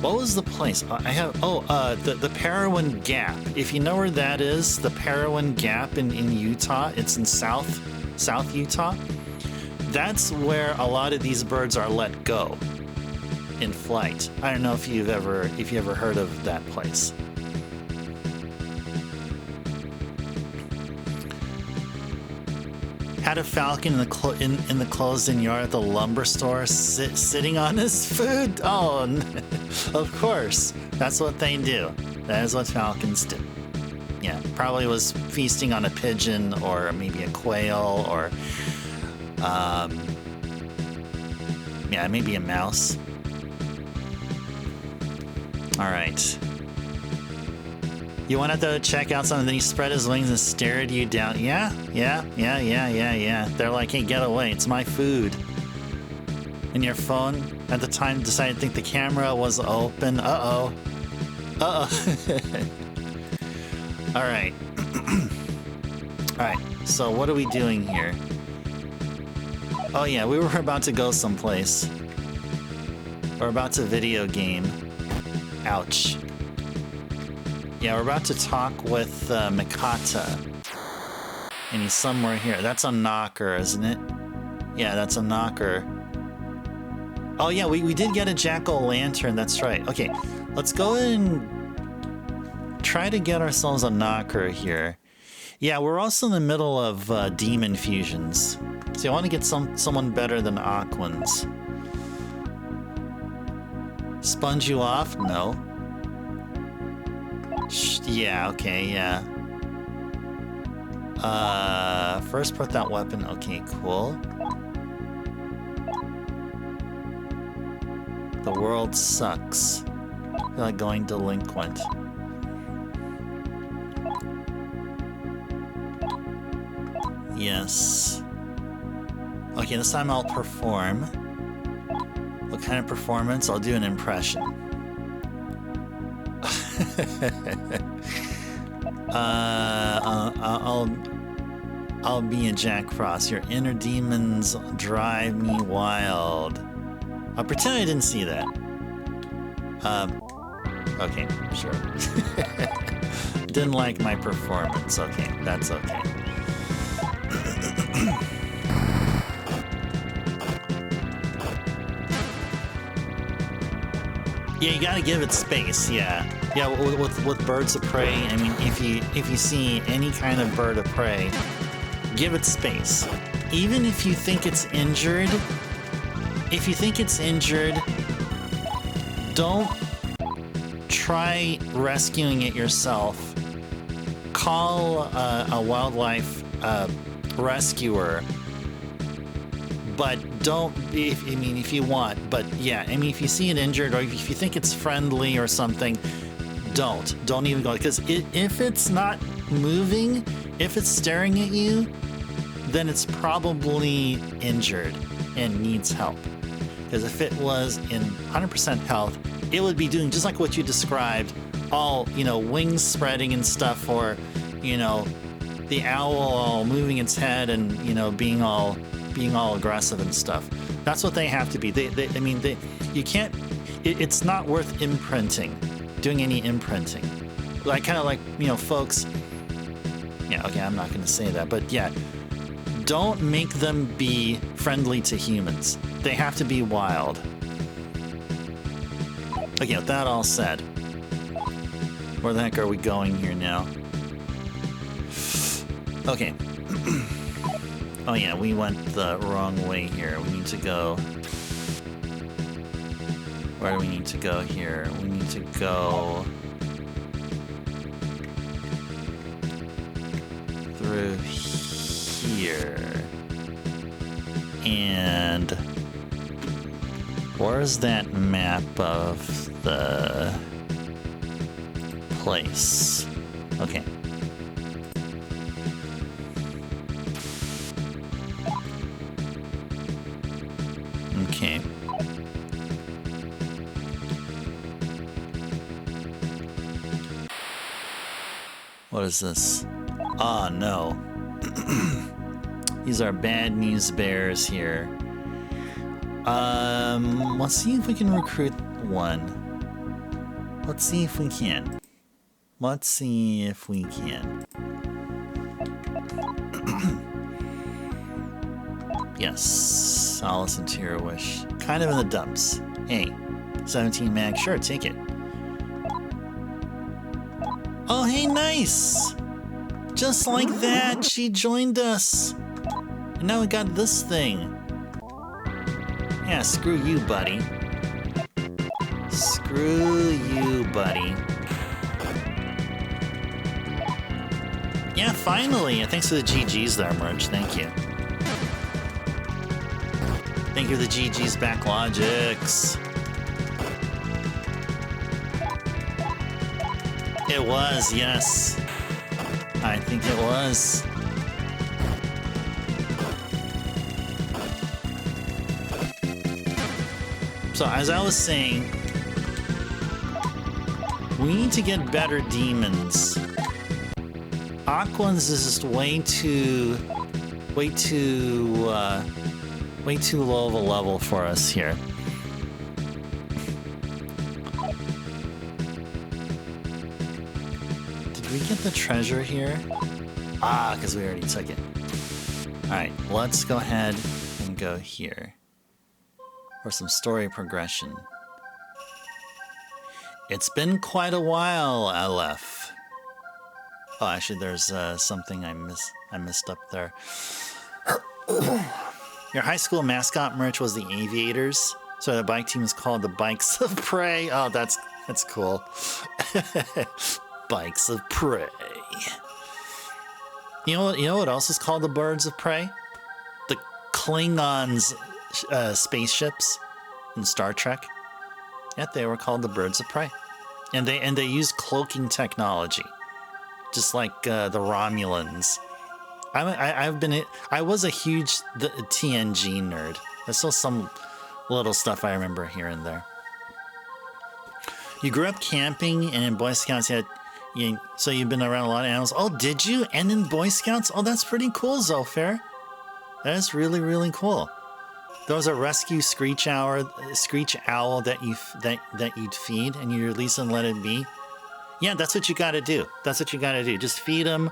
What was the place? The Parowan Gap. If you know where that is, the Parowan Gap in Utah, it's in South Utah. That's where a lot of these birds are let go in flight. I don't know if you ever heard of that place. Had a falcon in the closed-in yard at the lumber store sitting on his food? Oh, of course. That's what they do. That is what falcons do. Yeah, probably was feasting on a pigeon or maybe a quail or, maybe a mouse. All right. You went out there to check out something, then he spread his wings and stared you down. Yeah. They're like, hey, get away. It's my food. And your phone at the time decided to think the camera was open. Uh-oh. All right. All right. So what are we doing here? Oh, yeah. We were about to go someplace. We're about to video game. Ouch. Yeah, we're about to talk with Mikata. And he's somewhere here. That's a knocker, isn't it? Yeah, that's a knocker. Oh yeah, we did get a jack-o'-lantern, that's right. Okay, let's go and try to get ourselves a knocker here. Yeah, we're also in the middle of demon fusions. So I want to get someone better than Aquans. Sponge you off? No. Yeah, okay, yeah. First put that weapon. Okay, cool. The world sucks. I feel like going delinquent. Yes. Okay, this time I'll perform. What kind of performance? I'll do an impression. I'll be a Jack Frost. Your inner demons drive me wild. I'll pretend I didn't see that. Okay, sure. Didn't like my performance. Okay, that's okay. Yeah, you gotta give it space. Yeah. With birds of prey. I mean, if you see any kind of bird of prey, give it space. Even if you think it's injured, don't try rescuing it yourself. Call a wildlife rescuer. But don't, if you want, but yeah, I mean, if you see it injured or if you think it's friendly or something, don't even go, because if it's not moving, if it's staring at you, then it's probably injured and needs help. Because if it was in 100% health, it would be doing just like what you described, all, you know, wings spreading and stuff, or, you know, the owl all moving its head and, you know, being all aggressive and stuff. That's what they have to be. You can't. It's not worth imprinting, doing any imprinting. I kind of like, you know, folks. Yeah, okay, I'm not going to say that, but yeah, don't make them be friendly to humans. They have to be wild. Okay, with that all said, where the heck are we going here now? Okay. Oh yeah, we went the wrong way here. We need to go... Where do we need to go here? We need to go... through here. And... where's that map of the place? Okay. Okay. What is this? Oh no. These are bad news bears here. Let's see if we can recruit one. Let's see if we can. Let's see if we can. Yes, I'll listen to your wish. Kind of in the dumps. Hey, 17 mag, sure, take it. Oh, hey, nice! Just like that, she joined us. And now we got this thing. Yeah, screw you, buddy. Screw you, buddy. Yeah, finally! Thanks for the GGs there, Merch. Thank you. Thank you for the GG's Backlogics. It was, yes. I think it was. So, as I was saying, we need to get better demons. Aquans is just way too low of a level for us here. Did we get the treasure here? Ah, because we already took it. Alright, let's go ahead and go here. For some story progression. It's been quite a while, LF. Oh, actually, there's something I missed up there. Your high school mascot merch was the Aviators, so the bike team is called the Bikes of Prey. Oh, that's cool. Bikes of Prey. You know what else is called the Birds of Prey? The Klingons' spaceships in Star Trek. Yeah, they were called the Birds of Prey, and they used cloaking technology, just like the Romulans. I was a huge TNG nerd. There's still some little stuff I remember here and there. You grew up camping, and in Boy Scouts so you've been around a lot of animals. Oh, did you? And in Boy Scouts? Oh, that's pretty cool, Zofair. That is really, really cool. There was a rescue screech owl that you'd feed, and you release and let it be. Yeah, that's what you got to do. That's what you got to do. Just feed him.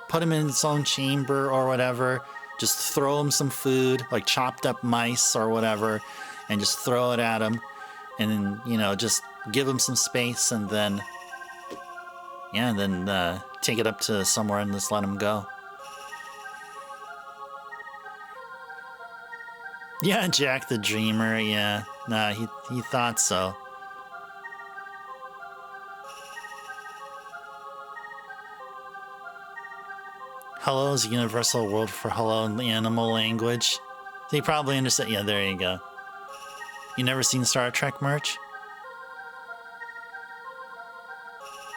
Put him in its own chamber or whatever. Just throw him some food, like chopped up mice or whatever, and just throw it at him. And then, just give him some space, and then, take it up to somewhere and just let him go. Yeah, Jack the Dreamer, yeah. Nah, he thought so. Hello is a universal word for hello in the animal language. So you probably understand. Yeah, there you go. You never seen Star Trek merch?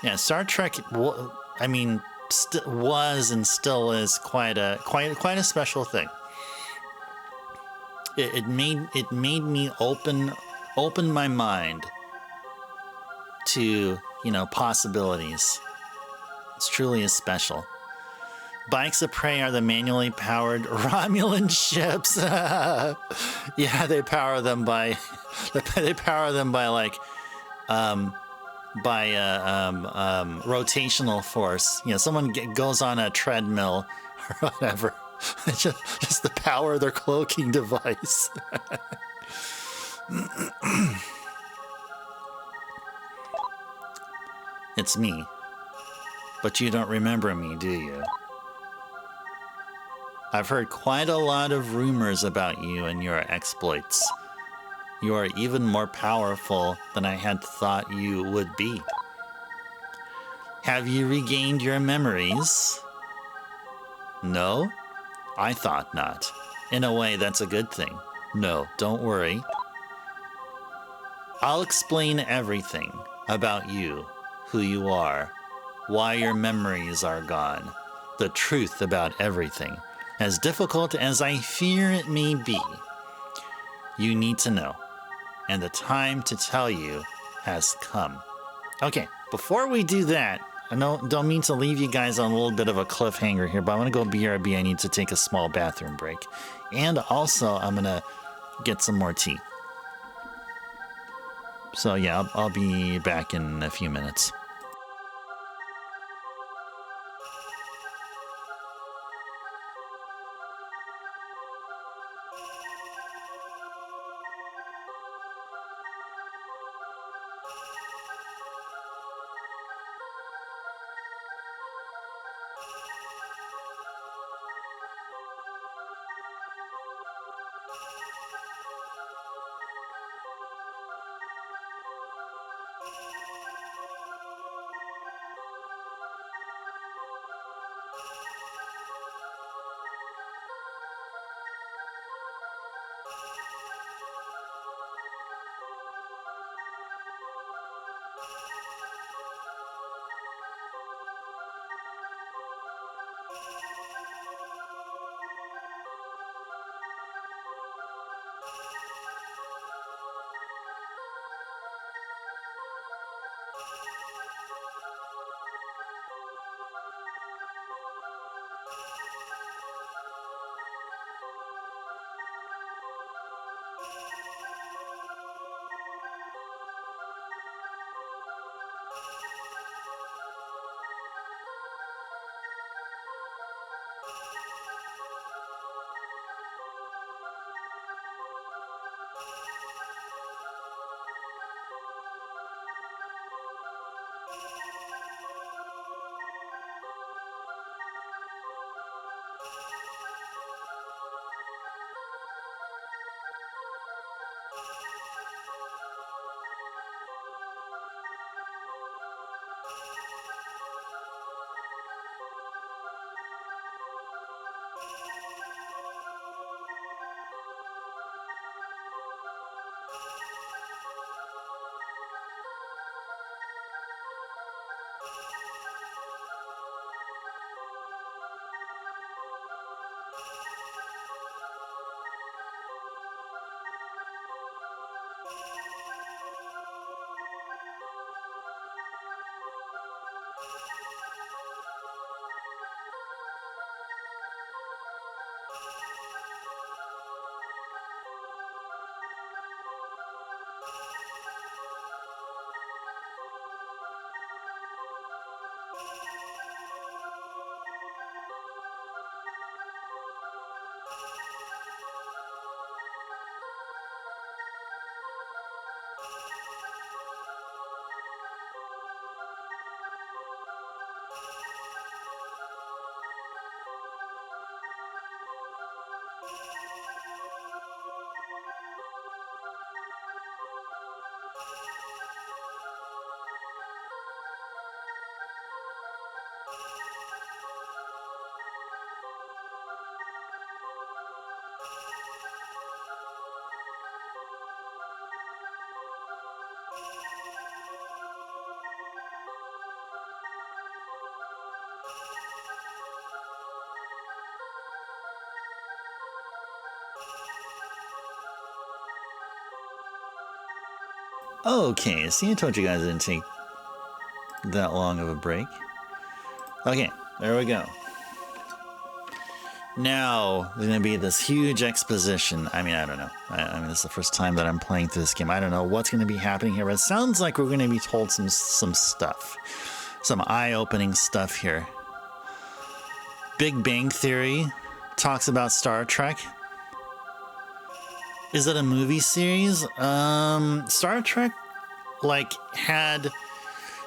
Yeah, Star Trek. Was and still is quite a special thing. It made me open my mind to possibilities. It's truly is special. Bikes of Prey are the manually powered Romulan ships. Yeah, they power them by rotational force. Someone goes on a treadmill or whatever. It's just the power of their cloaking device. It's me. But you don't remember me, do you? I've heard quite a lot of rumors about you and your exploits. You are even more powerful than I had thought you would be. Have you regained your memories? No? I thought not. In a way, that's a good thing. No, don't worry. I'll explain everything about you, who you are, why your memories are gone, the truth about everything. As difficult as I fear it may be, you need to know, and the time to tell you has come. Okay, before we do that, I don't mean to leave you guys on a little bit of a cliffhanger here, but I want to go BRB. I need to take a small bathroom break. And also, I'm going to get some more tea. So yeah, I'll be back in a few minutes. Okay, see, I told you guys it didn't take that long of a break. Okay, there we go. Now, there's going to be this huge exposition. I mean, I don't know. I mean, this is the first time that I'm playing through this game. I don't know what's going to be happening here, but it sounds like we're going to be told some stuff. Some eye-opening stuff here. Big Bang Theory talks about Star Trek. Is it a movie series? Star Trek, like, had...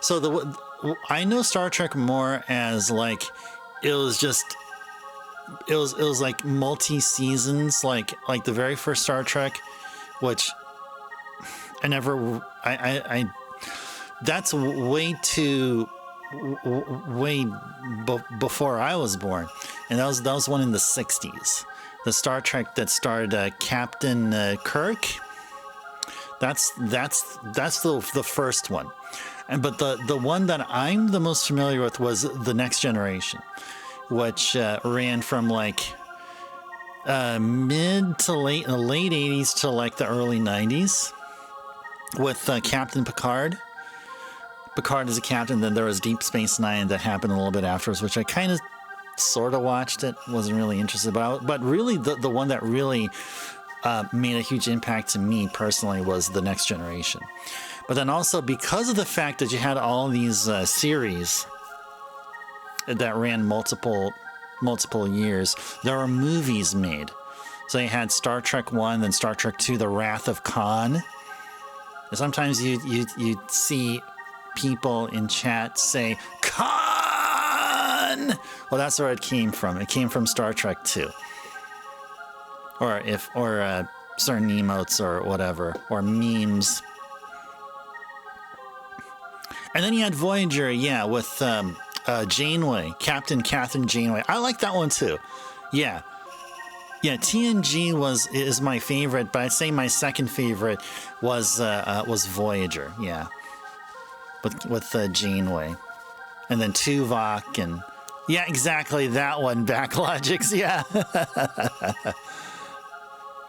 So, I know Star Trek more as, like, it was like multi-seasons, like the very first Star Trek, which that's way before I was born, and that was one in the 60s. The Star Trek that starred Captain Kirk. That's the first one, but the one that I'm the most familiar with was The Next Generation, which ran from like mid to late 80s to like the early 90s with Captain Picard. Picard is a captain. Then there was Deep Space Nine that happened a little bit afterwards, which I kind of sort of watched. It wasn't really interested about, but really the one that really made a huge impact to me personally was The Next Generation. But then also because of the fact that you had all these series that ran multiple years, there were movies made. So you had Star Trek 1, then Star Trek 2, The Wrath of Khan. And sometimes you'd see people in chat say, Khan! Well, that's where it came from. It came from Star Trek 2. Or certain emotes or whatever, or memes. And then you had Voyager, yeah, with Janeway, Captain Catherine Janeway. I like that one too. Yeah, TNG is my favorite, but I'd say my second favorite was Voyager. Yeah, with Janeway, and then Tuvok, and yeah, exactly that one. Backlogics, yeah.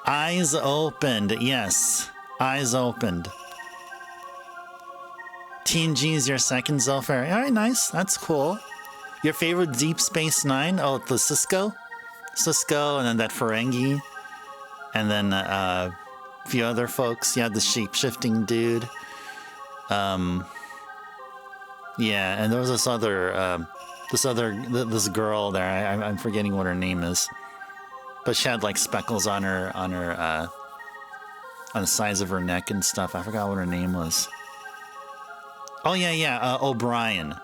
Eyes opened, yes, eyes opened. TNG is your second, Zolfer. All right, nice. That's cool. Your favorite Deep Space Nine? Oh, the Cisco, and then that Ferengi, and then a few other folks. Yeah, the shape-shifting dude. Yeah, and there was this girl there. I'm forgetting what her name is, but she had like speckles on the sides of her neck and stuff. I forgot what her name was. Oh, yeah, O'Brien.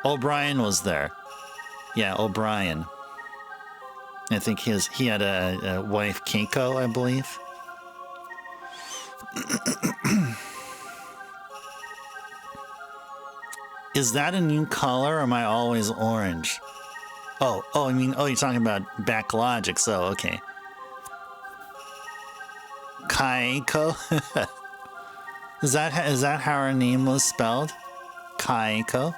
O'Brien was there. Yeah, O'Brien. I think he had a wife, Keiko, I believe. Is that a new color, or am I always orange? Oh, you're talking about Backlogic, so okay. Keiko? Is that how her name was spelled? Keiko?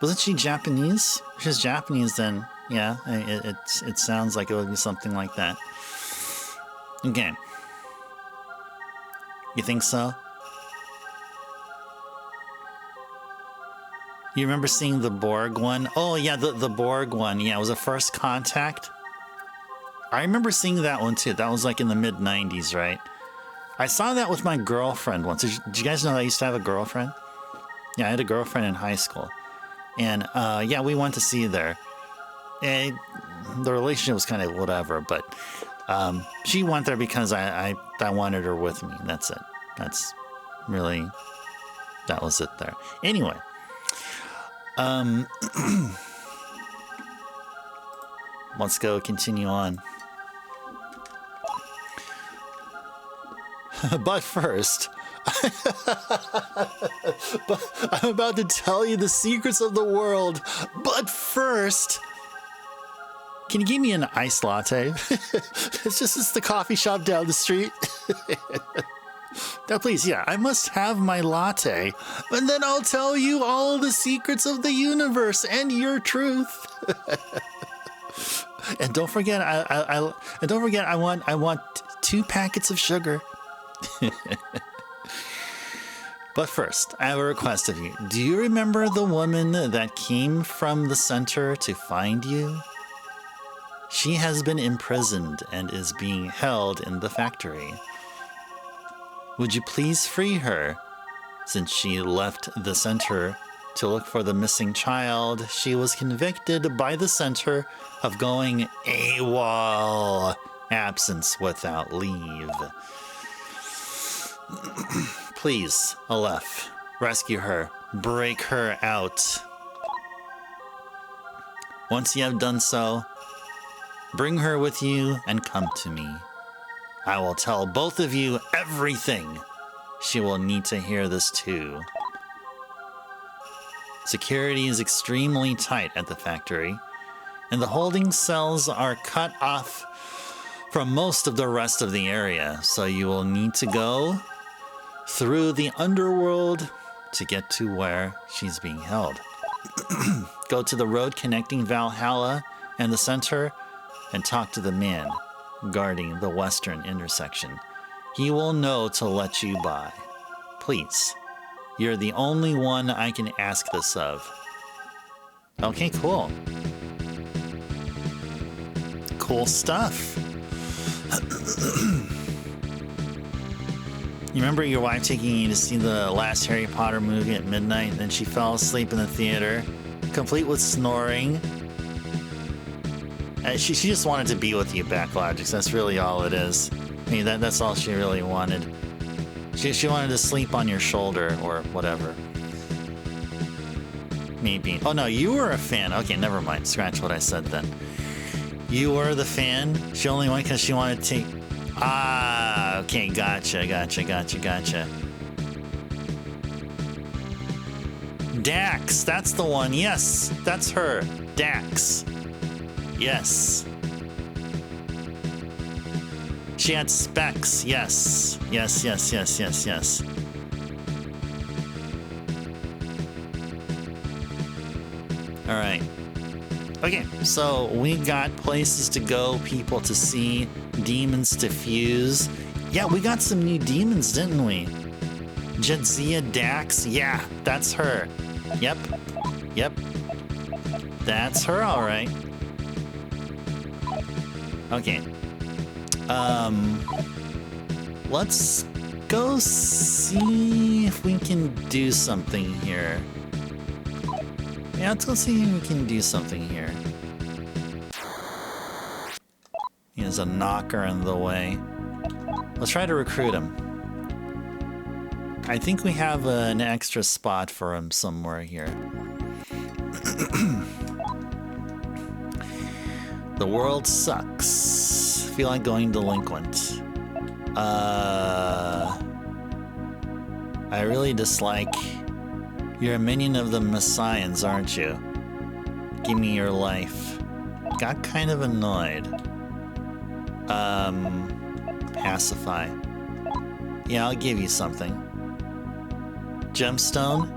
Wasn't she Japanese? If she's Japanese, then yeah, it sounds like it would be something like that. Okay. You think so? You remember seeing the Borg one? Oh yeah, the Borg one. Yeah, it was a First Contact. I remember seeing that one too. That was like in the mid-90s, right? I saw that with my girlfriend once. Did you guys know I used to have a girlfriend? Yeah, I had a girlfriend in high school. And yeah, we went to see there. And the relationship was kind of whatever, but she went there because I wanted her with me. That's it. That was it there. Anyway. Let's go continue on. But first, I'm about to tell you the secrets of the world. But first, can you give me an iced latte? It's the coffee shop down the street. Now, please, yeah, I must have my latte, and then I'll tell you all the secrets of the universe and your truth. And don't forget, I want 2 packets of sugar. But first, I have a request of you. Do you remember the woman that came from the center to find you? She has been imprisoned and is being held in the factory. Would you please free her? Since she left the center to look for the missing child, she was convicted by the center of going AWOL, absence without leave. Please, Aleph, rescue her. Break her out. Once you have done so, bring her with you and come to me. I will tell both of you everything. She will need to hear this too. Security is extremely tight at the factory, and the holding cells are cut off from most of the rest of the area, so you will need to go through the underworld to get to where she's being held. Go to the road connecting Valhalla and the center and talk to the man guarding the western intersection. He will know to let you by. Please, you're the only one I can ask this of. Okay, cool. Cool stuff. You remember your wife taking you to see the last Harry Potter movie at midnight, and then she fell asleep in the theater, complete with snoring? She just wanted to be with you, Backlogix. That's really all it is. I mean, that's all she really wanted. She wanted to sleep on your shoulder or whatever. Maybe. Oh no, you were a fan. Okay, never mind. Scratch what I said then. You were the fan? She only went because she wanted to take... Ah, okay, gotcha. Dax, that's the one. Yes, that's her. Dax. Yes. She had specs. Yes. Yes. All right. Okay, so we got places to go, people to see, demons to fuse. Yeah, we got some new demons, didn't we? Jadzia Dax. Yeah, that's her. Yep. That's her, all right. Okay. Let's go see if we can do something here. Yeah, let's go see if we can do something here. There's a knocker in the way. Let's try to recruit him. I think we have an extra spot for him somewhere here. The world sucks. Feel like going delinquent. I really dislike... You're a minion of the Messiahs, aren't you? Give me your life. Got kind of annoyed. Pacify. Yeah, I'll give you something. Gemstone?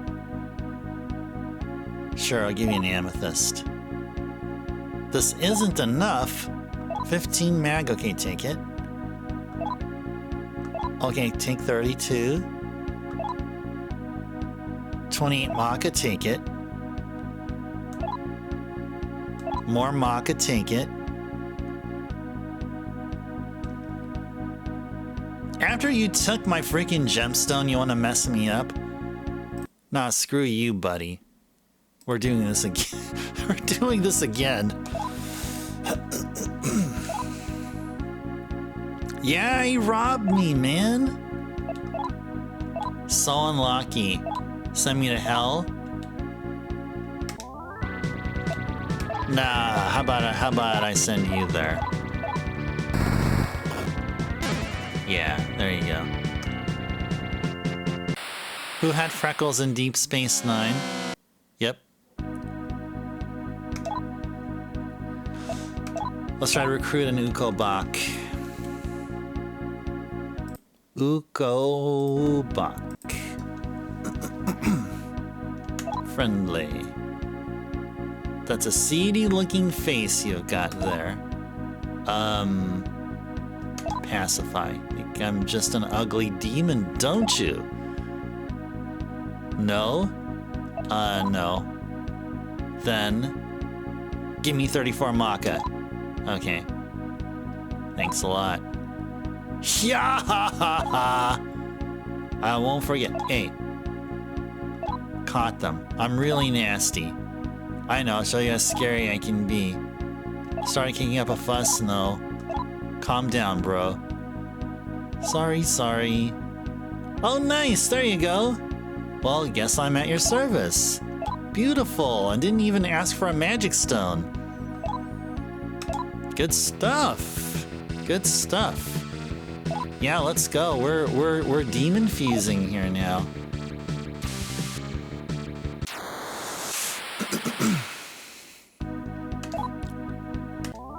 Sure, I'll give you an amethyst. This isn't enough. 15 mag, okay, take it. Okay, take 32. 28 Maka, take it. More Maka, take it. After you took my freaking gemstone, you want to mess me up? Nah, screw you, buddy. We're doing this again. We're doing this again. Yeah, he robbed me, man. So unlucky. Send me to hell? Nah, how about I send you there? Yeah, there you go. Who had freckles in Deep Space Nine? Yep. Let's try to recruit an Ukobak. Ukobak. Friendly. That's a seedy looking face you've got there. Pacify. Think I'm just an ugly demon, don't you? No? No. Then, give me 34 Maka. Okay. Thanks a lot. Yeah, ha, ha, ha. I won't forget. Hey. Caught them. I'm really nasty. I know, I'll show you how scary I can be. Started kicking up a fuss, no. Calm down, bro. Sorry, sorry. Oh, nice, there you go. Well, guess I'm at your service. Beautiful, and didn't even ask for a magic stone. Good stuff. Good stuff. Yeah, let's go. We're demon fusing here now.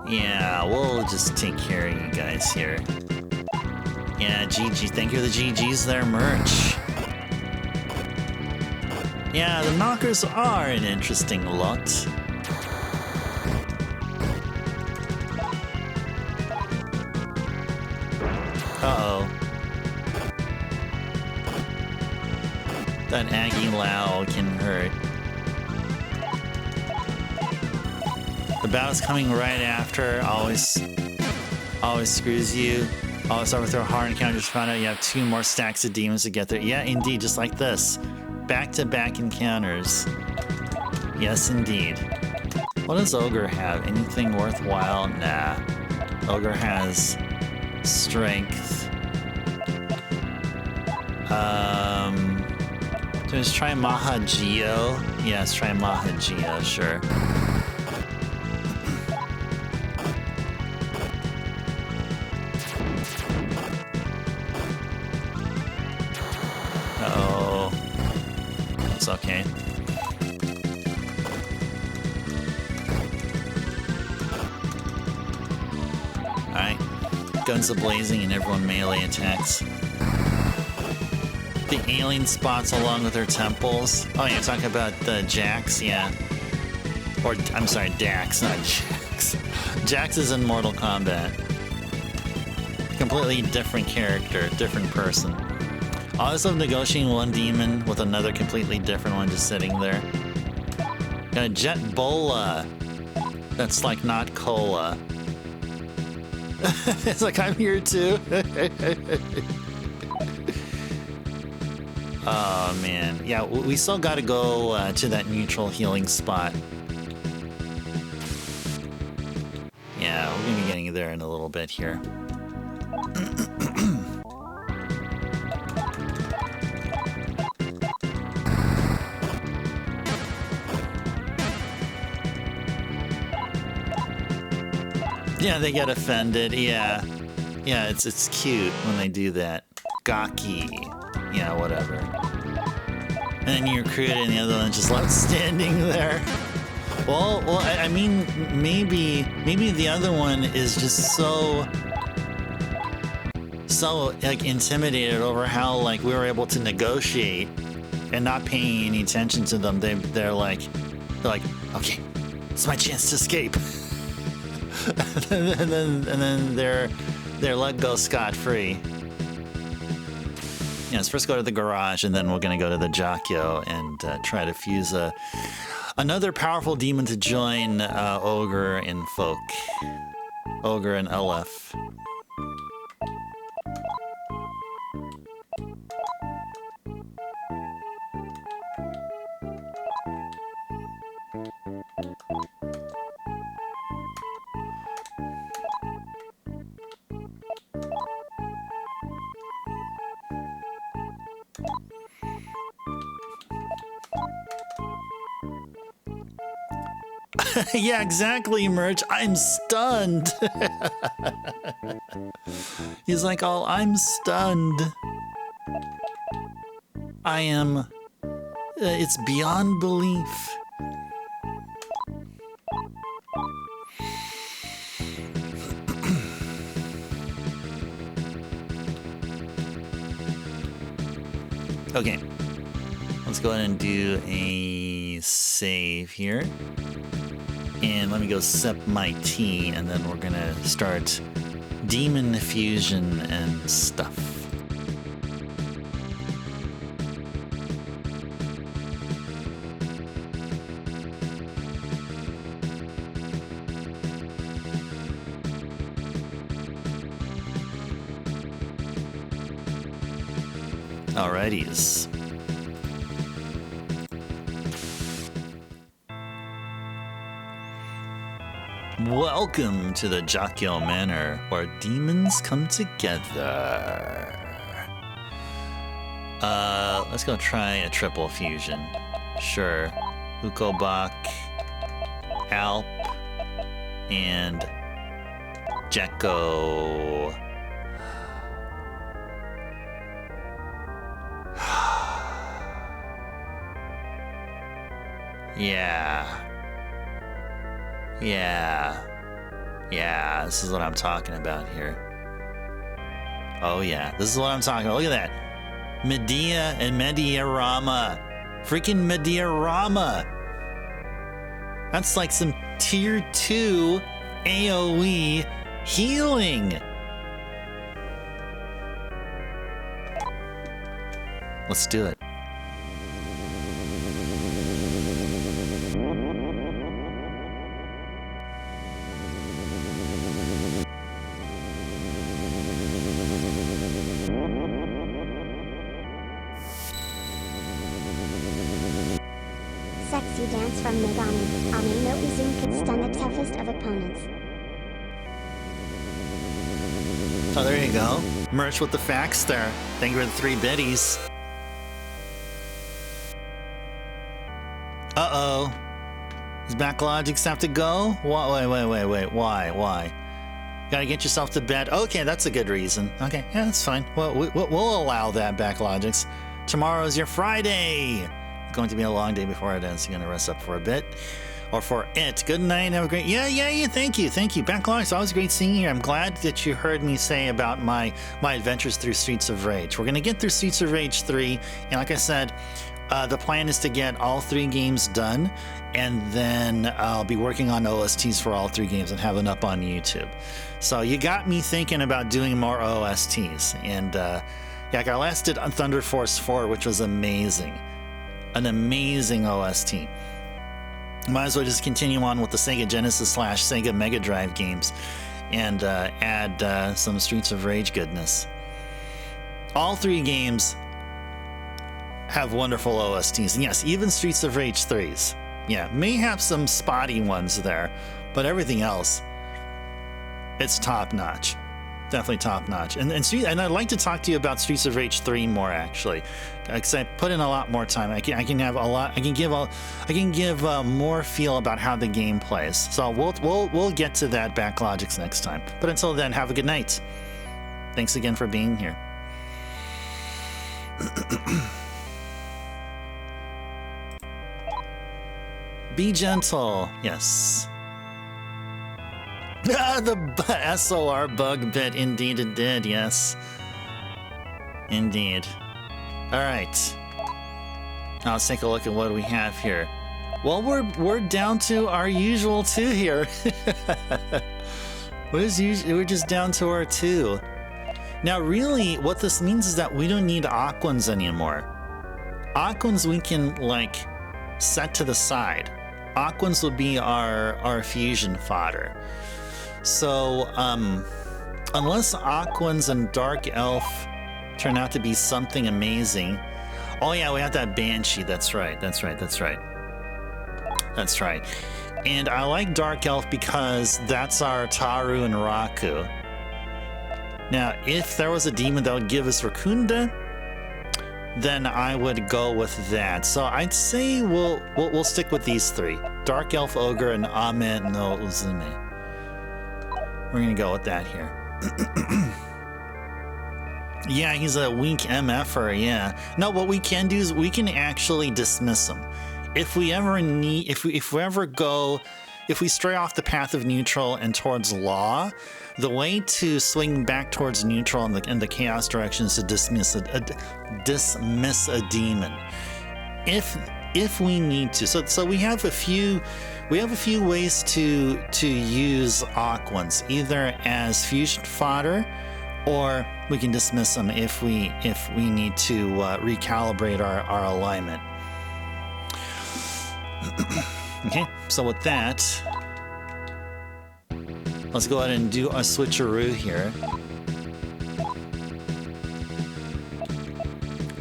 Yeah, we'll just take care of you guys here. Yeah, GG. Thank you for the GGs there, merch. Yeah, the knockers are an interesting lot. Uh-oh. That Aggie Lao can hurt. The battle's coming right after. Always screws you. Always overthrow hard encounter. Just found out you have 2 more stacks of demons to get there. Yeah, indeed, just like this. Back-to-back encounters. Yes, indeed. What does Ogre have? Anything worthwhile? Nah. Ogre has strength. So let's try Mahageo. Yeah, let's try Mahageo, sure. Uh-oh. It's okay. Alright. Guns a-blazing and everyone melee attacks. The alien spots along with their temples. Oh, you're talking about the Jax? Yeah. Or, I'm sorry, Dax, not Jax. Jax is in Mortal Kombat. Completely different character, different person. I always love negotiating one demon with another completely different one just sitting there. Got a Jet Bola. That's like not cola. It's like I'm here too. Oh man. Yeah, we still gotta go to that neutral healing spot. Yeah, we're gonna be getting there in a little bit here. Yeah, they get offended. Yeah, yeah, it's cute when they do that. Gaki, yeah, whatever. And then you recruit it, and the other one's just left standing there. Well, I mean, maybe the other one is just so like intimidated over how like we were able to negotiate and not paying any attention to them. They're like, okay, it's my chance to escape. and then they're let go scot-free. Yeah, let's first go to the garage, and then we're gonna go to the Jakyo and try to fuse another powerful demon to join Ogre and Folk. Ogre and LF. Yeah, exactly, Merch. I'm stunned. He's like, oh, I'm stunned. I am... it's beyond belief. Okay. Let's go ahead and do a save here. And let me go sip my tea, and then we're gonna start demon fusion and stuff. Alrighties. Welcome to the Jakyo Manor, where demons come together. Let's go try a triple fusion. Sure. Ukobak, Alp, and Jekko. Yeah, this is what I'm talking about here. Oh yeah, this is what I'm talking about. Look at that. Medea and Mediarama. Freaking Mediarama. That's like some tier 2 AoE healing. Let's do it. Sexy dance from Megami. Ami no Uzun could stun the toughest of opponents. Oh, there you go. Merch with the facts there. Thank you for the 3 biddies. Uh-oh. Does Backlogics have to go? Wait. Why? Gotta get yourself to bed. Okay, that's a good reason. Okay, yeah, that's fine. Well, we'll allow that, Backlogics. Tomorrow's your Friday. It's going to be a long day before it ends. You're gonna rest up for a bit. Or for it. Good night. Have a great... Yeah. Thank you. Backlogics, always great seeing you. I'm glad that you heard me say about my adventures through Streets of Rage. We're gonna get through Streets of Rage 3, and like I said, the plan is to get all 3 games done, and then I'll be working on OSTs for all 3 games and have them up on YouTube. So you got me thinking about doing more OSTs. And like I last did on Thunder Force 4, which was amazing. An amazing OST. Might as well just continue on with the Sega Genesis / Sega Mega Drive games and add some Streets of Rage goodness. All 3 games have wonderful OSTs. And yes, even Streets of Rage 3's. Yeah, may have some spotty ones there, but everything else, it's top notch. Definitely top notch. And I'd like to talk to you about Streets of Rage 3 more, actually, because I put in a lot more time. I can give more feel about how the game plays. So we'll get to that, Backlogics, next time. But until then, have a good night. Thanks again for being here. Be gentle. Yes. The SOR bug bit. Indeed it did, yes. Indeed. Alright. Now let's take a look at what we have here. Well, we're down to our usual 2 here. We're just down to our 2. Now really, what this means is that we don't need Aquans anymore. Aquans we can, like, set to the side. Aquans will be our fusion fodder. So, unless Aquans and Dark Elf turn out to be something amazing. Oh yeah, we have that Banshee, that's right. And I like Dark Elf because that's our Taru and Raku. Now, if there was a demon that would give us Rakunda, then I would go with that. So I'd say we'll stick with these 3. Dark Elf, Ogre, and Ame no Uzume. We're gonna go with that here. Yeah, he's a weak MFer, yeah. No, what we can do is we can actually dismiss him. If we ever need, if we stray off the path of neutral and towards law, the way to swing back towards neutral in the chaos direction is to dismiss a demon. If we need to. So we have a few ways to use Aquans, either as fusion fodder, or we can dismiss them if we need to recalibrate our alignment. Okay, so with that, let's go ahead and do a switcheroo here.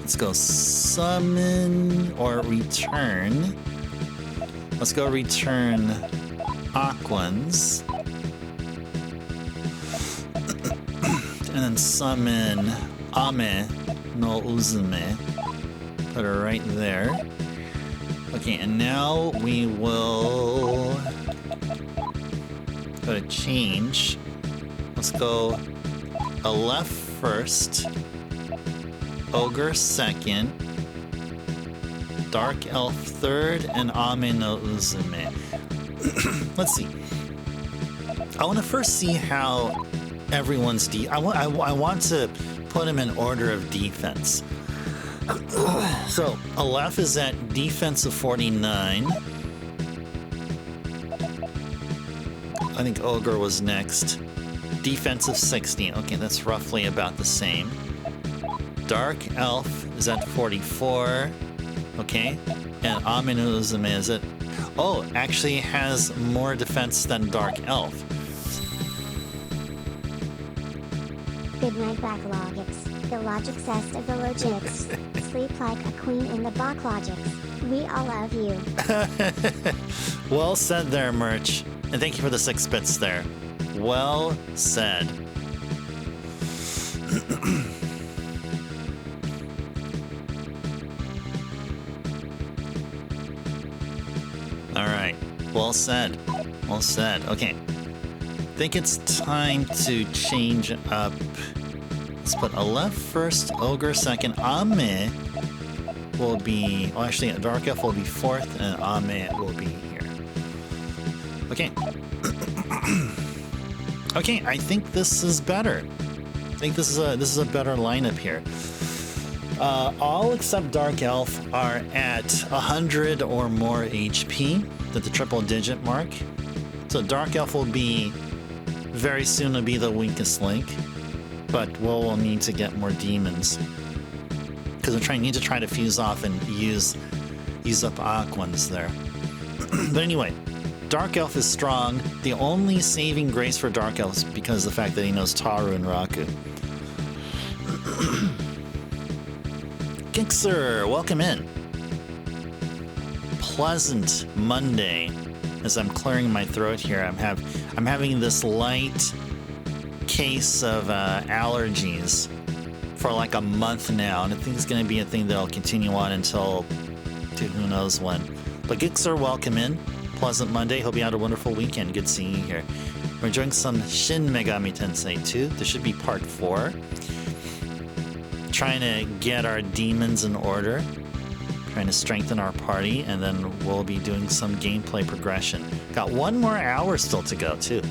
Let's go summon or return. Let's go return Aquans. And then summon Ame no Uzume. Put her right there. Okay, and now we will go to change. Let's go Aleph first, Ogre second, Dark Elf third, and Ame no Uzume. Let's see. I want to first see how everyone's I want to put them in order of defense. So Aleph is at defense of 49. I think Ogre was next. Defense of 60. Okay, that's roughly about the same. Dark Elf is at 44. Okay. And Ame no Uzume is at... Oh, actually has more defense than Dark Elf. Good night, Backlogics. The logic zest of the logics. Sleep like a queen in the Backlogics. We all love you. Well said there, Merch. And thank you for the 6 bits there. Well said. Alright. Well said. Well said. Okay. I think it's time to change up. Let's put Aleph first, Ogre second, Ame will be... Well, actually, Dark Elf will be 4th, and Ame will be here. Okay. Okay, I think this is better. I think this is a better lineup here. All except Dark Elf are at 100 or more HP, at the triple digit mark. So Dark Elf will be very soon to be the weakest link, but we'll need to get more demons because we need to try to fuse off and use up Aquans there. But anyway, Dark Elf is strong. The only saving grace for Dark Elf is because of the fact that he knows Taru and Raku. Gixer, welcome in. Pleasant Monday. As I'm clearing my throat here, I'm having this light case of allergies for like a month now, and I think it's going to be a thing that'll continue on until who knows when. But Gixer, welcome in. Pleasant Monday. Hope you had a wonderful weekend. Good seeing you here. We're enjoying some Shin Megami Tensei II. This should be part 4. Trying to get our demons in order. Trying to strengthen our party, and then we'll be doing some gameplay progression. Got 1 more hour still to go, too.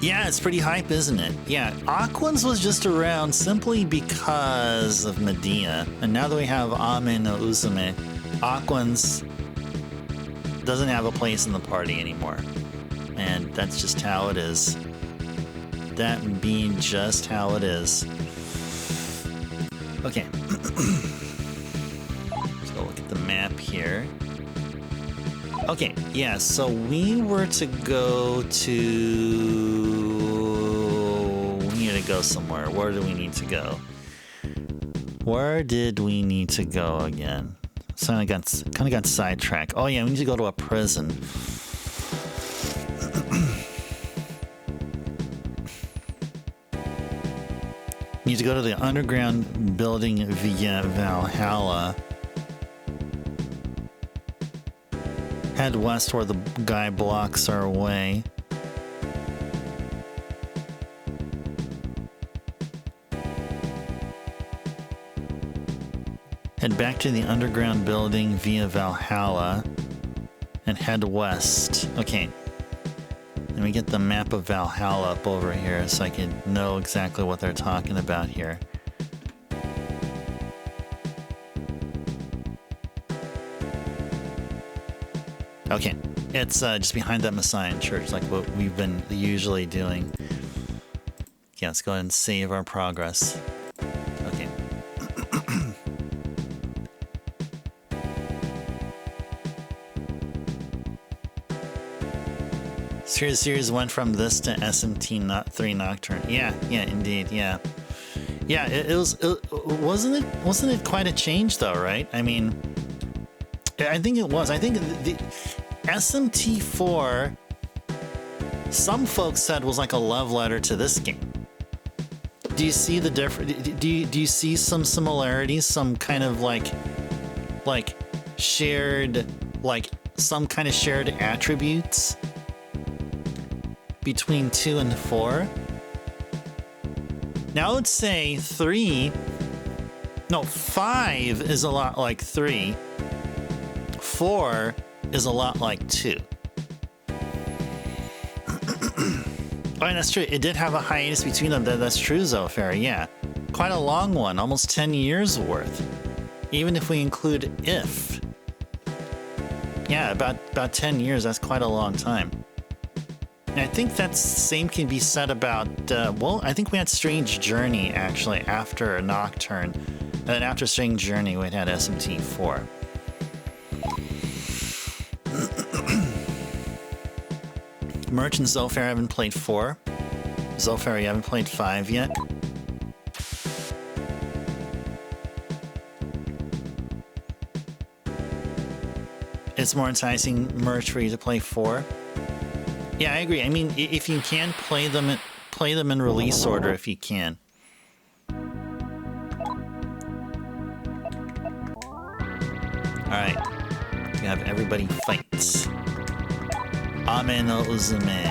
Yeah, it's pretty hype, isn't it? Yeah, Aquans was just around simply because of Medea, and now that we have Ame no Uzume, Aquans doesn't have a place in the party anymore. And that's just how it is. That being just how it is. Okay. Let's go look at the map here. Okay, yeah, so we were to go to... We need to go somewhere. Where do we need to go? Where did we need to go again? So I kind of got sidetracked. Oh yeah, we need to go to a prison. We need to go to the underground building via Valhalla. Head west where the guy blocks our way. Head back to the underground building via Valhalla and head west. Okay. Let me get the map of Valhalla up over here so I can know exactly what they're talking about here. Okay, it's just behind that Messiah church, like what we've been usually doing. Yeah, let's go ahead and save our progress. Okay. Series went from this to SMT 3 Nocturne. Yeah, indeed, yeah. Yeah, wasn't it quite a change though, right? I mean, I think it was. I think the SMT4, some folks said was like a love letter to this game. Do you see the difference? Do you see some similarities? Some kind of like shared, like some kind of shared attributes between 2 and 4? Now I would say 5 is a lot like 3. 4 is a lot like 2. Oh, and that's true. It did have a hiatus between them. That's true, Zofari. Yeah, quite a long one, almost 10 years worth. Even if we include if. Yeah, about 10 years. That's quite a long time. And I think that same can be said about. Well, I think we had Strange Journey actually after Nocturne, and then after Strange Journey we had SMT4. Merchant Zofari, I haven't played 4. Zofari, you haven't played 5 yet. It's more enticing, Merch, for you to play 4. Yeah, I agree. I mean, if you can play them in release order, if you can. All right, we have everybody fights. Amen no Uzume.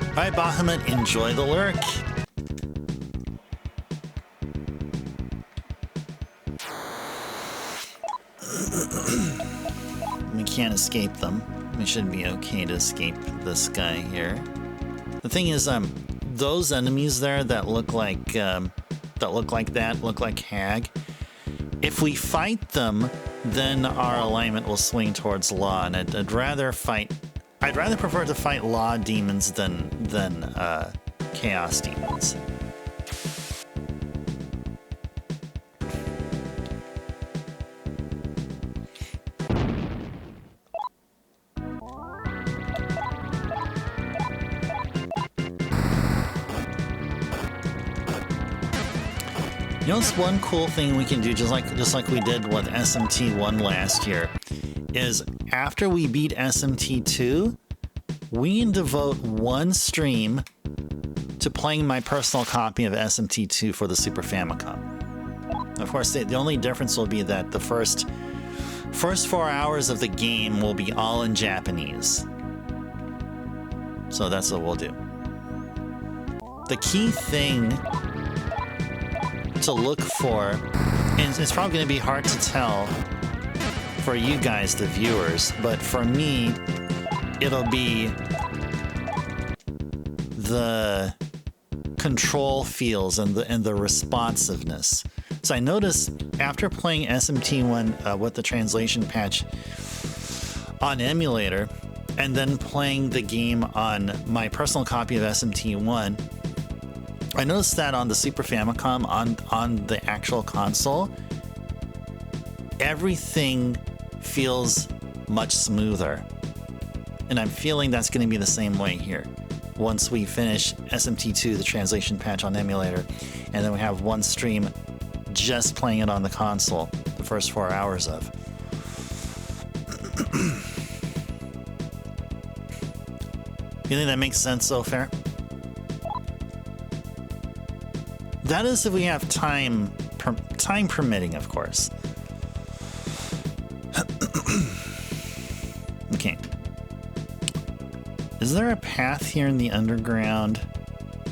Alright, Bahamut, enjoy the lurk. We can't escape them. We should be okay to escape this guy here. The thing is, those enemies there that look like Hag. If we fight them, then our alignment will swing towards Law, and I'd rather prefer to fight Law demons than Chaos demons. You know, it's one cool thing we can do, just like we did with SMT1 last year, is after we beat SMT2, we can devote one stream to playing my personal copy of SMT2 for the Super Famicom. Of course, the only difference will be that the first 4 hours of the game will be all in Japanese. So that's what we'll do. The key thing to look for, and it's probably going to be hard to tell for you guys, the viewers, but for me, it'll be the control feels and the responsiveness. So I noticed after playing SMT1 with the translation patch on emulator, and then playing the game on my personal copy of SMT1, I noticed that on the Super Famicom, on the actual console, everything feels much smoother. And I'm feeling that's going to be the same way here. Once we finish SMT2, the translation patch on emulator, and then we have one stream just playing it on the console, the first 4 hours of. You think that makes sense so far? That is if we have time permitting, of course. Okay. Is there a path here in the underground,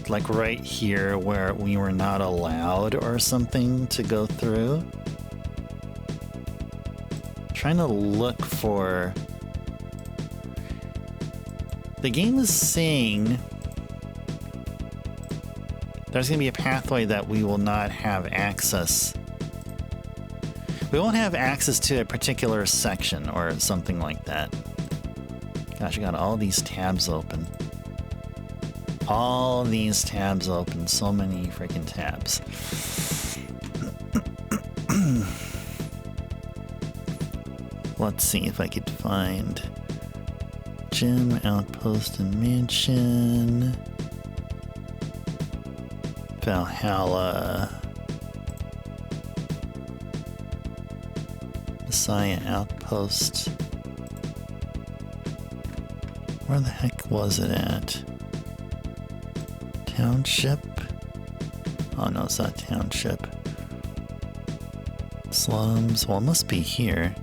like right here, where we were not allowed or something to go through? Trying to look for... The game is saying there's going to be a pathway that we will not have access. We won't have access to a particular section or something like that. Gosh, I got all these tabs open. All these tabs open. So many freaking tabs. let's see if I could find gym, outpost, and mansion. Valhalla. Messiah outpost. Where the heck was it at? Township? Oh no, it's not township. Slums? Well, it must be here.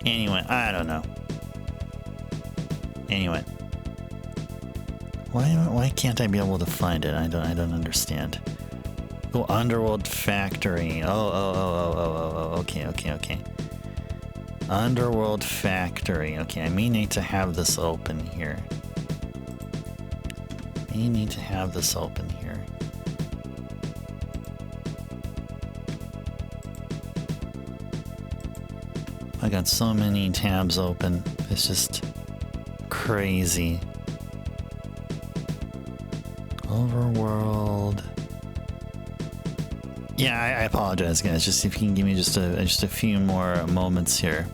Anyway, I don't know. Anyway. Why can't I be able to find it? I don't understand. Oh, Underworld Factory. Oh, okay. Underworld Factory. Okay, I may need to have this open here. I got so many tabs open. It's just crazy. Overworld. Yeah, I apologize, guys. Just if you can give me just a few more moments here.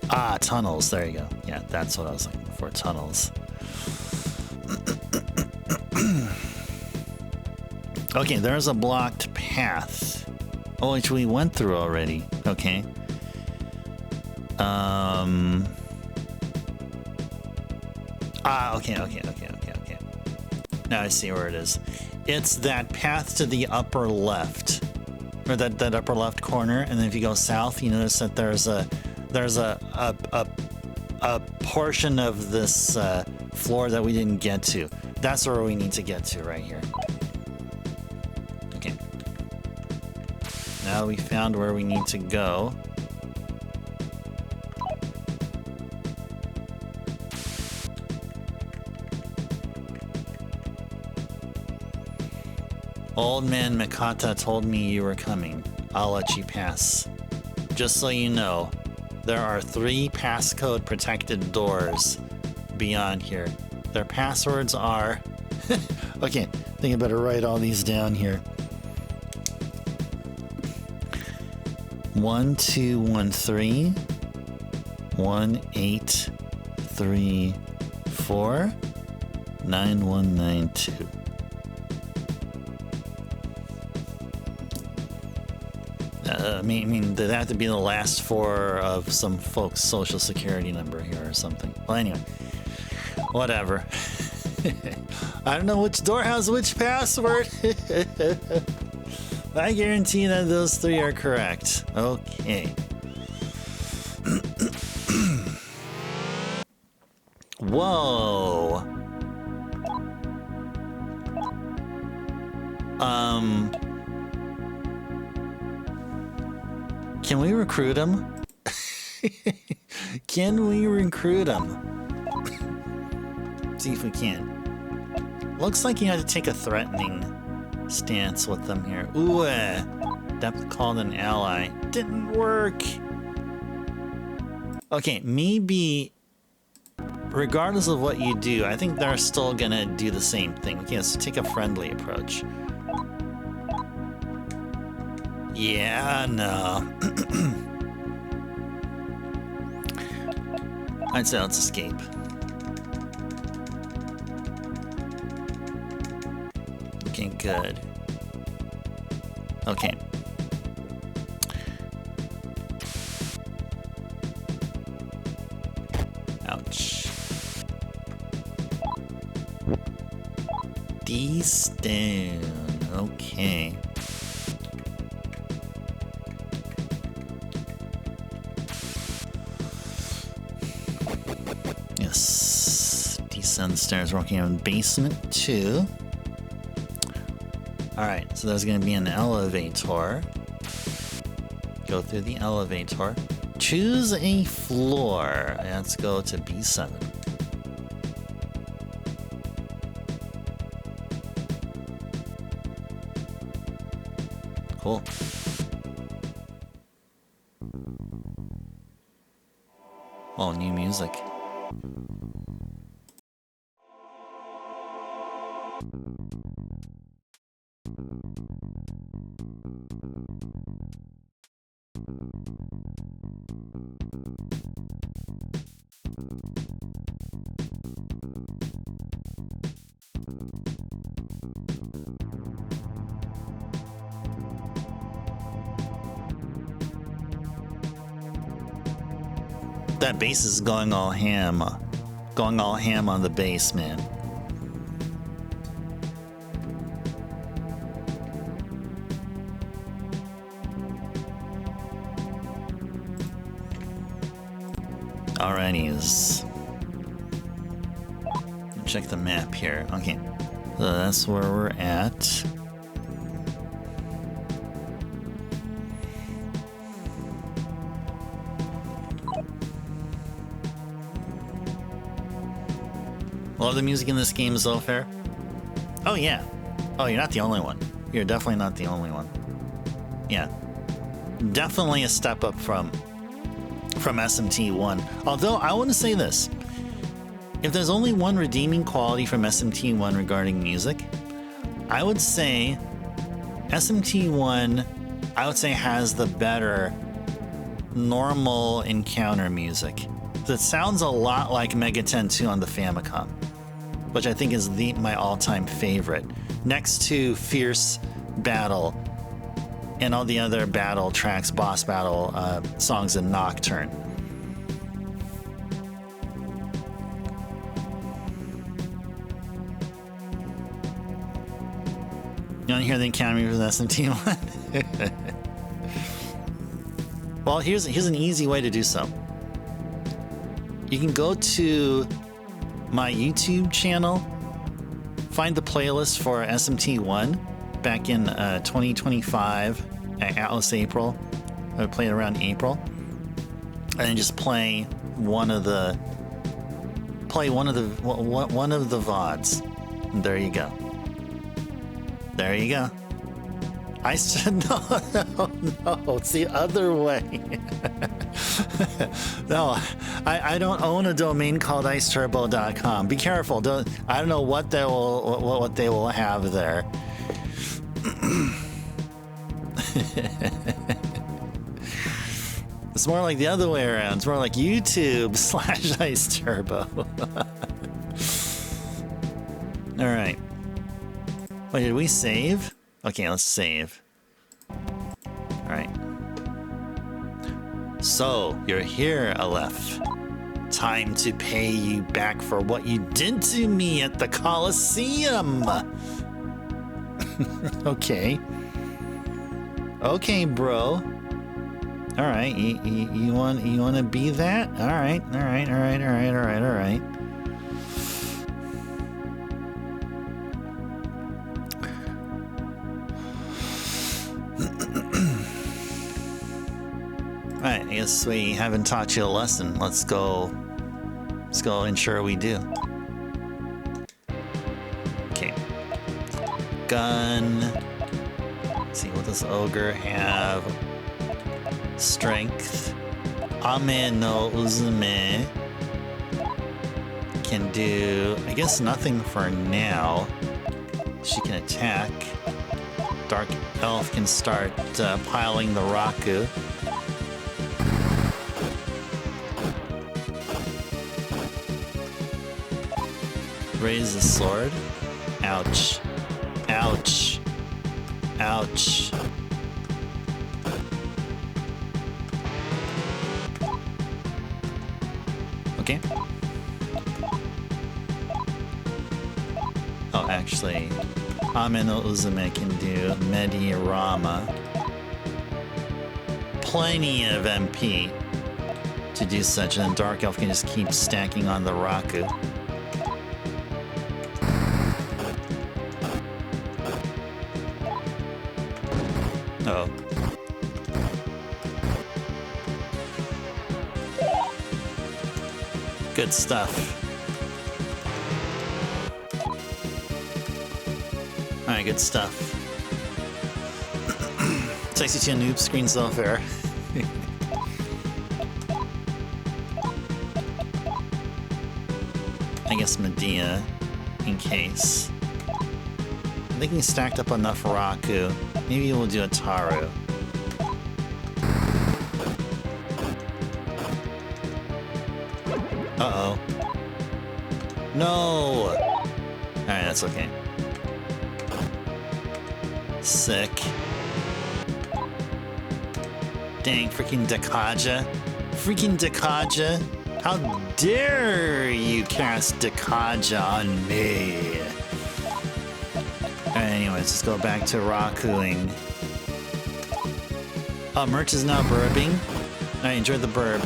Ah, tunnels. There you go. Yeah, that's what I was looking for. Tunnels. Okay, there's a blocked path. Oh, which we went through already. Okay. Okay. Now I see where it is. It's that path to the upper left, or that upper left corner, and then if you go south, you notice that there's a portion of this floor that we didn't get to. That's where we need to get to right here. Okay. Now we found where we need to go. Old man Mikata told me you were coming. I'll let you pass. Just so you know, there are 3 passcode protected doors beyond here. Their passwords are... Okay, I think I better write all these down here. 1213 1834 9192. I mean, they have to be the last 4 of some folks' social security number here or something. Well, anyway, whatever. I don't know which door has which password. I guarantee that those 3 are correct. Okay. Whoa. Can we recruit him? Can we recruit him? See if we can. Looks like you have to take a threatening stance with them here. Ooh, Depth called an ally. Didn't work. Okay, maybe regardless of what you do, I think they're still gonna do the same thing. Okay, let's take a friendly approach. Yeah, no. I'd say let's escape. Okay, good. Okay. Ouch. D-stone. Okay. Yes. Descend the stairs, working on basement 2. Alright, so there's going to be an elevator. Go through the elevator. Choose a floor. Let's go to B7. Cool. Oh, new music. That bass is going all ham. Going all ham on the bass, man. Alrighties. Check the map here. Okay. So that's where we're at. Love the music in this game, Zolfair. Oh yeah. Oh, you're not the only one. You're definitely not the only one. Yeah. Definitely a step up from SMT1. Although I want to say this. If there's only one redeeming quality from SMT1 regarding music, I would say SMT1 has the better normal encounter music. So it sounds a lot like Mega Ten 2 on the Famicom, which I think is my all-time favorite, next to Fierce Battle and all the other battle tracks, boss battle songs in Nocturne. You want to hear the encounter with SMT1? Well, here's an easy way to do so. You can go to my YouTube channel, find the playlist for SMT1 back in 2025 at Atlas April. I played around April, and then just play one of the VODs. And there you go. There you go. I said no, it's the other way. No, I don't own a domain called iceturbo.com. Be careful. I don't know what they will have there. It's more like the other way around. It's more like YouTube/iceturbo. All right. Wait, did we save? Okay, let's save. All right. So, you're here, Aleph. Time to pay you back for what you did to me at the Colosseum. Okay. Okay, bro. All right, you want to be that? All right. Alright, I guess we haven't taught you a lesson. Let's go ensure we do. Okay. Gun. Let's see, what does Ogre have? Strength. Ame no Uzume can do, I guess, nothing for now. She can attack. Dark Elf can start piling the Raku. Raise the sword. Ouch. Ouch. Ouch. Okay. Oh, actually, Ame no Uzume can do Medirama. Plenty of MP to do such, and then Dark Elf can just keep stacking on the Raku. Oh. Good stuff. Alright, good stuff. Takes you to a noob screen software. I guess Medea, in case. I think we stacked up enough Raku. Maybe we'll do a Taru. Uh-oh. No! Alright, that's okay. Sick. Dang, freaking Dakaja. freaking Dekaja. How dare you cast Dekaja on me? Alright, anyways, let's go back to Rakuing. Oh, Merch is now burping. Alright, enjoy the burp.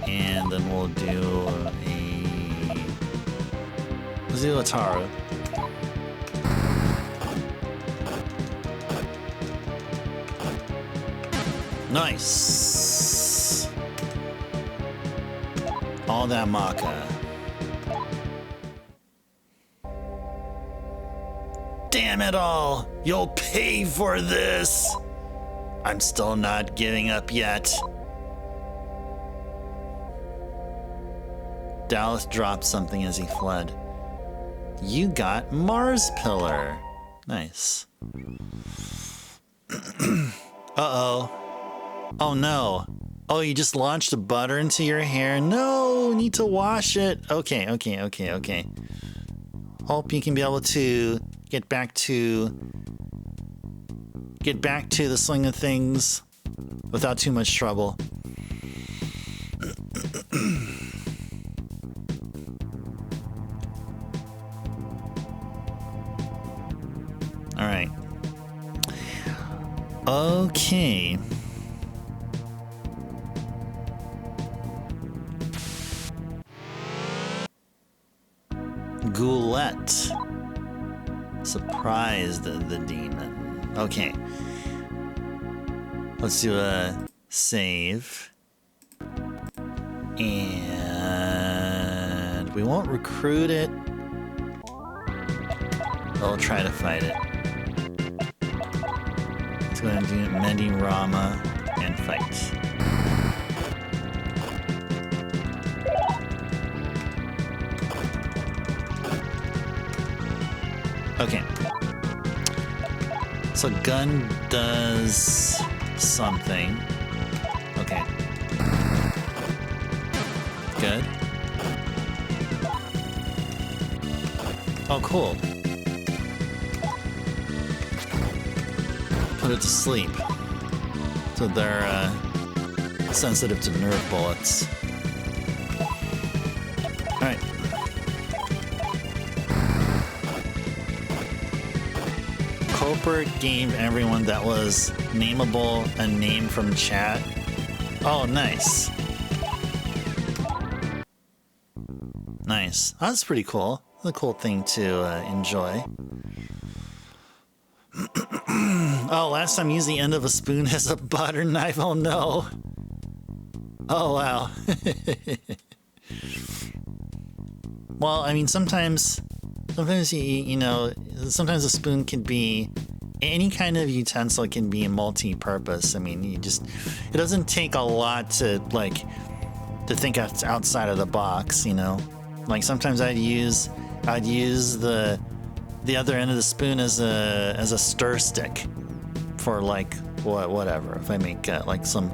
And then we'll do a Zilataru. Nice. All that Maka. Damn it all! You'll pay for this! I'm still not giving up yet. Dallas dropped something as he fled. You got Mars Pillar. Nice. Uh-oh. Oh no. Oh, you just launched the butter into your hair? No, need to wash it. Okay. Hope you can be able to get back to the swing of things without too much trouble. All right. Okay. Goulette. Surprised the demon. Okay. Let's do a save. And we won't recruit it. I'll try to fight it. Let's go ahead and do Mending Rama and fight. Okay. So gun does something. Okay. Good. Oh, cool. Put it to sleep. So they're sensitive to nerve bullets. Alright. Coper gave everyone that was nameable a name from chat. Oh, nice. Nice. That's pretty cool. A cool thing to enjoy. Oh, last time I used the end of a spoon as a butter knife. Oh no. Oh wow. Well, I mean, sometimes you know, sometimes a spoon can be any kind of utensil can be multi-purpose. I mean, it doesn't take a lot to think outside of the box, you know. Like sometimes I'd use the other end of the spoon as a stir stick for whatever. If I make some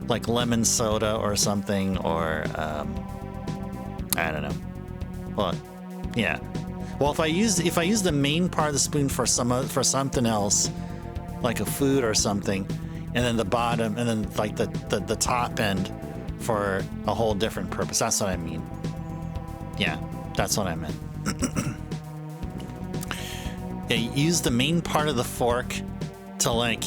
lemon soda or something, or I don't know. Well, yeah. Well, if I use the main part of the spoon for something else, like a food or something, and then the bottom, and then the top end for a whole different purpose. That's what I mean. Yeah, that's what I meant. Yeah, use the main part of the fork to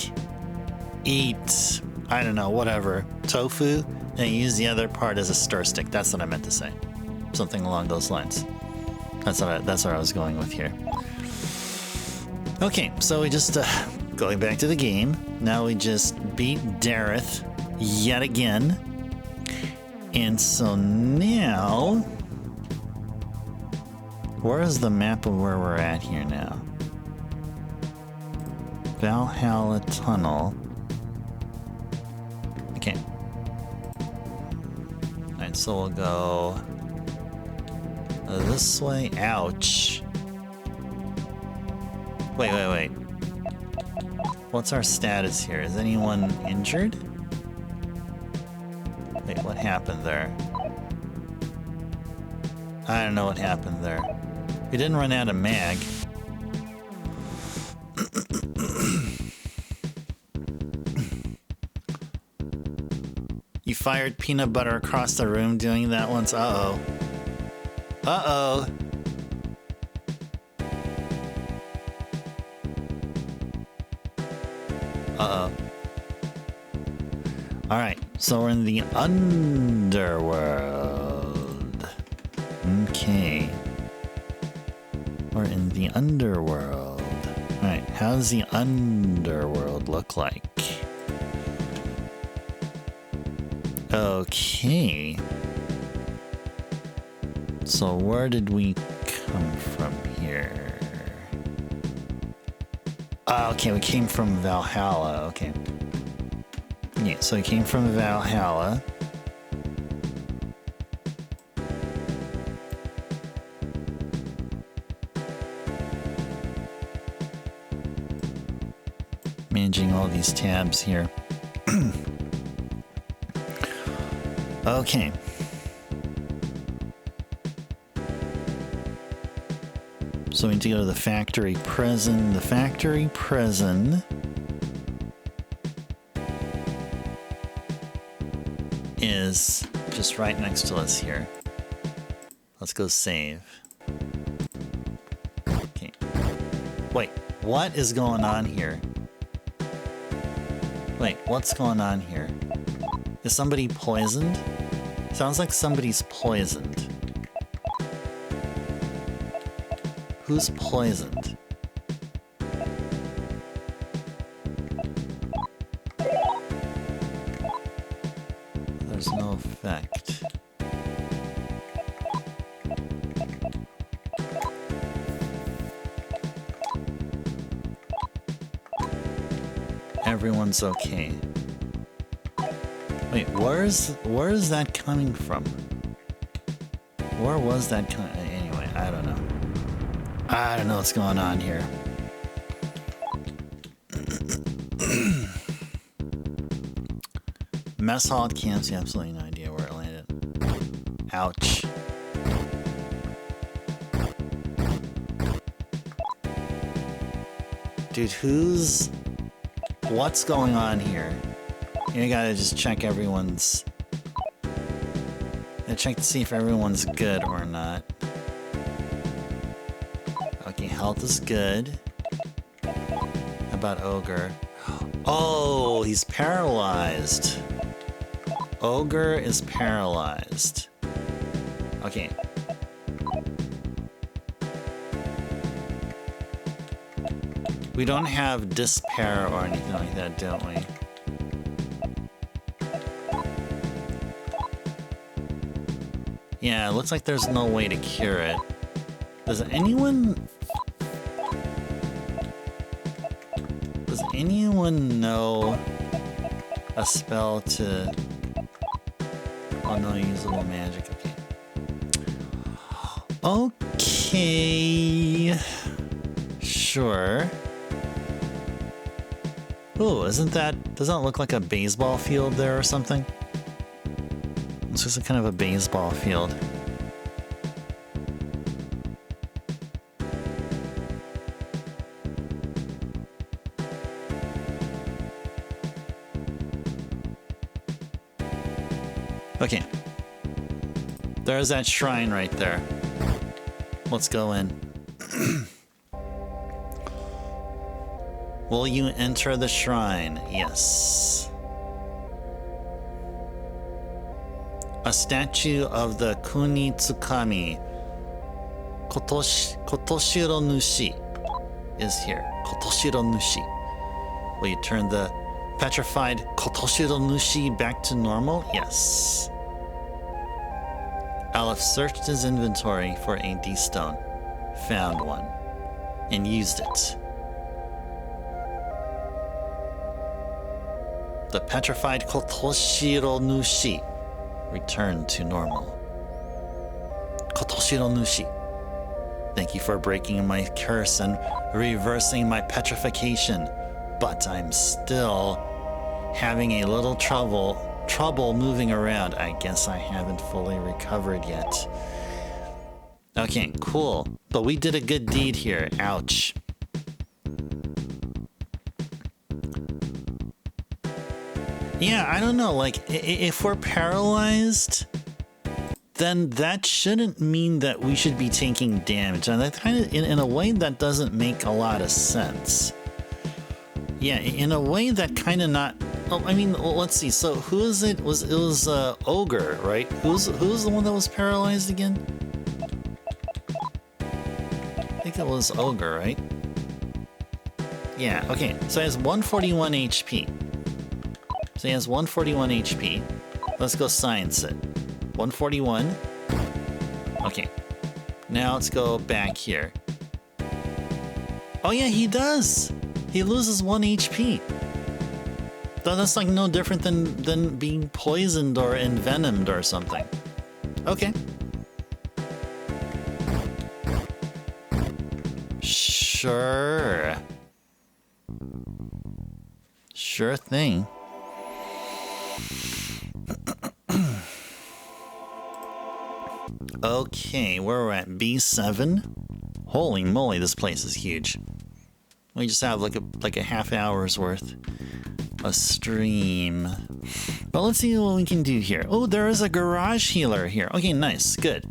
eat, I don't know, whatever, tofu, and use the other part as a stir stick. That's what I meant to say. Something along those lines. That's where I was going with here. Okay, so we just going back to the game. Now we just beat Dareth yet again. And so now, where is the map of where we're at here now? Valhalla Tunnel. Okay. Alright, so we'll go this way. Ouch. Wait. What's our status here? Is anyone injured? Wait, what happened there? I don't know what happened there. We didn't run out of mag. You fired peanut butter across the room doing that once? Uh-oh. Uh-oh. Uh-oh. Alright, so we're in the underworld. Okay. We're in the underworld. Alright, how does the underworld look like? Okay. So where did we come from here? Okay, we came from Valhalla. Okay. Yeah, so we came from Valhalla. Managing all these tabs here. Okay. So we need to go to the factory prison. The factory prison is just right next to us here. Let's go save. Okay. Wait, what is going on here? Wait, what's going on here? Is somebody poisoned? Sounds like somebody's poisoned. Who's poisoned? There's no effect. Everyone's okay. Wait, where is that coming from? Where was that coming? Anyway, I don't know. I don't know what's going on here. Mess hall at camps, you have absolutely no idea where it landed. Ouch. Dude, what's going on here? You gotta just check everyone's... check to see if everyone's good or not. Okay, health is good. How about Ogre? Oh, he's paralyzed. Ogre is paralyzed. Okay. We don't have despair or anything like that, don't we? Yeah, it looks like there's no way to cure it. Does anyone know a spell to... Oh, no usable magic, okay. Okay... Sure. Oh, doesn't that look like a baseball field there or something? It's just a kind of a baseball field. Okay. There's that shrine right there. Let's go in. Will you enter the shrine? Yes. A statue of the Kuni Tsukami Kotoshiro Nushi is here. Kotoshiro Nushi. Will you turn the petrified Kotoshiro Nushi back to normal? Yes. Aleph searched his inventory for a D-stone, found one, and used it. The petrified Kotoshiro Nushi returned to normal. Kotoshiro Nushi, thank you for breaking my curse and reversing my petrification, but I'm still having a little trouble moving around. I guess I haven't fully recovered yet. Okay, cool. But we did a good deed here. Ouch. Yeah, I don't know. Like, if we're paralyzed, then that shouldn't mean that we should be taking damage. And that kind of, in a way, that doesn't make a lot of sense. Yeah, in a way, that kind of not. Oh, I mean, let's see. So who is it? It was Ogre, right? Who's the one that was paralyzed again? I think it was Ogre, right? Yeah. Okay. So he has 141 HP. So he has 141 HP. Let's go science it. 141. Okay. Now let's go back here. Oh yeah, he does. He loses 1 HP. That's like no different than being poisoned or envenomed or something. Okay. Sure. Sure thing. Okay, where we're at B7. Holy moly, this place is huge. We just have like a half hour's worth of stream. But let's see what we can do here. Oh, there is a garage healer here. Okay, nice, good.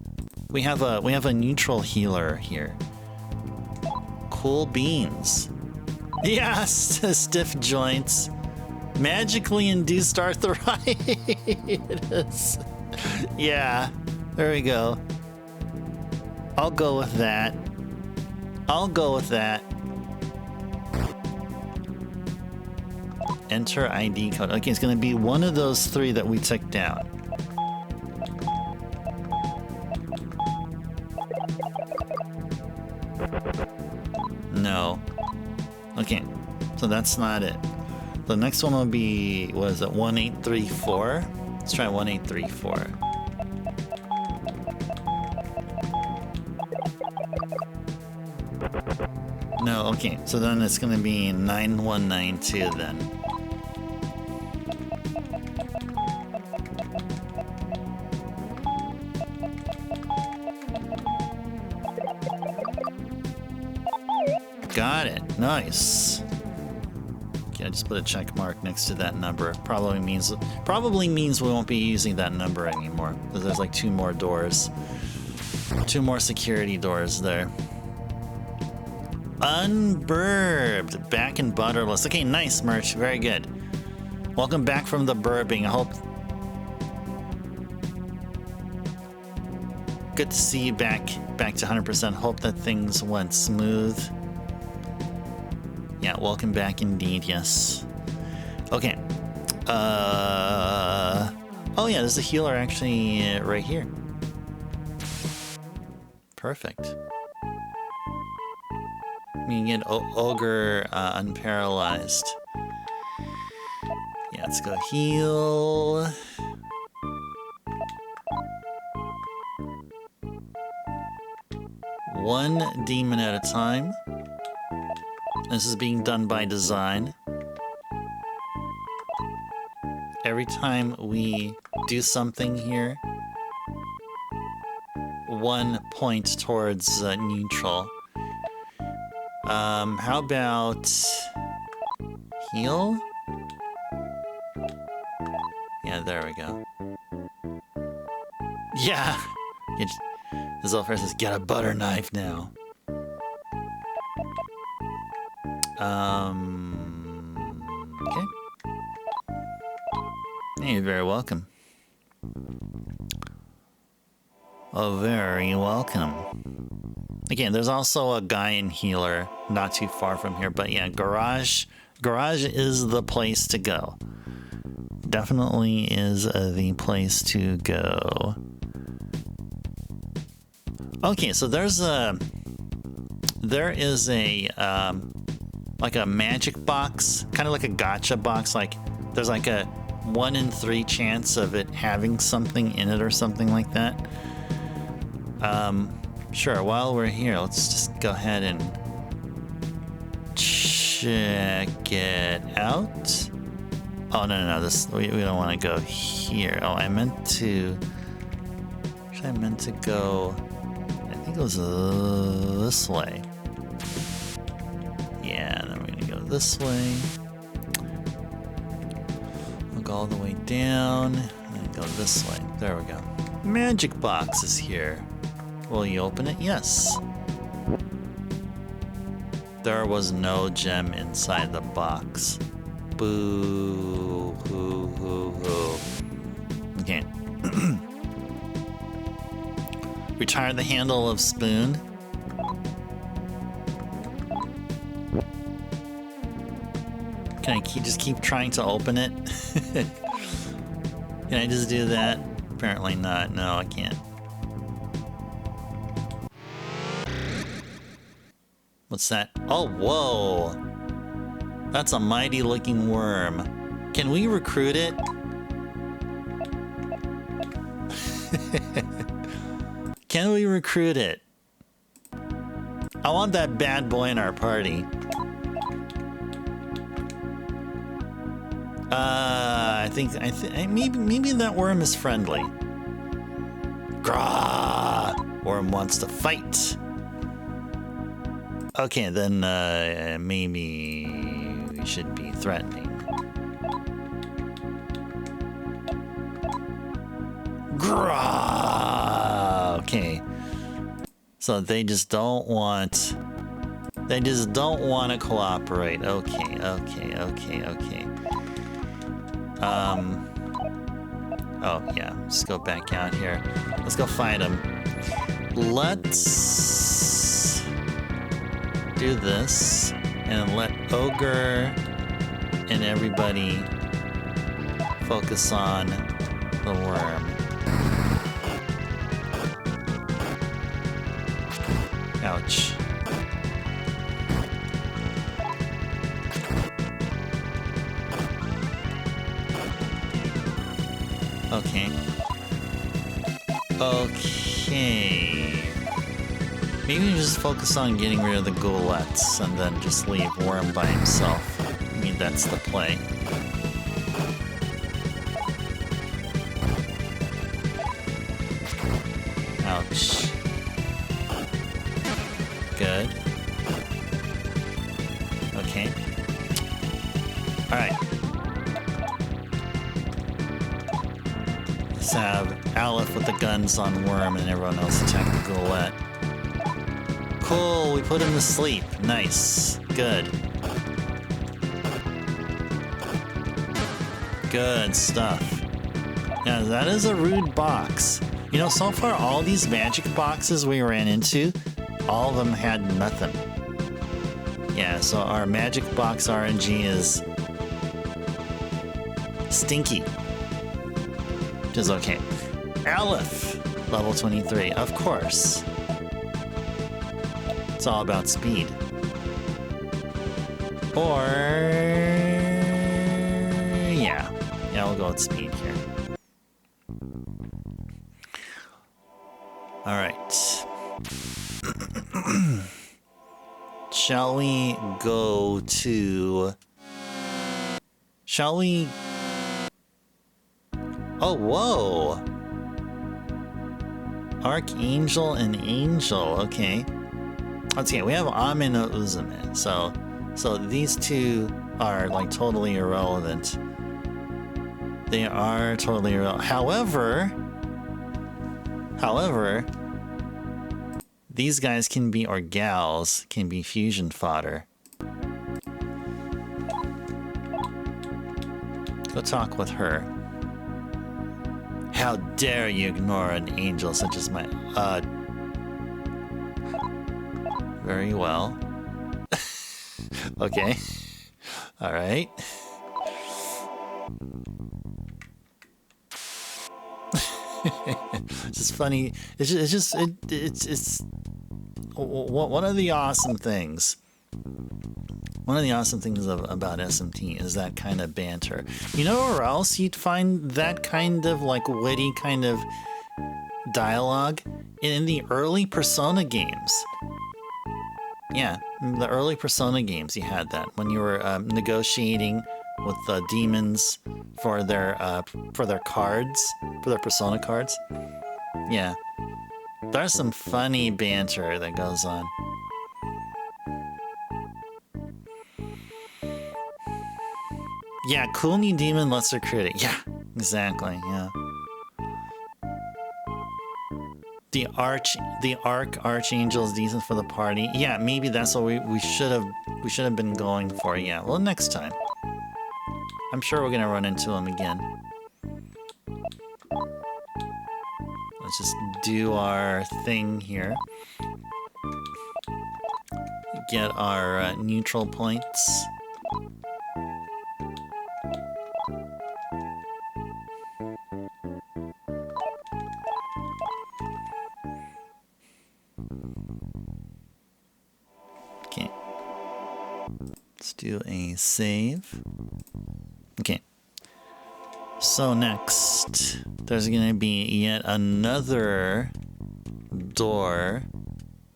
We have a neutral healer here. Cool beans. Yes, stiff joints. Magically induced arthritis. Yeah, there we go. I'll go with that. I'll go with that. Enter ID code. Okay, it's going to be one of those 3 that we took down. No. Okay, so that's not it. The next one will be, what is it, 1834? Let's try 1834. No, okay, so then it's going to be 9192 then. Got it. Nice. Okay, I just put a check mark next to that number. Probably means we won't be using that number anymore, because there's like 2 more doors. 2 more security doors there. Unburbed. Back and butterless. Okay, nice, Merch. Very good. Welcome back from the burbing. I hope... Good to see you back to 100%. Hope that things went smooth. Yeah, welcome back indeed, yes. Okay. Oh yeah, there's a healer actually right here. Perfect. We can get Ogre unparalyzed. Yeah, let's go heal. One demon at a time. This is being done by design. Every time we do something here, 1 point towards neutral. How about heal? Yeah, there we go. Yeah! The Zolfer says, get a butter knife now. Okay. Hey, you're very welcome. Oh, very welcome. Again, there's also a guy in healer not too far from here, but yeah, garage is the place to go. Definitely is the place to go. Okay, so there is a like a magic box, kind of like a gacha box. Like there's like a 1 in 3 chance of it having something in it or something like that. Sure, while we're here, let's just go ahead and check it out. Oh, no, we don't want to go here. Oh, I meant to go, I think it goes this way. Yeah, and then we're gonna go this way. We'll go all the way down and go this way. There we go. Magic box is here. Will you open it? Yes. There was no gem inside the box. Boo. Hoo, hoo, hoo. Okay. Retire the handle of spoon. Can I just keep trying to open it? Can I just do that? Apparently not. No, I can't. What's that? Oh, whoa! That's a mighty looking worm. Can we recruit it? Can we recruit it? I want that bad boy in our party. I think maybe that worm is friendly. Grah! Worm wants to fight. Okay, then maybe we should be threatening. Grah! Okay. So they just don't want. They just don't want to cooperate. Okay. Oh yeah. Let's go back out here. Let's go find him. Let's do this and let Ogre and everybody focus on the worm. Ouch. Okay. Maybe we just focus on getting rid of the ghoulettes and then just leave Worm by himself. I mean, that's the play. Ouch. Good. Okay. Alright. Let's have Aleph with the guns on Worm and everyone else attack the Ghoulette. Cool, we put him to sleep. Nice. Good. Good stuff. Now, that is a rude box. You know, so far, all these magic boxes we ran into, all of them had nothing. Yeah, so our magic box RNG is stinky. Which is okay. Aleph, level 23, of course. It's all about speed. Or... yeah. Yeah, we'll go with speed here. Alright. Shall we go to... Shall we... Oh, whoa! Archangel and Angel, okay. Okay, we have Amin and Uzume, so these two are like totally irrelevant. They are totally irrelevant. However, these guys can be, or gals, can be fusion fodder. Go talk with her. How dare you ignore an angel such as my, very well. Okay. All right. It's just funny. It's one of the awesome things. One of the awesome things about SMT is that kind of banter. You know where else you'd find that kind of like witty kind of dialogue? In the early Persona games. Yeah, the early Persona games, you had that when you were negotiating with the demons for their cards, for their Persona cards. Yeah, There's some funny banter that goes on. Yeah, cool new demon, lesser critic. Yeah, exactly, yeah. The archangel is decent for the party. Yeah, maybe that's what we should have been going for. Yeah, well, next time. I'm sure we're gonna run into him again. Let's just do our thing here. Get our neutral points. Okay. Let's do a save. Okay. So next, there's gonna be yet another door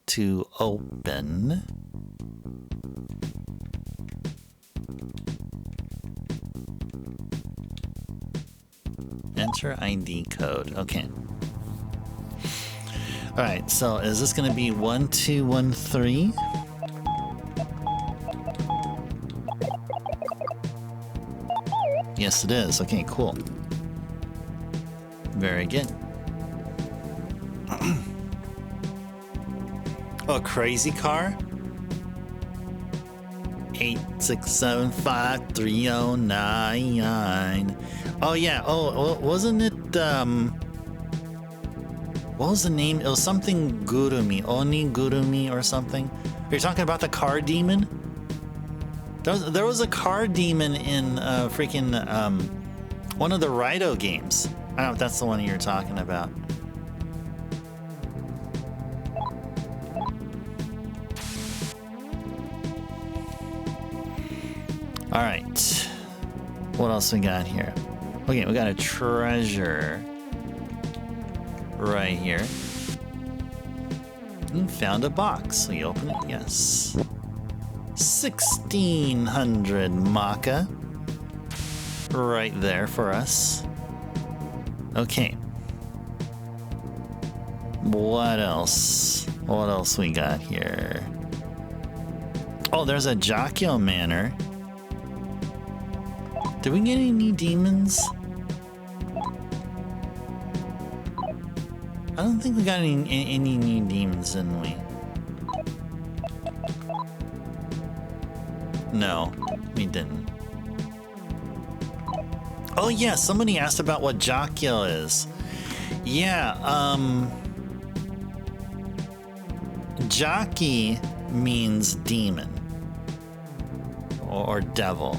to open. Enter ID code. Okay. Alright, so is this gonna be 1213? Yes, it is. Okay, cool. Very good. Oh, crazy car? 8675309. Oh yeah. Oh, wasn't it what was the name? It was something Gurumi, Oni Gurumi or something. You're talking about the car demon? There was a car demon in freaking one of the Raito games. I don't know if that's the one you're talking about. All right. What else we got here? Okay, we got a treasure right here. And found a box. We open it. Yes. 1600 Maka. Right there for us. Okay. What else? What else we got here? Oh, there's a Jakyo Manor. Did we get any new demons? I don't think we got any new demons, didn't we? No, we didn't. Oh yeah, somebody asked about what Jakyo is. Yeah, Jaki means demon or devil.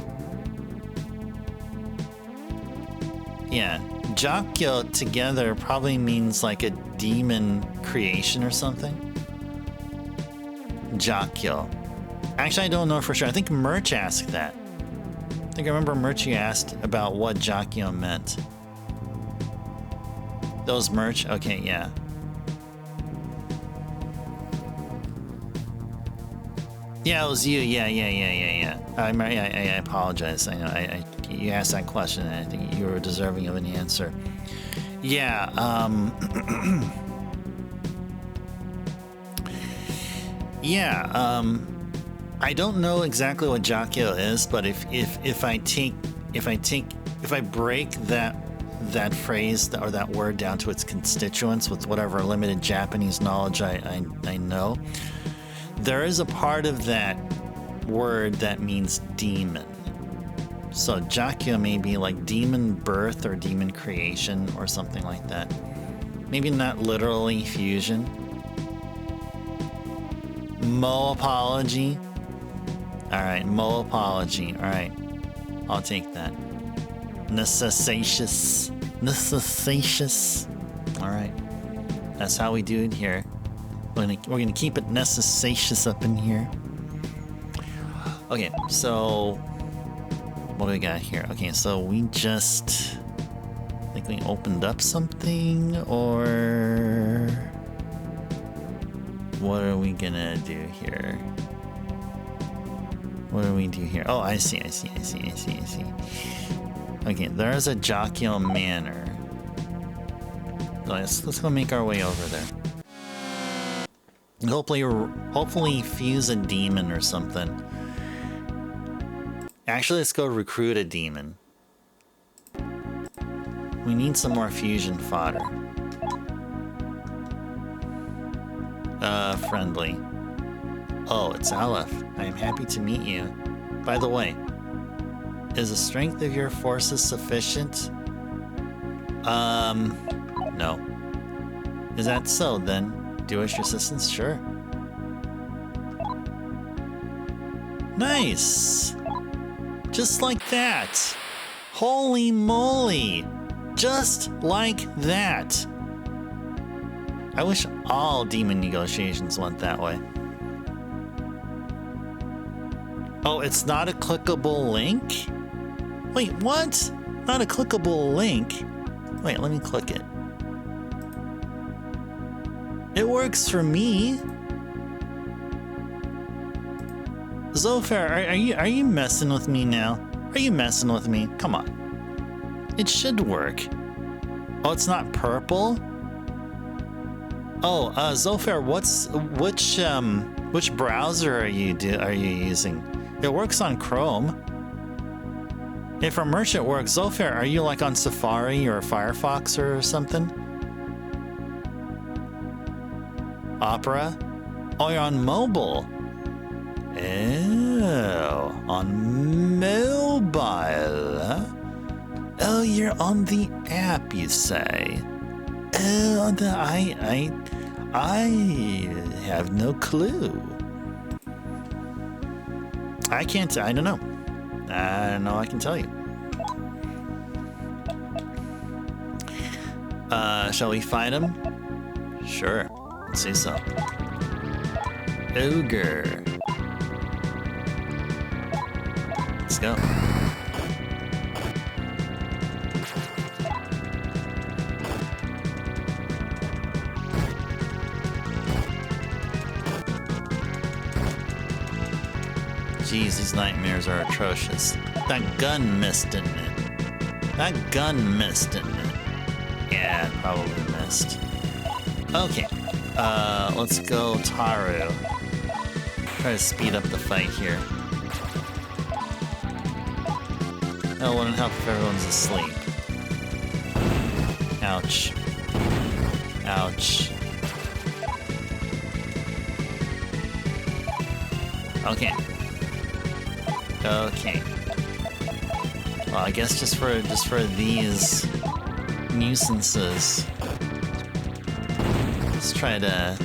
Yeah, Jakyo together probably means like a demon creation or something. Jakyo. Actually, I don't know for sure. I think Merch asked that. I think I remember Merch asked about what Jakyo meant. Those Merch? Okay, yeah. Yeah, it was you. Yeah. I apologize. I know. You asked that question, and I think you were deserving of an answer. Yeah. I don't know exactly what Jakyo is, but if I break that phrase or that word down to its constituents with whatever limited Japanese knowledge I know, there is a part of that word that means demon. So Jakyo may be like demon birth or demon creation or something like that. Maybe not literally fusion. Mo apology. Alright, Mo apology. Alright. I'll take that. Necessatious. Alright. That's how we do it here. We're gonna keep it necessatious up in here. Okay, so what do we got here? Okay, so we just I think we opened up something, or what are we gonna do here? What do we do here? Oh, I see. Okay, there's a Jakyo Manor. Let's go make our way over there. Hopefully fuse a demon or something. Actually, let's go recruit a demon. We need some more fusion fodder. Friendly. Oh, it's Aleph. I am happy to meet you. By the way, is the strength of your forces sufficient? No. Is that so, then? Do you wish your assistance? Sure. Nice! Just like that! Holy moly! Just like that! I wish all demon negotiations went that way. Oh, it's not a clickable link? Wait, what? Not a clickable link? Wait, let me click it. It works for me. Zophar, are you messing with me now? Are you messing with me? Come on. It should work. Oh, it's not purple? Oh, Zophar, which browser are you using? It works on Chrome. If for merch it works, Zophar, are you like on Safari or Firefox or something? Opera? Oh, you're on mobile. Oh, on mobile. Oh, you're on the app, you say? Oh, I have no clue. I don't know. I don't know I can tell you. Shall we fight him? Sure. Let's see so. Ogre. Let's go. Jeez, these nightmares are atrocious. That gun missed, didn't it? That gun missed, didn't it? Yeah, it probably missed. Okay. Let's go Taru. Try to speed up the fight here. It wouldn't help if everyone's asleep. Ouch. Ouch. Okay. Okay. Well, I guess just for these nuisances, let's try to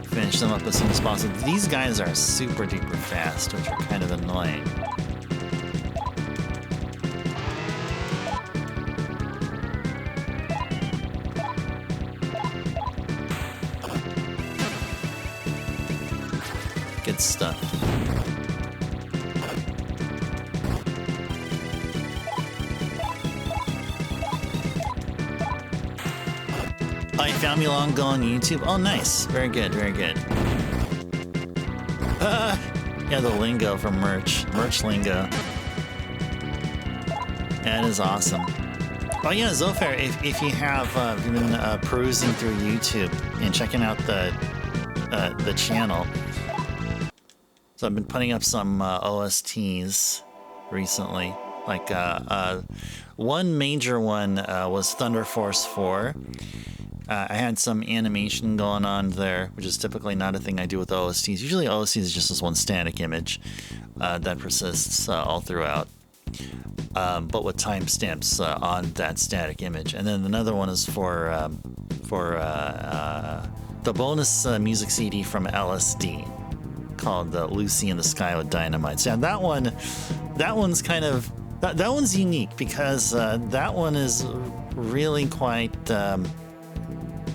finish them up as soon as possible. These guys are super duper fast, which are kind of annoying. Good stuff. Oh, you found me long ago on YouTube? Oh, nice. Very good, very good. Yeah, the lingo from merch. Merch lingo. That is awesome. Oh yeah, Zophar, if you have been perusing through YouTube and checking out the channel, so I've been putting up some OSTs recently. Like one major one was Thunder Force 4. I had some animation going on there, which is typically not a thing I do with OSTs. Usually OSTs is just this one static image that persists all throughout, but with timestamps on that static image. And then another one is for the bonus music CD from LSD called Lucy in the Sky with Dynamite. So yeah, that one's kind of that one's unique because that one is really quite.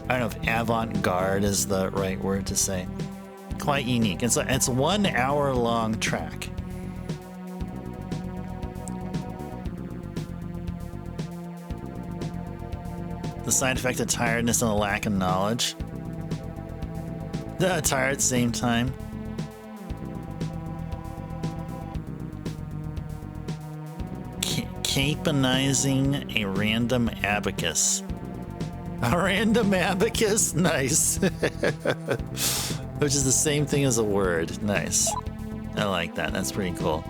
I don't know if avant-garde is the right word to say. Quite unique. It's a 1 hour long track. The side effect of tiredness and a lack of knowledge. Tired at the same time. Caponizing a random abacus. A random abacus? Nice. Which is the same thing as a word. Nice. I like that. That's pretty cool.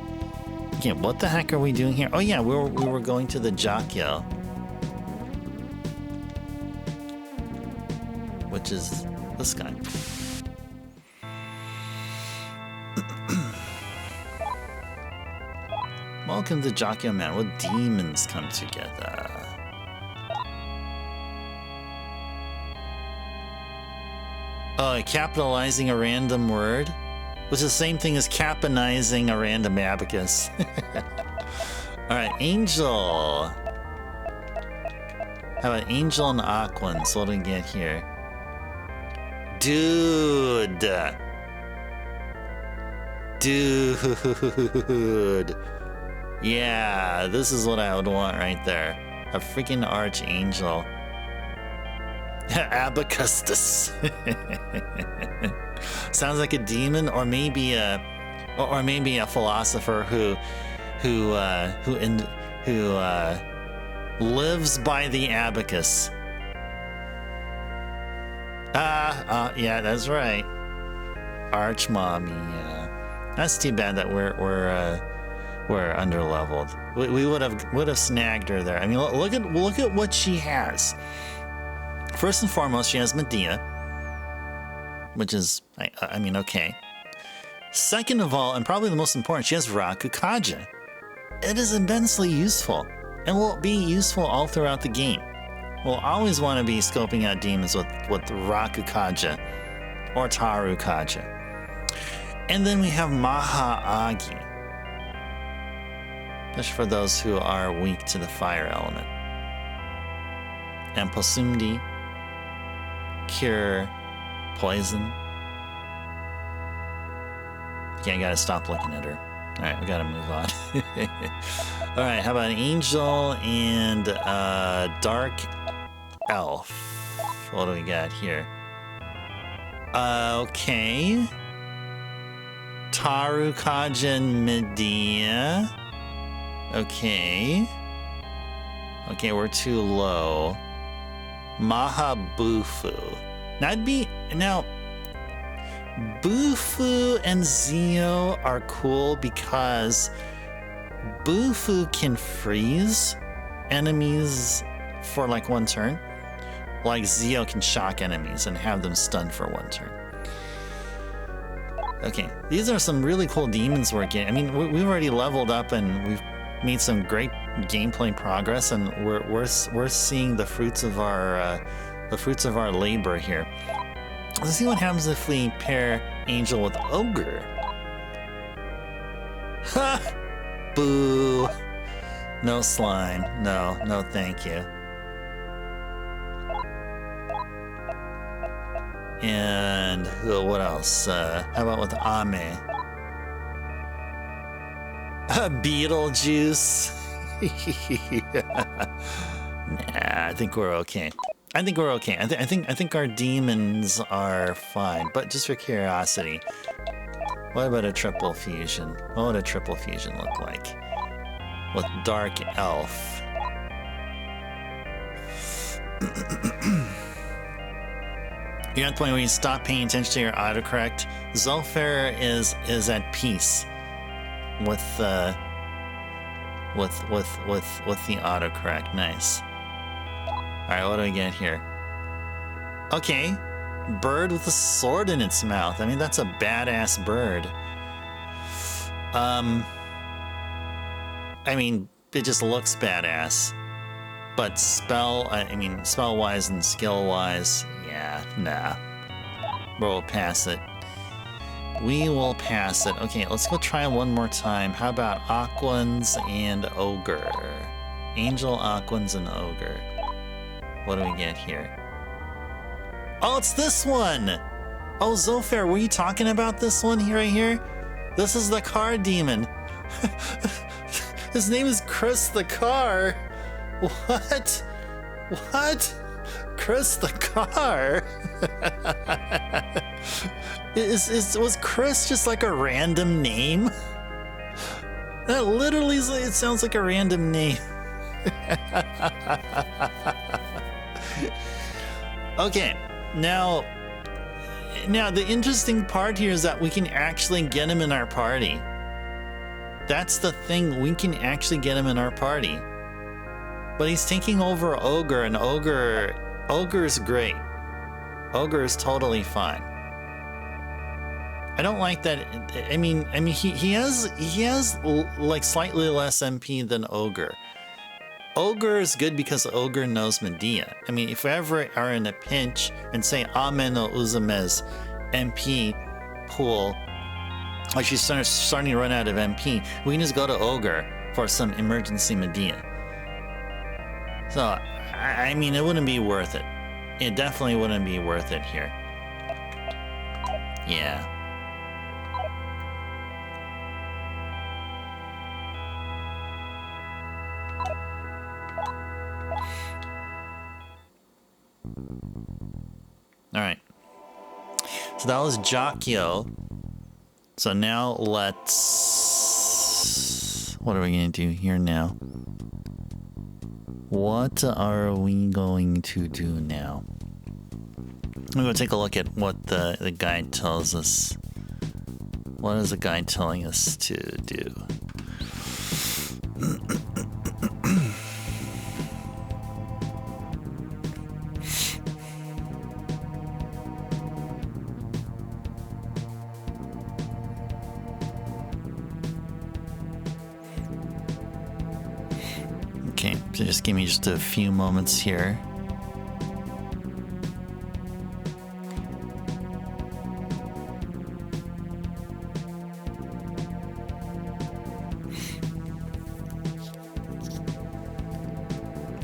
Okay, what the heck are we doing here? Oh yeah, we were going to the Jakyo. Which is this guy. Welcome to Jakyo Man. What demons come together? Oh, capitalizing a random word? Which is the same thing as caponizing a random abacus. Alright, Angel. How about Angel and Aquan? So what do we get here? Dude. Dude. Yeah, this is what I would want right there. A freaking archangel. Abacustus. Sounds like a demon, or maybe a philosopher who lives by the abacus. Yeah, that's right. Archmommy. Yeah, that's too bad that we're underleveled. We would have snagged her there. I mean, look at what she has. First and foremost, she has Medea, which is, I mean, okay. Second of all, and probably the most important, she has Rakukaja. It is immensely useful, and will be useful all throughout the game. We'll always want to be scoping out demons with Rakukaja or Tarukaja. And then we have Maha-Agi, just for those who are weak to the fire element. And Posumdi, cure poison. Okay, I gotta stop looking at her. Alright, we gotta move on. Alright, how about an angel and dark elf? What do we got here? Okay. Tarukaja and Medea. Okay. Okay, we're too low. Mahabufu. Now, Bufu and Zio are cool because Bufu can freeze enemies for like one turn, like Zio can shock enemies and have them stunned for one turn. Okay, these are some really cool demons we're getting. I mean, we've already leveled up and we've made some great gameplay progress, and we're seeing the fruits of our labor here. Let's see what happens if we pair Angel with Ogre. Ha! Boo! No slime. No, thank you. And what else? How about with Ame? Beetlejuice. Nah, I think we're okay. I think our demons are fine. But just for curiosity, what about a triple fusion? What would a triple fusion look like with Dark Elf? You're at the point where you stop paying attention to your autocorrect. Zolfair is at peace with the autocorrect. Nice. All right, what do we get here? Okay, bird with a sword in its mouth. I mean, that's a badass bird. I mean, it just looks badass. But spell-wise and skill-wise, yeah, nah. We'll pass it. We will pass it. Okay, let's go try one more time. How about Aquans and Ogre? Angel, Aquans, and Ogre. What do we get here? Oh, it's this one! Oh, Zolfair, were you talking about this one here, right here? This is the car demon. His name is Chris the Car. What? What? Chris the Car? Was Chris just like a random name? That literally, it sounds like a random name. Okay, now the interesting part here is that we can actually get him in our party. That's the thing, we can actually get him in our party. But he's taking over Ogre, and Ogre's great. Ogre is totally fine. I don't like that. I mean, he has like slightly less MP than Ogre. Ogre is good because Ogre knows Medea. I mean, if we ever are in a pinch and say Ame no Uzume's MP pool, like she's starting to run out of MP, we can just go to Ogre for some emergency Medea. So, I mean, it wouldn't be worth it. It definitely wouldn't be worth it here. Yeah. Alright. So that was Jakyo. So now let's... What are we going to do here now? What are we going to do now? I'm going to take a look at what the guide tells us. What is the guide telling us to do? Okay, so just give me just a few moments here.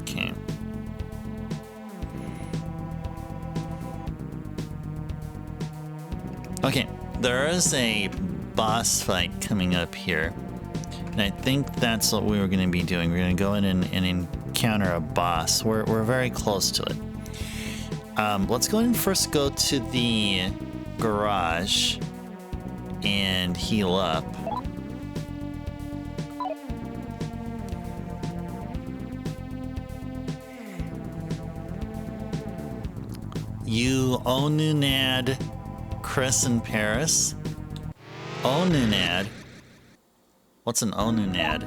Okay. Okay, there is a boss fight coming up here. And I think that's what we were going to be doing. We're going to go in and encounter a boss. We're very close to it. Let's go ahead and first go to the garage and heal up. You Onunad, Chris in Paris. Onunad. What's an Onunad?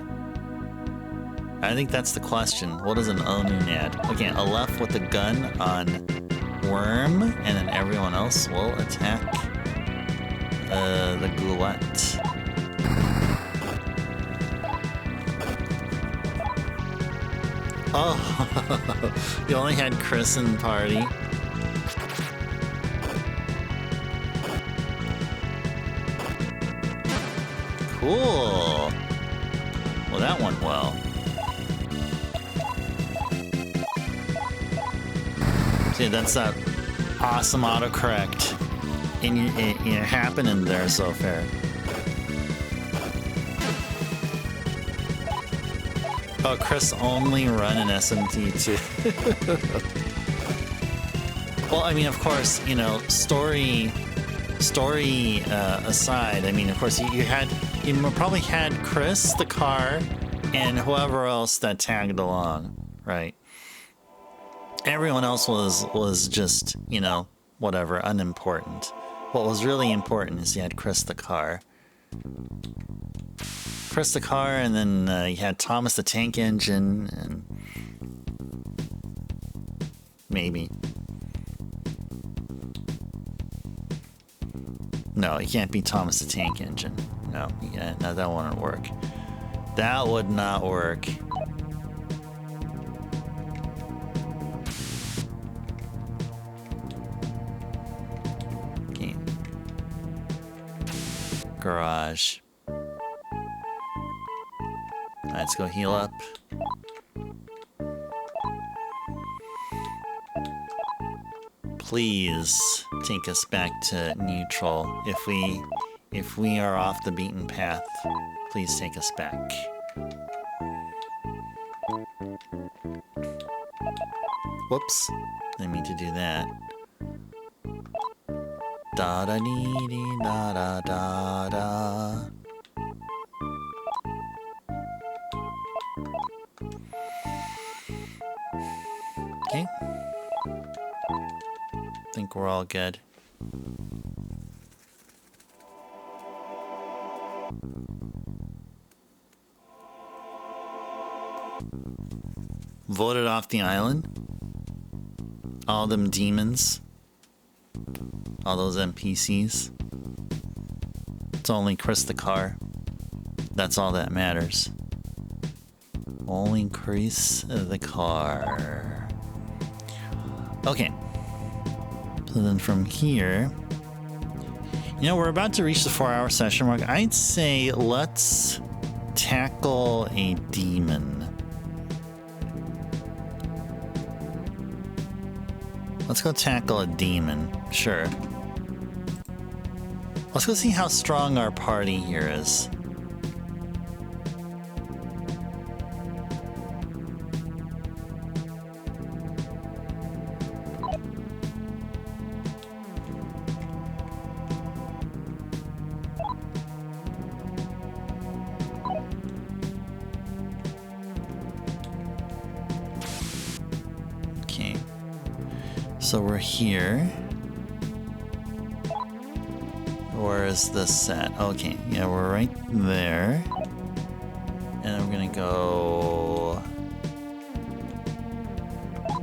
I think that's the question. What is an Onunad? Okay, a left with a gun on Worm, and then everyone else will attack the Goulette. Oh, you only had Chris in the party. Cool. Well, that went well. See, that's that awesome autocorrect happening there so far. Oh, Chris only run an SMT too. Well, I mean, of course, you know, story aside, I mean, of course, you probably had Chris, the car, and whoever else that tagged along, right? Everyone else was just, you know, whatever, unimportant. What was really important is you had Chris the car. Chris the car, and then you had Thomas the tank engine, and maybe. No, you can't be Thomas the tank engine. No, no, that wouldn't work. That would not work. Okay. Garage. Let's go heal up. Please take us back to neutral. If we are off the beaten path, please take us back. Whoops, didn't mean to do that. Da da dee dee da da da da. Okay. think we're all good. Voted off the island. All them demons. All those NPCs. It's only Chris the car. That's all that matters. Only Chris the car. Okay. So then from here, you know, we're about to reach the 4-hour session mark. I'd say let's tackle a demon. Let's go tackle a demon. Sure. Let's go see how strong our party here is. Okay. So we're here. Where is this at? Okay, yeah, we're right there. And we're gonna go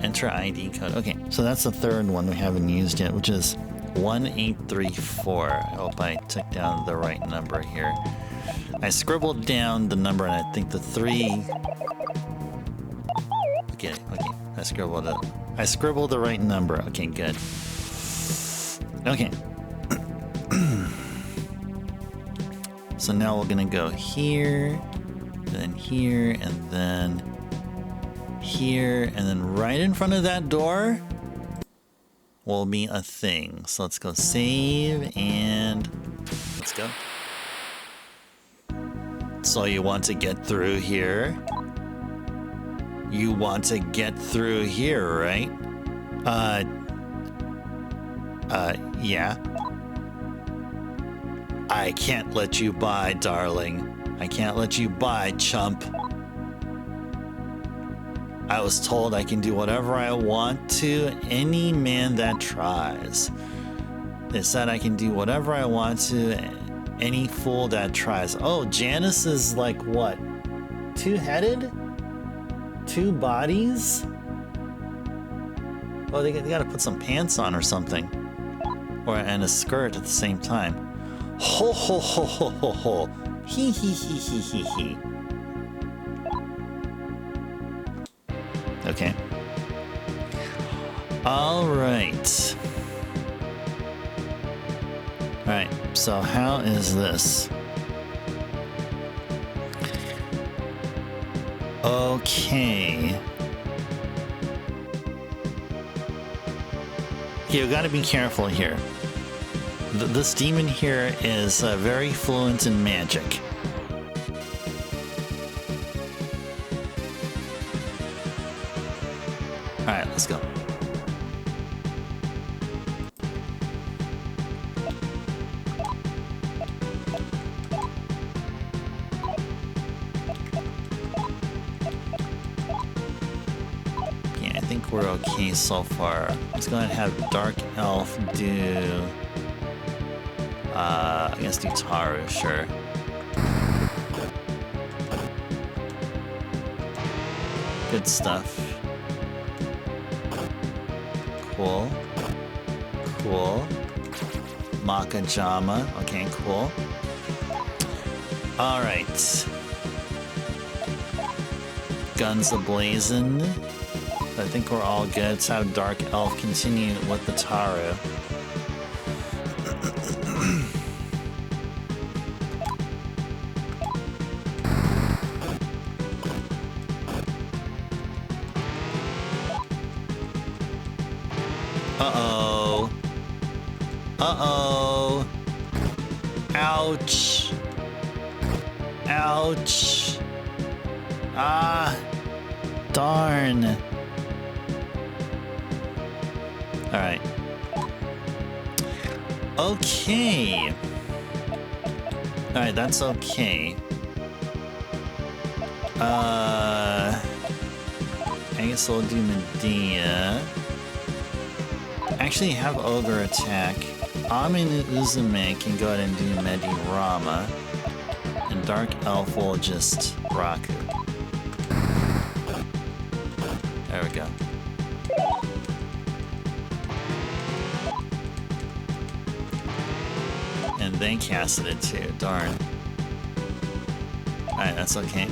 enter ID code. Okay, so that's the third one we haven't used yet, which is 1834. I hope I took down the right number here. I scribbled down the number and I think the 3. Okay, I scribbled the right number. Okay, good. Okay. So now we're gonna go here, then here, and then here, and then right in front of that door will be a thing. So let's go save and let's go. So you want to get through here? You want to get through here, right? Yeah. I can't let you by, darling. I can't let you by, chump. I was told I can do whatever I want to any man that tries. They said I can do whatever I want to any fool that tries. Oh, Janus is like what? 2-headed? 2 bodies? Oh, they gotta put some pants on or something. And a skirt at the same time. Ho ho ho ho ho ho. Hee hee hee hee hee hee. Okay. Alright. Alright, so how is this? Okay. You gotta be careful here. This demon here is very fluent in magic. Alright, let's go. Yeah, I think we're okay so far. Let's go ahead and have Dark Elf do... I guess do Taru, sure. Good stuff. Cool. Cool. Makajama. Okay, cool. Alright. Guns ablazing. I think we're all good. Let's have Dark Elf continue with the Taru. Uh-oh. Uh-oh. Ouch. Ouch. Ah. Darn. Alright. Okay. Alright, that's okay. I guess we'll do Medea. actually have Ogre attack. Amin Uzume can go ahead and do Medirama. And Dark Elf will just Raku. There we go. And they casted it too, darn. Alright, that's okay.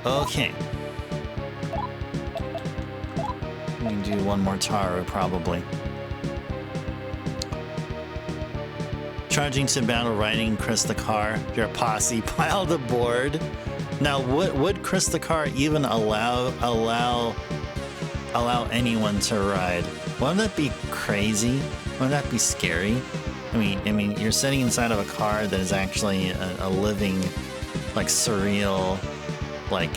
Okay. We can do one more Taru, probably. Charging to battle, riding Chris the Car. Your posse piled aboard. Now, would Chris the Car even allow anyone to ride? Wouldn't that be crazy? Wouldn't that be scary? I mean, you're sitting inside of a car that is actually a living, like, surreal, like,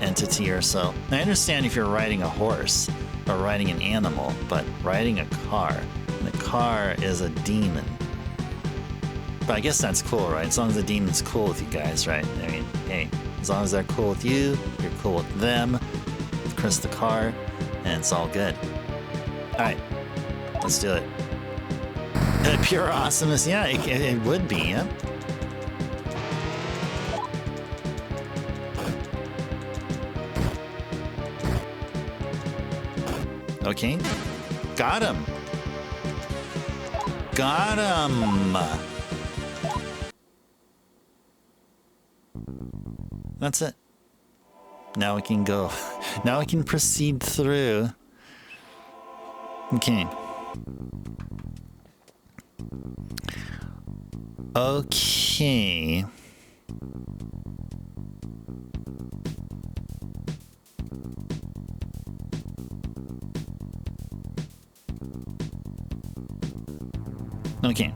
entity or so. I understand if you're riding a horse or riding an animal, but riding a car, and the car is a demon. But I guess that's cool, right? As long as the demon's cool with you guys, right? I mean, hey, as long as they're cool with you, you're cool with them, with Chris the Car, and it's all good. Alright, let's do it. Pure awesomeness, yeah, it would be, yeah. Okay, got him. Got him. That's it. Now we can go. Now we can proceed through. Okay. Okay. Okay.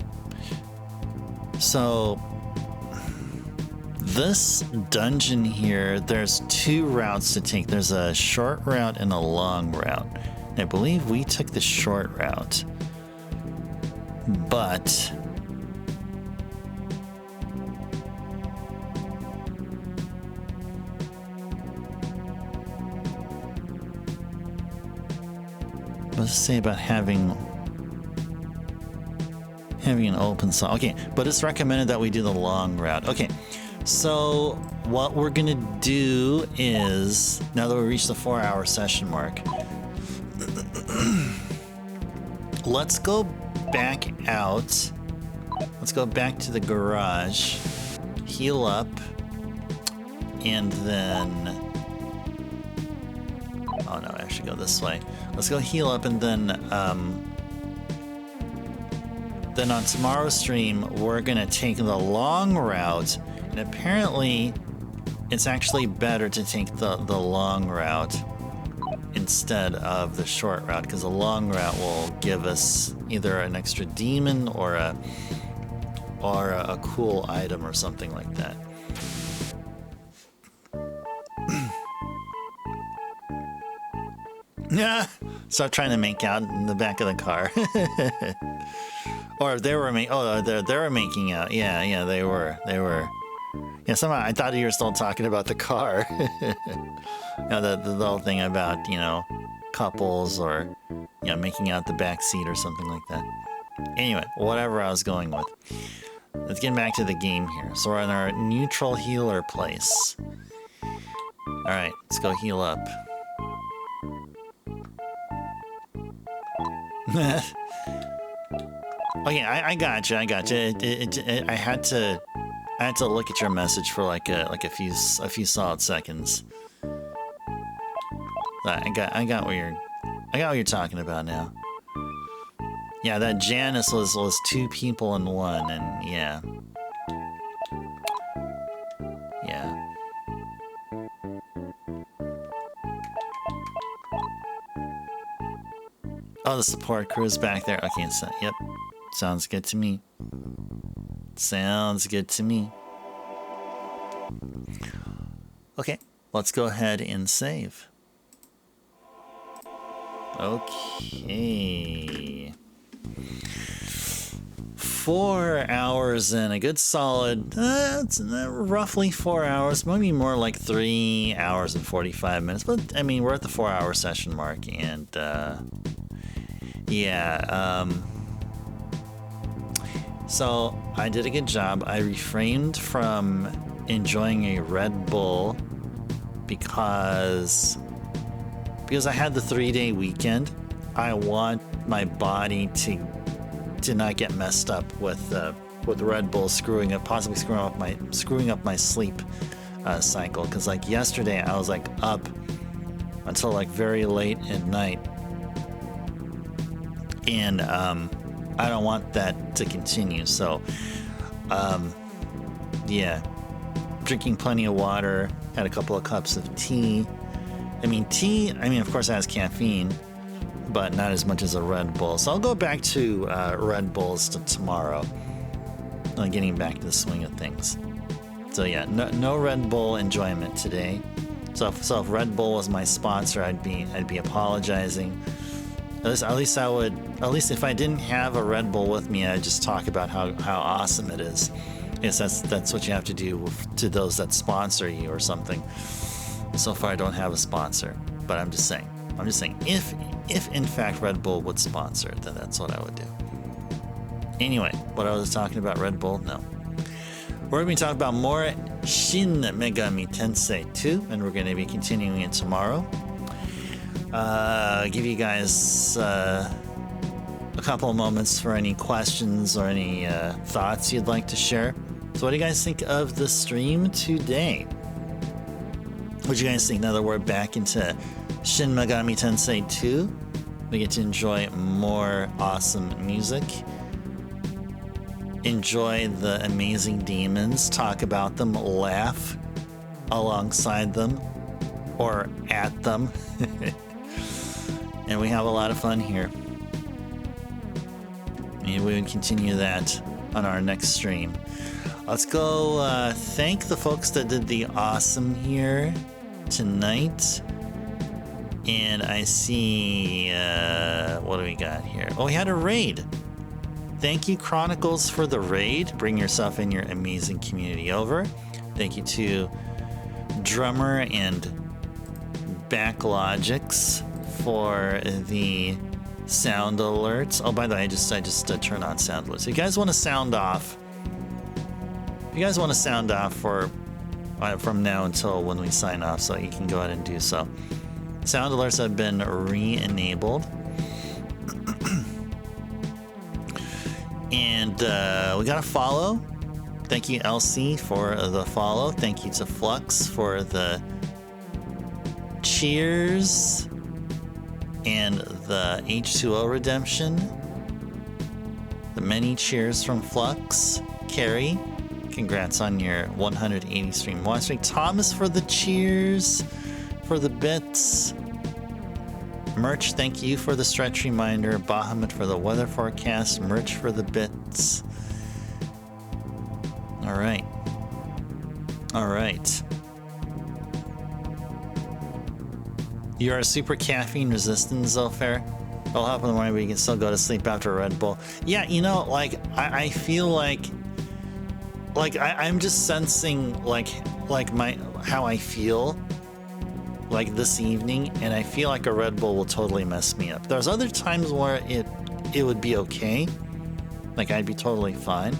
So this dungeon here, there's two routes to take. There's a short route and a long route. I believe we took the short route. But let's say about having an open song. Okay, but it's recommended that we do the long route. Okay, so what we're gonna do is, now that we reached the 4-hour session mark, let's go back out. Let's go back to the garage, heal up, and then, oh no, I should go this way. Let's go heal up, and then on tomorrow's stream, we're gonna take the long route, and apparently it's actually better to take the long route instead of the short route, because the long route will give us either an extra demon or a cool item or something like that. Yeah, start trying to make out in the back of the car. Or they were they were making out. Yeah, they were. Yeah, somehow I thought you were still talking about the car. You know, the whole thing about, you know, couples or, you know, making out the back seat or something like that. Anyway, whatever I was going with. Let's get back to the game here. So we're in our neutral healer place. Alright, let's go heal up. Okay, I got you. I had to look at your message for like a few solid seconds. I got what you're talking about now. Yeah, that Janus was two people in one, and yeah. Oh, the support crew is back there. Okay, so, yep. Sounds good to me. Sounds good to me. Okay, let's go ahead and save. Okay. 4 hours in, a good solid, it's roughly 4 hours, maybe more like 3 hours and 45 minutes. But I mean, we're at the 4-hour session mark, and so I did a good job. I refrained from enjoying a Red Bull because I had the 3-day weekend. I want my body to not get messed up with Red Bull possibly screwing up my sleep cycle. Because like yesterday, I was like up until like very late at night, and I don't want that to continue. So, drinking plenty of water, had a couple of cups of tea. Tea, of course, has caffeine, but not as much as a Red Bull. So I'll go back to Red Bulls tomorrow, getting back to the swing of things. So yeah, no Red Bull enjoyment today. So if Red Bull was my sponsor, I'd be apologizing. At least if I didn't have a Red Bull with me, I'd just talk about how awesome it is. Yes, that's what you have to do to those that sponsor you or something. So far, I don't have a sponsor, but I'm just saying, if in fact Red Bull would sponsor it, then that's what I would do. Anyway, what I was talking about Red Bull, no. We're going to be talking about more Shin Megami Tensei II, and we're going to be continuing it tomorrow. Give you guys a couple of moments for any questions or any thoughts you'd like to share. So what do you guys think of the stream today? What do you guys think now that we're back into Shin Megami Tensei II? We get to enjoy more awesome music, enjoy the amazing demons, talk about them, laugh alongside them or at them. And we have a lot of fun here. And we would continue that on our next stream. Let's go thank the folks that did the awesome here tonight. And I see, what do we got here? Oh, we had a raid. Thank you, Chronicles, for the raid. Bring yourself and your amazing community over. Thank you to Drummer and Backlogics for the sound alerts. Oh, by the way, I just turned on sound alerts. If you guys want to sound off, from now until when we sign off, so you can go ahead and do so. Sound alerts have been re-enabled. And we got a follow. Thank you, LC, for the follow. Thank you to Flux for the cheers and the H2O redemption. The many cheers from Flux. Carrie, congrats on your 180 stream watch rate. Thomas for the cheers, for the bits. Merch, thank you for the stretch reminder. Bahamut for the weather forecast. Merch for the bits. All right. You are super caffeine resistant, Zolfair. It'll help in the morning, but you can still go to sleep after a Red Bull. Yeah, I feel like I'm just sensing how I feel like this evening, and I feel like a Red Bull will totally mess me up. There's other times where it would be okay, like I'd be totally fine.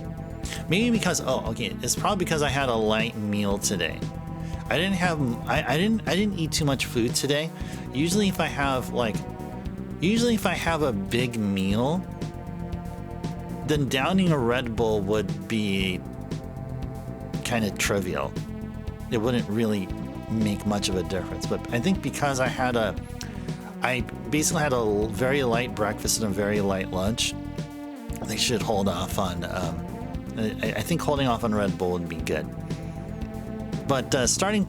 Maybe because it's probably because I had a light meal today. I didn't eat too much food today. Usually if I have a big meal, then downing a Red Bull would be kind of trivial. It wouldn't really make much of a difference. But I think because I basically had a very light breakfast and a very light lunch, they should hold off on. I think holding off on Red Bull would be good. But starting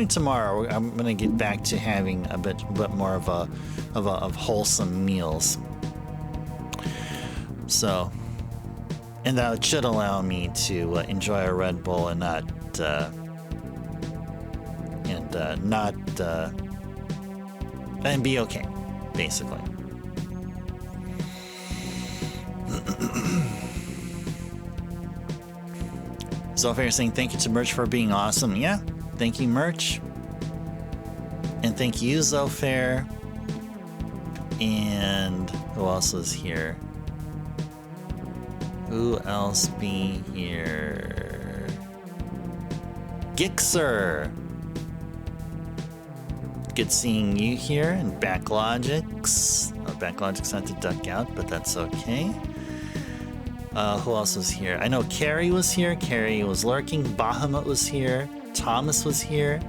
tomorrow, I'm going to get back to having a bit more of wholesome meals. So, and that should allow me to enjoy a Red Bull and and be okay, basically. Zolfair saying thank you to Merch for being awesome. Yeah, thank you, Merch. And thank you, Zolfair. And who else was here? Who else be here? Gixer. Good seeing you here. And Backlogix. Oh, Backlogix had to duck out, but that's okay. Who else was here? I know Carrie was here. Carrie was lurking. Bahamut was here. Thomas was here.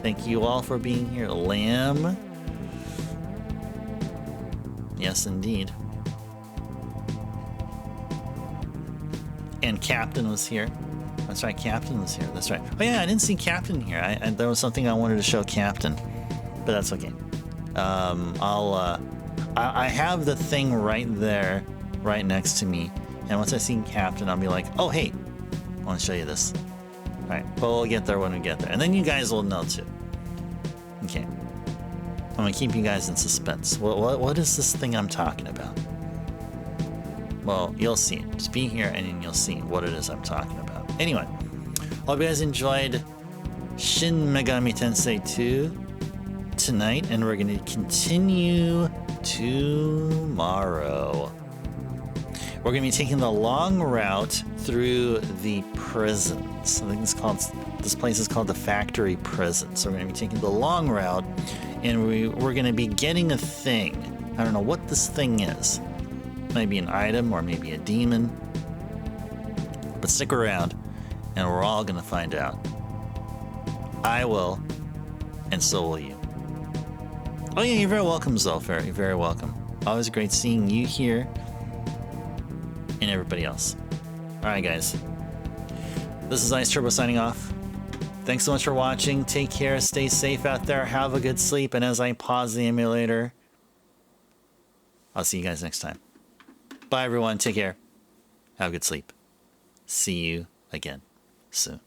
Thank you all for being here. Lamb. Yes, indeed. And Captain was here. That's right, Captain was here. That's right. Oh yeah, I didn't see Captain here. There was something I wanted to show Captain, but that's okay. I have the thing right there, right next to me. And once I see Captain, I'll be like, oh, hey, I want to show you this. All right, but we'll get there when we get there. And then you guys will know too. Okay. I'm going to keep you guys in suspense. What is this thing I'm talking about? Well, you'll see it. Just be here and then you'll see what it is I'm talking about. Anyway, hope you guys enjoyed Shin Megami Tensei 2 tonight, and we're going to continue tomorrow. We're going to be taking the long route through the prisons. I think this place is called the Factory Prison. So we're going to be taking the long route, and we're going to be getting a thing. I don't know what this thing is. Maybe an item or maybe a demon. But stick around, and we're all going to find out. I will, and so will you. Oh yeah, you're very welcome, Zolfair. You're very welcome. Always great seeing you here. And everybody else. Alright guys, this is Ice Turbo signing off. Thanks so much for watching. Take care, stay safe out there, have a good sleep, and as I pause the emulator, I'll see you guys next time. Bye everyone, take care, have a good sleep. See you again soon.